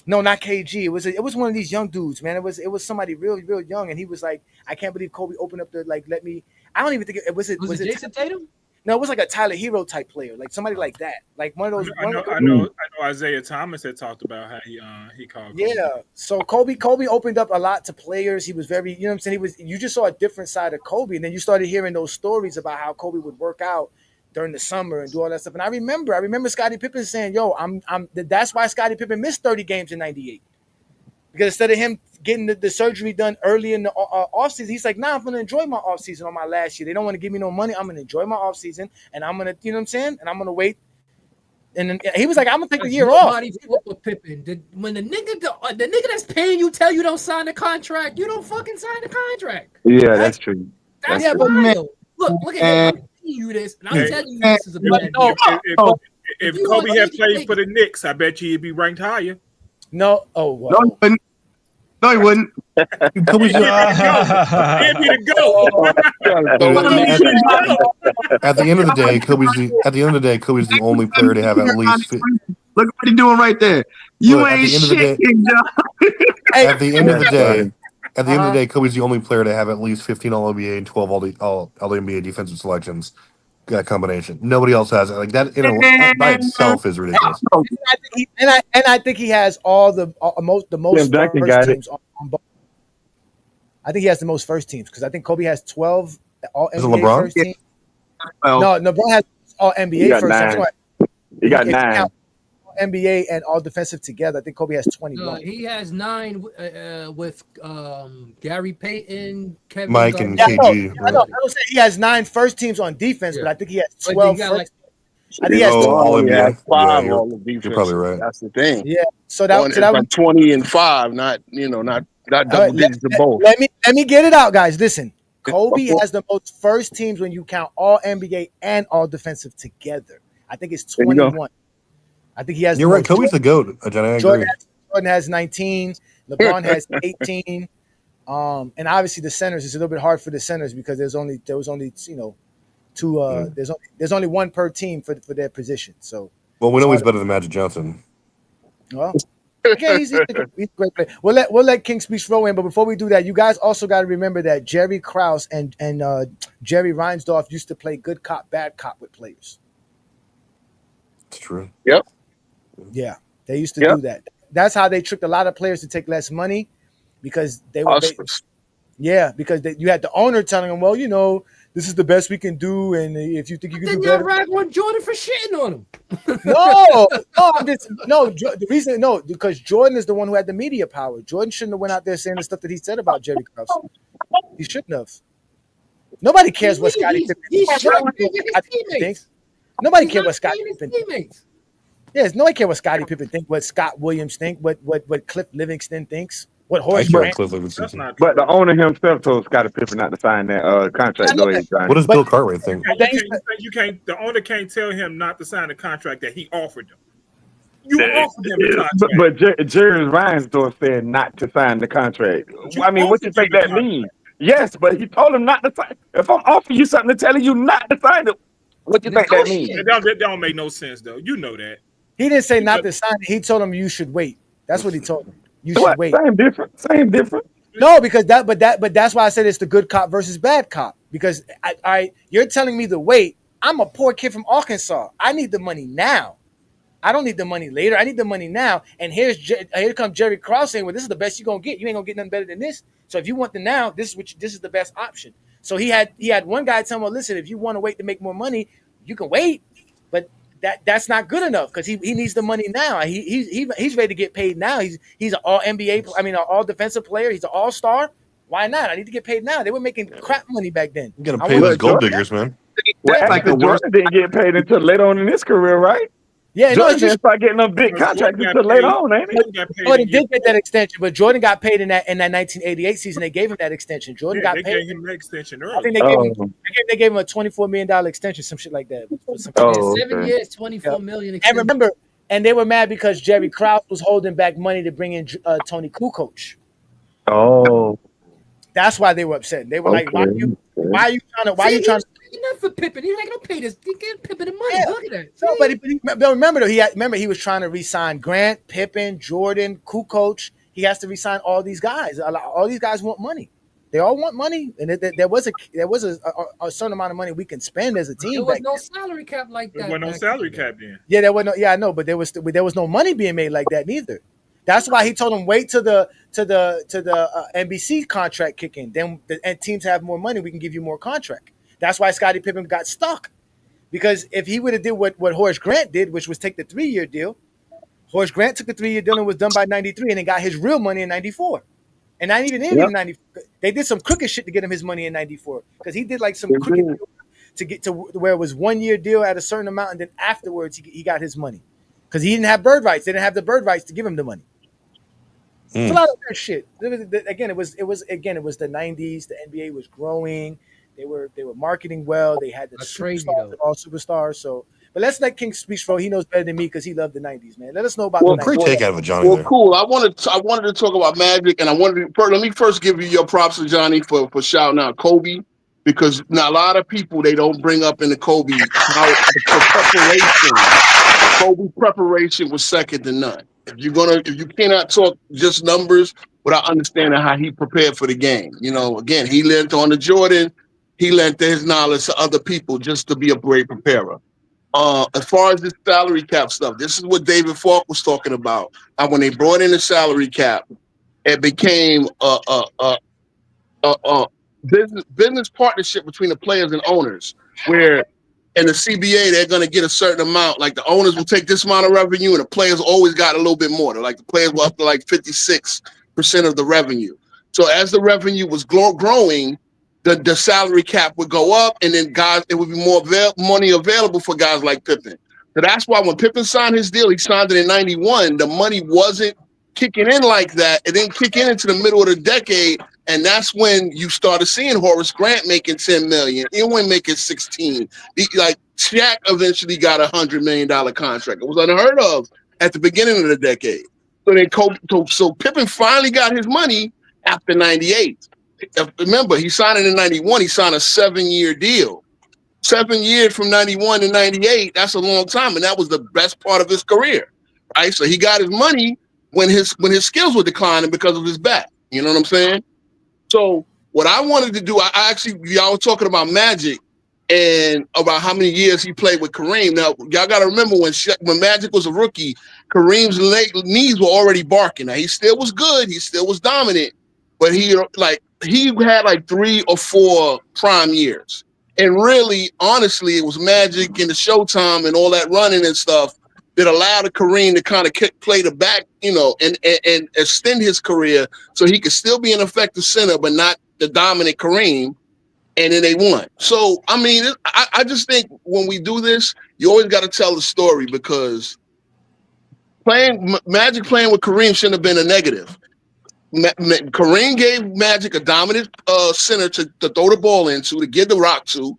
No, not KG. It was one of these young dudes, man. It was somebody real young, and he was like, I can't believe Kobe opened up the let me. I don't even think it was it Jason Tatum. No, it was like a Tyler Hero type player, like somebody like that, like one of those. I know. Isaiah Thomas had talked about how he called. Kobe. Yeah, so Kobe opened up a lot to players. He was very, you know what I'm saying. You just saw a different side of Kobe, and then you started hearing those stories about how Kobe would work out during the summer and do all that stuff. And I remember Scottie Pippen saying, "Yo, that's why Scottie Pippen missed 30 games in '98 because instead of him getting the surgery done early in the offseason, he's like, nah, I'm going to enjoy my offseason on my last year. They don't want to give me no money. I'm going to enjoy my offseason, and I'm going to, you know what I'm saying? And I'm going to wait. And then he was like, I'm going to take the year off. With Pippen. When the nigga that's paying you tell you don't sign the contract, you don't fucking sign the contract. Yeah, that's true. That's yeah, wild. Look at him. I'm telling you this, and I'm telling you this is a bad deal. If Kobe had played for the Knicks, I bet you he'd be ranked higher. No. Oh, wow. No, he wouldn't. Kobe's He'd be the GOAT. at the end of the day, Kobe's the only player to have at least. Look what he's doing right there. You ain't shit, At the end of the day, Kobe's the only player to have at least 15 All NBA and 12 All NBA defensive selections. That combination. Nobody else has it. Like that by itself is ridiculous. I think he has all the most first teams on both. I think he has the most first teams because I think Kobe has 12 all NBA first teams. No, LeBron has all NBA first teams. He got 9. NBA and all defensive together. I think Kobe has 21. He has 9 with Gary Payton, Kevin Mike, Garnett. and KG. I don't say he has 9 first teams on defense, but I think he has 12 first. I think he has 12. All NBA. 5 Yeah, all the defense. you're probably right. That's the thing. Yeah. So that was 20 and 5, not double digits of both. Let me get it out, guys. Listen, Kobe has the most first teams when you count all NBA and all defensive together. I think it's 21. I think he has. You're right. Kobe's the GOAT. Johnny, I agree. Jordan has 19. LeBron has 18. And obviously the centers is a little bit hard for the centers because there was only two. There's only one per team for their position. So. Well, we know he's better than Magic Johnson. Well, okay, he's a great player. We'll let King Speech roll in, but before we do that, you guys also got to remember that Jerry Krause and Jerry Reinsdorf used to play good cop, bad cop with players. It's true. Yep. Yeah, they used to do that. That's how they tricked a lot of players to take less money because they were. You had the owner telling them, well, this is the best we can do, and if you think you can Then do y'all better, rag on Jordan for shitting on him. The reason because Jordan is the one who had the media power. Jordan shouldn't have went out there saying the stuff that he said about Jerry Krause. He shouldn't have. Nobody cares what Scottie Pippen thinks. Nobody cares what Scottie Pippen thinks. Yes, nobody cares what Scottie Pippen thinks, what Scott Williams thinks, what Cliff Livingston thinks, what Horace Grant. But the owner himself told Scottie Pippen not to sign that contract. What does Bill Cartwright think? You can't. The owner can't tell him not to sign the contract that he offered him. You offered him the contract. But Jerry Reinsdorf said not to sign the contract. I mean, what you think that means? Yes, but he told him not to sign. If I'm offering you something to tell you not to sign it, what you think that means? That don't make no sense, though. You know that. He didn't say not to sign it. He told him you should wait. That's what he told him. You should wait. Same different. No, because that's why I said it's the good cop versus bad cop. Because you're telling me to wait. I'm a poor kid from Arkansas. I need the money now. I don't need the money later. I need the money now. And here comes Jerry Krause saying, "Well, this is the best you're gonna get. You ain't gonna get nothing better than this. So if you want the now, this is the best option." So he had one guy tell him, "Well, listen, if you want to wait to make more money, you can wait, but that's not good enough because he needs the money now. He's ready to get paid now. He's an all NBA, an all defensive player. He's an all-star. Why not? I need to get paid now. They were making crap money back then. You gotta pay those gold diggers, man. Well, like Jordan didn't get paid until later on in his career, right? Yeah, Jordan didn't start getting them big contracts until later on, ain't he? Jordan did get that extension, but Jordan got paid in that 1988 season. They gave him that extension. Jordan got paid. They gave him that extension early. I think they gave him a $24 million extension, some shit like that. 7 years, $24 million. And remember, they were mad because Jerry Krause was holding back money to bring in Tony Kukoc. Oh, that's why they were upset. They were like, "Why are you trying to?" Enough for Pippen. He's not gonna pay this. He gave Pippen the money. Look at that. No, but remember though, he was trying to re-sign Grant, Pippen, Jordan, Kukoc. He has to re-sign all these guys. All these guys want money. They all want money, and there was a certain amount of money we can spend as a team. There was no salary cap like that. There was no salary cap then. Yeah, there was no. Yeah, I know, but there was no money being made like that neither. That's why he told him wait till the NBC contract kick in. Then and teams have more money. We can give you more contract. That's why Scottie Pippen got stuck. Because if he would have did what Horace Grant did, which was take the 3-year deal, Horace Grant took the 3-year deal and was done by 93 and then got his real money in 94. And not even in 94. They did some crooked shit to get him his money in 94. Because he did like some crooked deal to get to where it was 1-year deal at a certain amount, and then afterwards he got his money. Because he didn't have bird rights. They didn't have the bird rights to give him the money. It's a lot of that shit. It was the 90s. The NBA was growing. They were marketing well. They had the superstars, all superstars. So, but let's let King speak for. He knows better than me because he loved the 90s, man. Let us know about the 90s. Great take out of it, Johnny. Well, cool. I wanted to talk about Magic, and let me first give you your props to Johnny for shouting out Kobe, because now a lot of people they don't bring up in the Kobe how preparation. Kobe preparation was second to none. If you cannot talk just numbers without understanding how he prepared for the game, again, he learned on the Jordan. He lent his knowledge to other people just to be a great preparer. As far as this salary cap stuff, this is what David Falk was talking about. When they brought in the salary cap, it became a business partnership between the players and owners, where in the CBA they're going to get a certain amount. Like the owners will take this amount of revenue, and the players always got a little bit more. Like the players were up to like 56% of the revenue. So as the revenue was growing, the salary cap would go up, and then it would be more money available for guys like Pippen. So that's why when Pippen signed his deal, he signed it in 91, the money wasn't kicking in like that. It didn't kick in into the middle of the decade, and that's when you started seeing Horace Grant making $10 million. He went making 16. Like Shaq eventually got $100 million contract. It was unheard of at the beginning of the decade. So Pippen finally got his money after 98. Remember, he signed it in 91. He signed a 7-year deal. 7 years from 91 to 98, that's a long time. And that was the best part of his career, right? So he got his money when his skills were declining because of his back. You know what I'm saying? So what I wanted to do, y'all were talking about Magic and about how many years he played with Kareem. Now, y'all got to remember when Magic was a rookie, Kareem's knees were already barking. Now, he still was good. He still was dominant. But he had like 3 or 4 prime years. And really, honestly, it was Magic and the Showtime and all that running and stuff that allowed Kareem to kind of play the back, and extend his career so he could still be an effective center, but not the dominant Kareem. And then they won. So, I mean, I just think when we do this, you always got to tell the story, because Magic playing with Kareem shouldn't have been a negative. Kareem gave Magic a dominant center to throw the ball into, to get the rock to.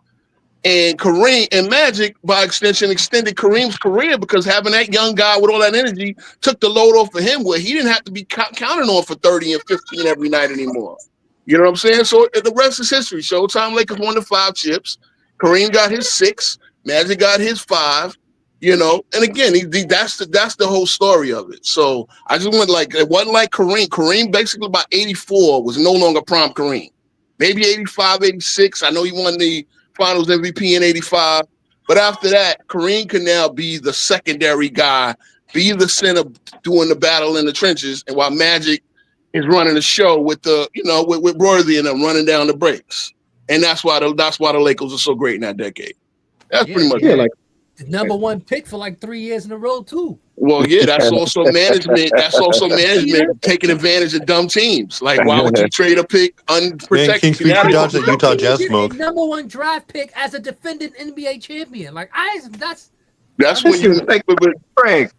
And Kareem and Magic, by extension, extended Kareem's career, because having that young guy with all that energy took the load off of him, where he didn't have to be counting on for 30 and 15 every night anymore. You know what I'm saying? So the rest is history. Showtime Lakers won the 5 chips. Kareem got his 6. Magic got his 5. And again, that's the whole story of it. So I just went it wasn't like Kareem. Kareem basically by 84 was no longer prime Kareem. Maybe 85, 86. I know he won the Finals MVP in 85. But after that, Kareem can now be the secondary guy, be the center doing the battle in the trenches, and while Magic is running the show with with Worthy and them running down the breaks. And that's why the Lakers are so great in that decade. That's pretty much it. The number 1 pick for 3 years in a row too. Well, yeah, that's also management. That's also management taking advantage of dumb teams. Like, why would you trade a pick unprotected? King Street dodged that Utah Jazz smoke. Number 1 draft pick as a defending NBA champion. That's when you think of it, Craig.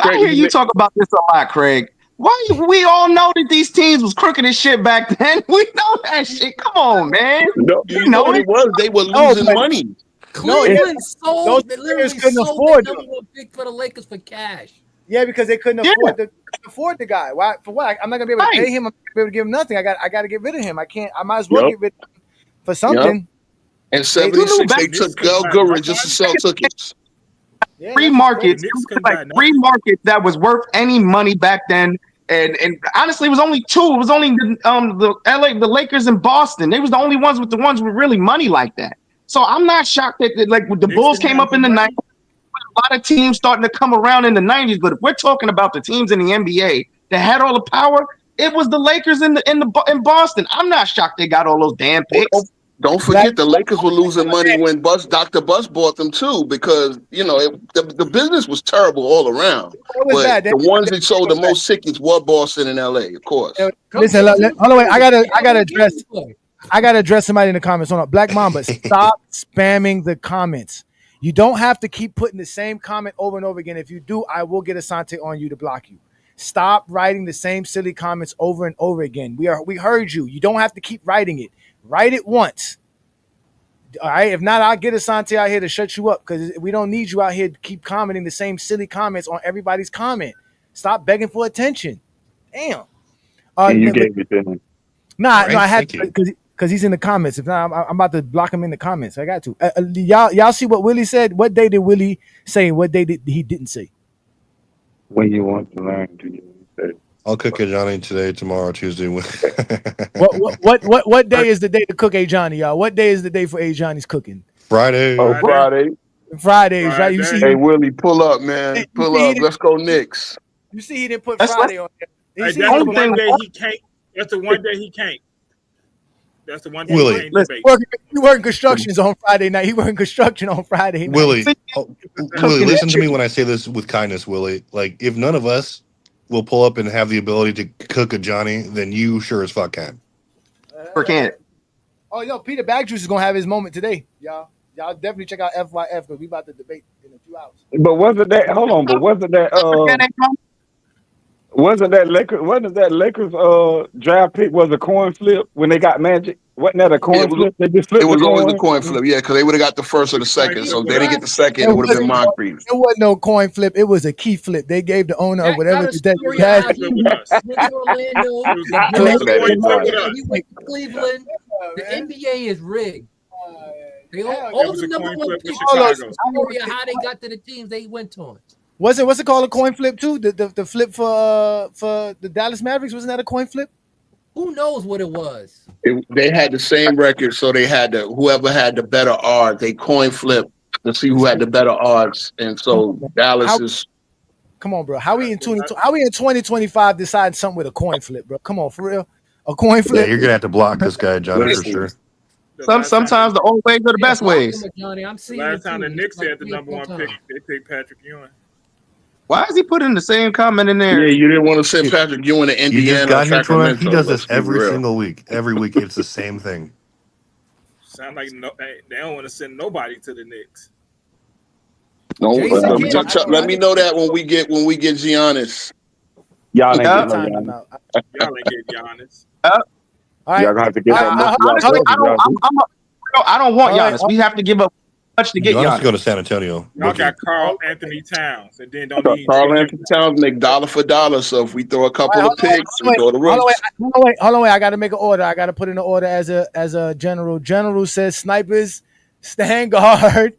I hear you talk about this a lot, Craig. We all know that these teams was crooked as shit back then. We know that shit. Come on, man. No, you know what it was? They were losing money. Cleveland sold. They literally couldn't sold afford the number 1 pick for the Lakers for cash. Yeah, because they couldn't afford the guy. Why? For what? I'm not gonna be able to pay him. I'm not gonna be able to give him nothing. I got to get rid of him. I can't. I might as well get rid of him for something. In 76, they took Gal Goodrich just to sell tickets. Yeah, free markets that was worth any money back then. And honestly, it was only 2. It was only the Lakers and Boston. They was the only ones with really money like that. So I'm not shocked that when the Bulls came up in the 90s, a lot of teams starting to come around in the 90s. But if we're talking about the teams in the NBA that had all the power, it was the Lakers in Boston. I'm not shocked they got all those damn picks. Don't forget the Lakers were losing money when Dr. Buss bought them too, because the business was terrible all around. But the ones that sold the most tickets were Boston and LA, of course. Listen, hold on, wait. I gotta address somebody in the comments. Hold on, Black Mamba, stop spamming the comments. You don't have to keep putting the same comment over and over again. If you do, I will get Asante on you to block you. Stop writing the same silly comments over and over again. We heard you. You don't have to keep writing it. Write it once. All right. If not, I'll get Asante out here to shut you up, because we don't need you out here to keep commenting the same silly comments on everybody's comment. Stop begging for attention. Damn. You gave it to him. Nah, right, no, I had to, because he's in the comments. If not, I'm about to block him in the comments. I got to. Y'all see what Willie said? What day did Willie say? What day did he didn't say? When you want to learn, do you say? I'll cook a Johnny today, tomorrow, Tuesday. What day is the day to cook a Johnny, y'all? What day is the day for a Johnny's cooking? Friday. Oh, Friday. Fridays, right? You see? Hey, Willie, pull up, man. Pull up. Let's go, Knicks. You see, he didn't put Friday on there. That's the one day he can't. That's the one day he can't. That's the one thing. Willie, he working constructions on Friday night. He working construction on Friday night. Willie, Willie, listen to me when I say this with kindness, Willie. Like, if none of us will pull up and have the ability to cook a Johnny, then you sure as fuck can. Or can't. Oh, yo, Peter Bagjuice is gonna have his moment today, y'all. Y'all definitely check out FYF, because we about to debate in a few hours. But wasn't that? Hold on, but wasn't that? Wasn't that Lakers draft pick was a coin flip when they got Magic? Wasn't that a coin flip? They just flipped it was always a coin flip, yeah, because they would have got the first or the second. So if they didn't get the second, it would have been Moncrief. It wasn't no coin flip. It was a key flip. They gave the owner of whatever the had. He went to Cleveland. The NBA is rigged. All the number 1 picks story of how they got to the teams they went on. What's it called, a coin flip too? The flip for the Dallas Mavericks, wasn't that a coin flip? Who knows what it was? They had the same record, so they had whoever had the better odds. They coin flip to see who had the better odds, and so Dallas is. Come on, bro. How we in 2025 deciding something with a coin flip, bro? Come on, for real. A coin flip. Yeah, you're gonna have to block this guy, Johnny, for sure. Sometimes the old ways are the best ways. Johnny, I'm seeing Last it time too. the Knicks Like had the number 1 pick, they picked Patrick Ewing. Why is he putting the same comment in there? Yeah, you didn't want to say Patrick Ewing to You just Indiana or got here, Troy. Sacramento. He does Let's this be every real. single week. Every week, it's the same thing. Sound like they don't want to send nobody to the Knicks. No, let me know that when we get Giannis. Y'all ain't getting no Y'all Giannis. ain't get Giannis. All right. Y'all gonna have to give up most of y'all Honestly, brothers, y'all. I don't want Giannis. We have to give up much to get Giannis Giannis. go to San Antonio. Y'all got Carl Anthony Towns, and then don't need Carl Anthony Towns make dollar for dollar. So if we throw a couple of picks, we throw the Hold rooks. on, wait. I got to make an order. I got to put in an order as a general. General says snipers stand guard,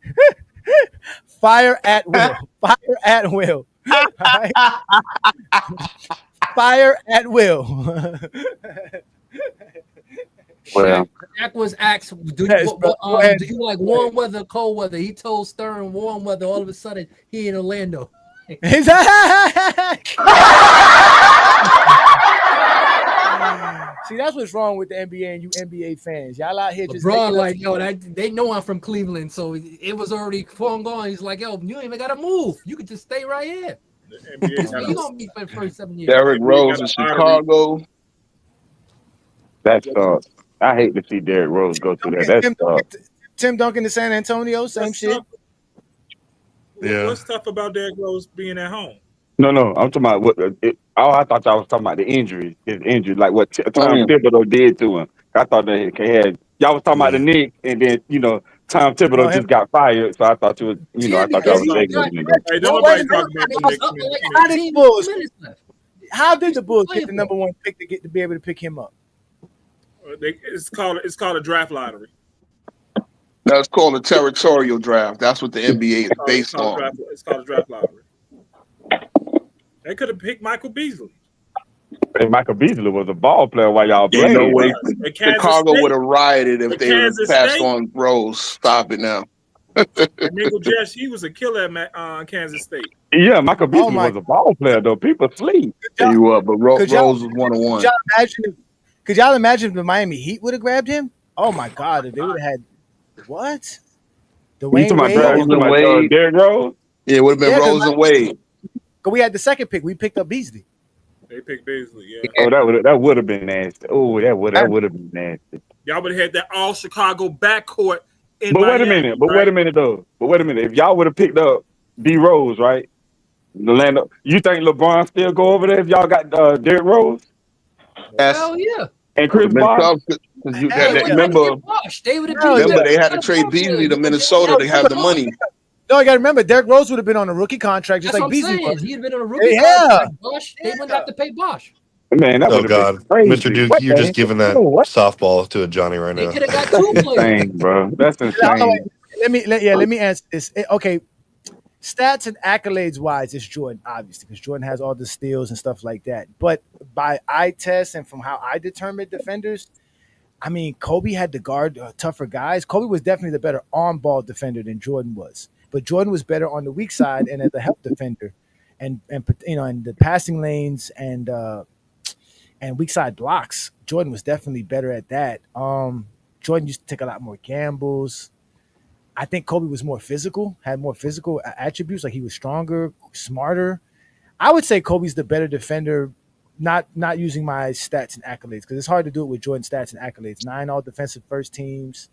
fire at will, fire at will, right? Fire at will. Shaq was asked, do you like warm weather, cold weather? He told Stern warm weather. All of a sudden, he in Orlando. See, that's what's wrong with the NBA and you NBA fans. Y'all out here just LeBron, like, yo, they know I'm from Cleveland, so it was already phone going. He's like, yo, you ain't even gotta move. You could just stay right here. You gonna be for the first 7 years. Derrick Rose in Chicago. That sucks. I hate to see Derrick Rose go through that. That sucks. Tim Duncan to San Antonio, same shit. Yeah. What's tough about Derrick Rose being at home? No, I'm talking about I thought y'all was talking about the injury. His injury, like what Tom Thibodeau did to him. I thought that he had. Y'all was talking about the Knicks, and then Tom Thibodeau just got fired. So I thought you was, I thought y'all was saying. Hey, don't nobody talk about the Knicks. How did the Bulls get the number 1 pick to be able to pick him up? It's called a draft lottery. That's called a territorial draft. That's what the NBA is based on. It's called a draft lottery. They could have picked Michael Beasley. And Michael Beasley was a ball player while y'all Ain't played. no way Chicago would have rioted if they would have passed on Rose. Stop it now. Nigel Jess, he was a killer at Kansas State. Yeah, Michael Beasley was a ball player though. People sleep. Tell you what, but Rose was 1-on-1. Could y'all imagine if the Miami Heat would have grabbed him? Oh my God, if they would have had what? Dwayne Wade, Derrick Rose. Yeah, it would have been Rose and Wade. Because we had the second pick. We picked up Beasley. They picked Beasley, yeah. Oh, that would have been nasty. Oh, that would have been nasty. Y'all would have had that all Chicago backcourt in But Miami, wait a minute. right? Wait a minute. If y'all would have picked up D Rose, right? Orlando, you think LeBron still go over there if y'all got Derrick Rose? Hell yeah. And Chris Bosh? Remember, they had to trade Beasley to Minnesota to have the money. No, you got to remember, Derrick Rose would have been on a rookie contract just That's like Beasley was. He'd been on a rookie Yeah. contract. Bosh, they wouldn't have to pay Bosh. Man, that would have been crazy. Mr. Duke, you're just giving that softball to a Johnny right now. They could have got 2 players. Insane, bro. That's insane. Let me answer this. Okay, stats and accolades wise, it's Jordan, obviously, because Jordan has all the steals and stuff like that. But by eye test and from how I determine defenders, I mean, Kobe had to guard tougher guys. Kobe was definitely the better on-ball defender than Jordan was. But Jordan was better on the weak side and as a help defender, and in the passing lanes and weak side blocks. Jordan was definitely better at that. Jordan used to take a lot more gambles. I think Kobe was more physical, had more physical attributes. Like he was stronger, smarter. I would say Kobe's the better defender. Not using my stats and accolades because it's hard to do it with Jordan stats and accolades. 9 all defensive first teams.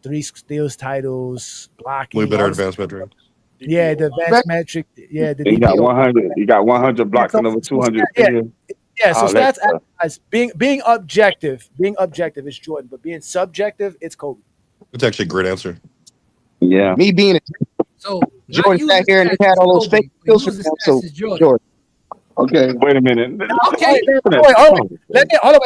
3 steals titles, blocking. Way better advanced metric. Yeah, the advanced metric. Yeah, the you got 100. You got 100 blocks and over 200. Yeah, so stats, being objective is Jordan, but being subjective, it's Kobe. It's actually a great answer. Yeah, me being so Jordan sat here and he had all those fake skills for him. So Jordan. Okay, wait a minute. Okay,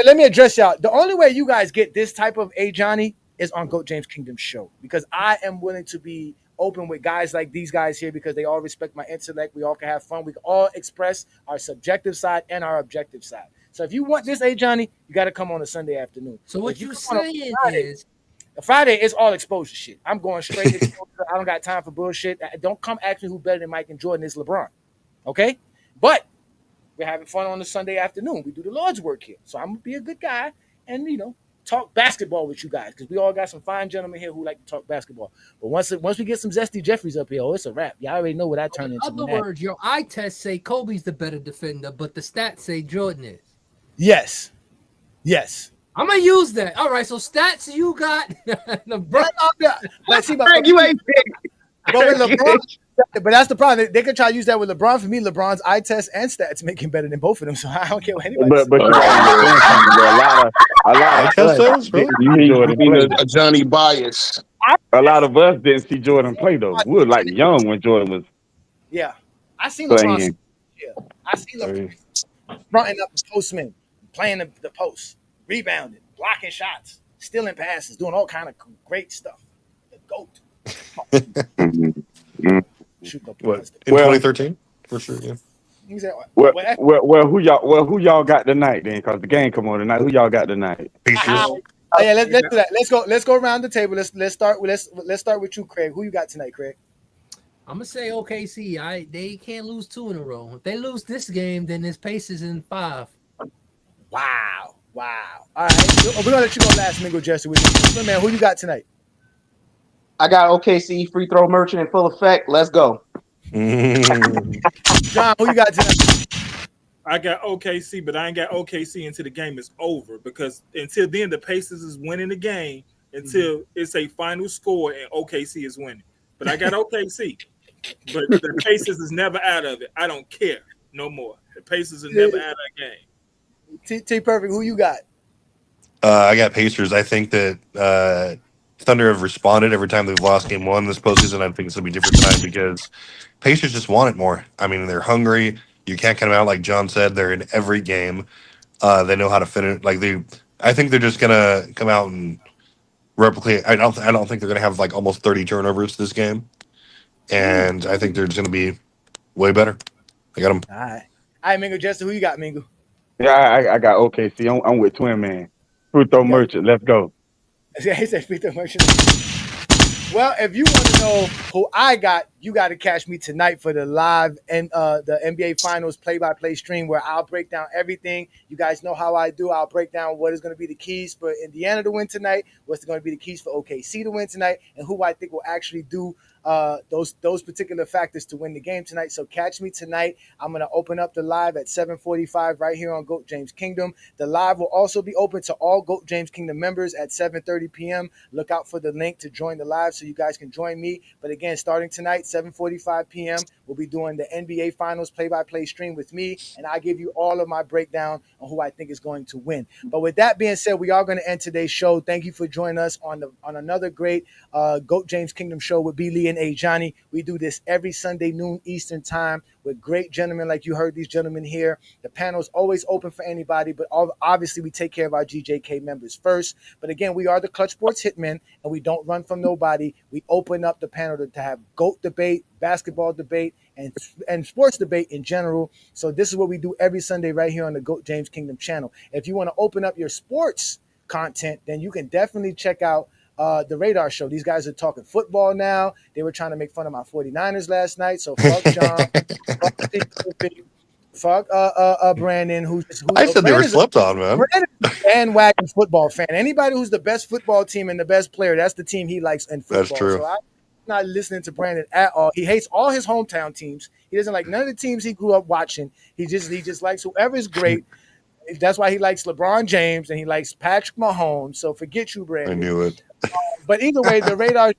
let me address y'all. The only way you guys get this type of Johnny is on GOAT James Kingdom's show because I am willing to be open with guys like these guys here because they all respect my intellect. We all can have fun. We can all express our subjective side and our objective side. So if you want this Johnny, you got to come on a Sunday afternoon. So what you saying is Friday is all exposure shit. I'm going straight exposure. I don't got time for bullshit. Don't come ask me who better than Mike and Jordan is LeBron. Okay? But we're having fun on a Sunday afternoon. We do the Lord's work here. So I'm going to be a good guy and, talk basketball with you guys because we all got some fine gentlemen here who like to talk basketball. But once we get some Zesty Jeffries up here, it's a wrap. Y'all already know what I turn into. In other words, your eye test say Kobe's the better defender, but the stats say Jordan is. Yes. I'm gonna use that. All right, so stats you got LeBron. But see, you ain't but with LeBron, but that's the problem. They could try to use that with LeBron. For me, LeBron's eye test and stats make him better than both of them. So I don't care what anybody says. But you gotta understand something, a lot of us didn't see Jordan play. A Johnny bias. A lot of us didn't see Jordan play though. We were like young when Jordan was Yeah, I seen LeBron. playing. Yeah, I seen LeBron fronting up the postman, playing the post, rebounding, blocking shots, stealing passes, doing all kind of great stuff. The GOAT. Shoot the What in 2013 for sure? Yeah. Who y'all got tonight then? Because the game come on tonight. Who y'all got tonight? Oh, yeah, let's do that. Let's go around the table. Let's start with you, Craig. Who you got tonight, Craig? I'm gonna say OKC. They can't lose 2 in a row. If they lose this game, then it's Pacers in 5. Wow. All right, we're gonna let you go last, Mingo Jesse. With you, man. Who you got tonight? I got OKC free throw merchant in full effect. Let's go. John, who you got tonight? I got OKC, but I ain't got OKC until the game is over because until then the Pacers is winning the game until it's a final score and OKC is winning. But I got OKC, but the Pacers is never out of it. I don't care no more. The Pacers are never out of the game. T Perfect, who you got? I got Pacers. I think that Thunder have responded every time they've lost game one this postseason. I think it's gonna be different tonight because Pacers just want it more. I mean, they're hungry. You can't cut them out, like John said. They're in every game. They know how to finish. I think they're just gonna come out and replicate. I don't think they're gonna have like almost 30 turnovers this game, and I think they're just gonna be way better. I got them. All right, Mingo Jesse, who you got, Mingo? Yeah, I got OKC. I'm with Twin Man. Free throw merchant. Let's go. He said free throw merchant. Well, if you want to know who I got, you got to catch me tonight for the live and the NBA Finals play-by-play stream where I'll break down everything. You guys know how I do. I'll break down what is going to be the keys for Indiana to win tonight, what's going to be the keys for OKC to win tonight, and who I think will actually do those particular factors to win the game tonight. So catch me tonight. I'm going to open up the live at 7:45 right here on GOAT James Kingdom. The live will also be open to all GOAT James Kingdom members at 7:30 p.m. Look out for the link to join the live so you guys can join me. But again, starting tonight, 7:45 p.m., we'll be doing the NBA Finals play-by-play stream with me, and I'll give you all of my breakdown on who I think is going to win. But with that being said, we are going to end today's show. Thank you for joining us on another great GOAT James Kingdom show with B. Lee and A. Johnny. We do this every Sunday noon Eastern time with great gentlemen like you heard these gentlemen here. The panel is always open for anybody, but obviously we take care of our GJK members first. But again, we are the Clutch Sports Hitmen, and we don't run from nobody. We open up the panel to have GOAT debate, basketball debate, and sports debate in general. So this is what we do every Sunday right here on the GOAT James Kingdom channel. If you want to open up your sports content, then you can definitely check out the Radar Show. These guys are talking football now. They were trying to make fun of my 49ers last night. So fuck John, fuck Brandon, who I said they were slept on, man. Brandon's a bandwagon football fan. Anybody who's the best football team and the best player, that's the team he likes in football. That's true. So I'm not listening to Brandon at all. He hates all his hometown teams. He doesn't like none of the teams he grew up watching. He just likes whoever is great. That's why he likes LeBron James and he likes Patrick Mahomes. So forget you, Brandon. I knew it. But either way, the Radar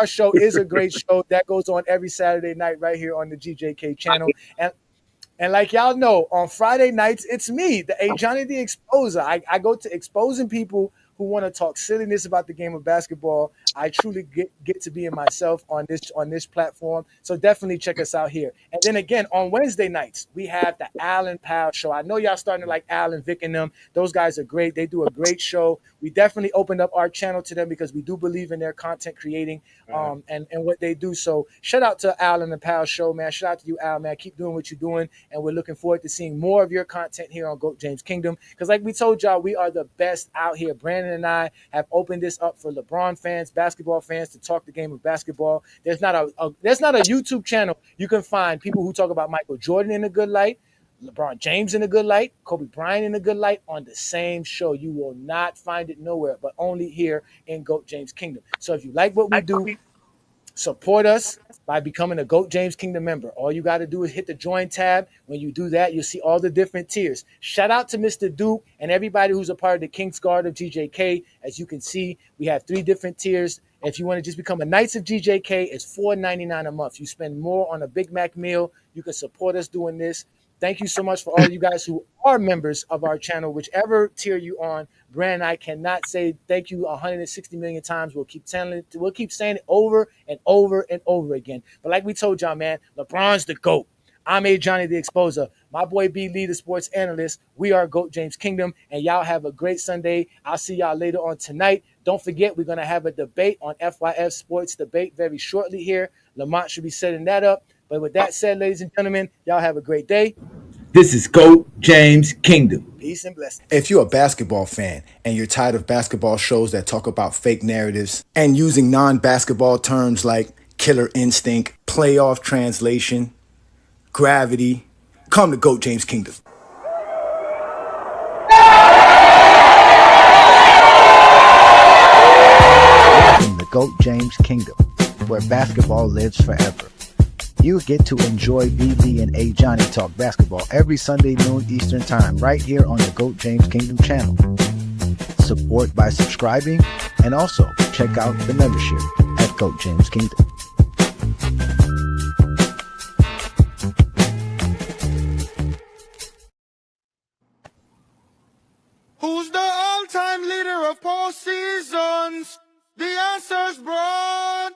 Show is a great show that goes on every Saturday night right here on the GJK channel. And like y'all know, on Friday nights, it's me, the A. Johnny the Exposer. I go to exposing people who want to talk silliness about the game of basketball. I truly get to be in myself on this platform. So definitely check us out here. And then again, on Wednesday nights, we have the Allen Powell Show. I know y'all starting to like Allen, Vic, and them. Those guys are great. They do a great show. We definitely opened up our channel to them because we do believe in their content creating and what they do. So shout out to Allen and Powell Show, man. Shout out to you, Al, man. Keep doing what you're doing. And we're looking forward to seeing more of your content here on GOAT James Kingdom. Because like we told y'all, we are the best out here. Brandon and I have opened this up for LeBron fans, basketball fans to talk the game of basketball. There's not a YouTube channel you can find people who talk about Michael Jordan in a good light, LeBron James in a good light, Kobe Bryant in a good light on the same show. You will not find it nowhere, but only here in GOAT James Kingdom. So if you like what we do, support us by becoming a GOAT James Kingdom member. All you got to do is hit the join tab. When you do that, you'll see all the different tiers. Shout out to Mr. Duke and everybody who's a part of the King's Guard of GJK. As you can see, we have 3 different tiers. If you want to just become a Knights of GJK, it's $4.99 a month. You spend more on a Big Mac meal. You can support us doing this. Thank you so much for all you guys who are members of our channel, whichever tier you on. Brand, I cannot say thank you 160 million times. We'll keep saying it over and over and over again. But like we told y'all, man, LeBron's the GOAT. I'm A. Johnny the Exposer. My boy B. Lee, the sports analyst. We are GOAT James Kingdom, and y'all have a great Sunday. I'll see y'all later on tonight. Don't forget, we're going to have a debate on FYF Sports Debate very shortly here. Lamont should be setting that up. But with that said, ladies and gentlemen, y'all have a great day. This is GOAT James Kingdom. Peace and blessings. If you're a basketball fan and you're tired of basketball shows that talk about fake narratives and using non-basketball terms like killer instinct, playoff translation, gravity, come to GOAT James Kingdom. Welcome to GOAT James Kingdom, where basketball lives forever. You get to enjoy B.Lee and A. Johnny talk basketball every Sunday noon Eastern time right here on the GOAT James Kingdom channel. Support by subscribing and also check out the membership at GOAT James Kingdom. Who's the all-time leader of postseasons? The answer's Braun.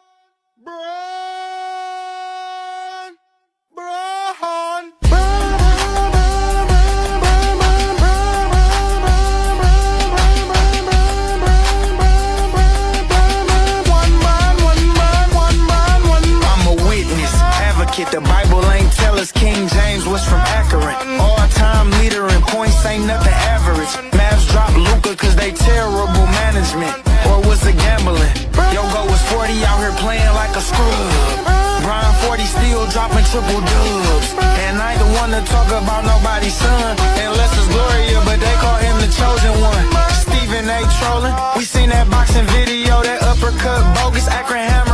The Bible ain't tell us King James was from Akron. All-time leader in points ain't nothing average. Mavs drop Luka cause they terrible management. Or was it gambling? Yogo was 40 out here playing like a scrub. Brian 40 still dropping triple dubs. And I ain't the one to talk about nobody's son, unless it's Gloria, but they call him the chosen one. Stephen A. trolling. We seen that boxing video, that uppercut bogus. Akron Hammer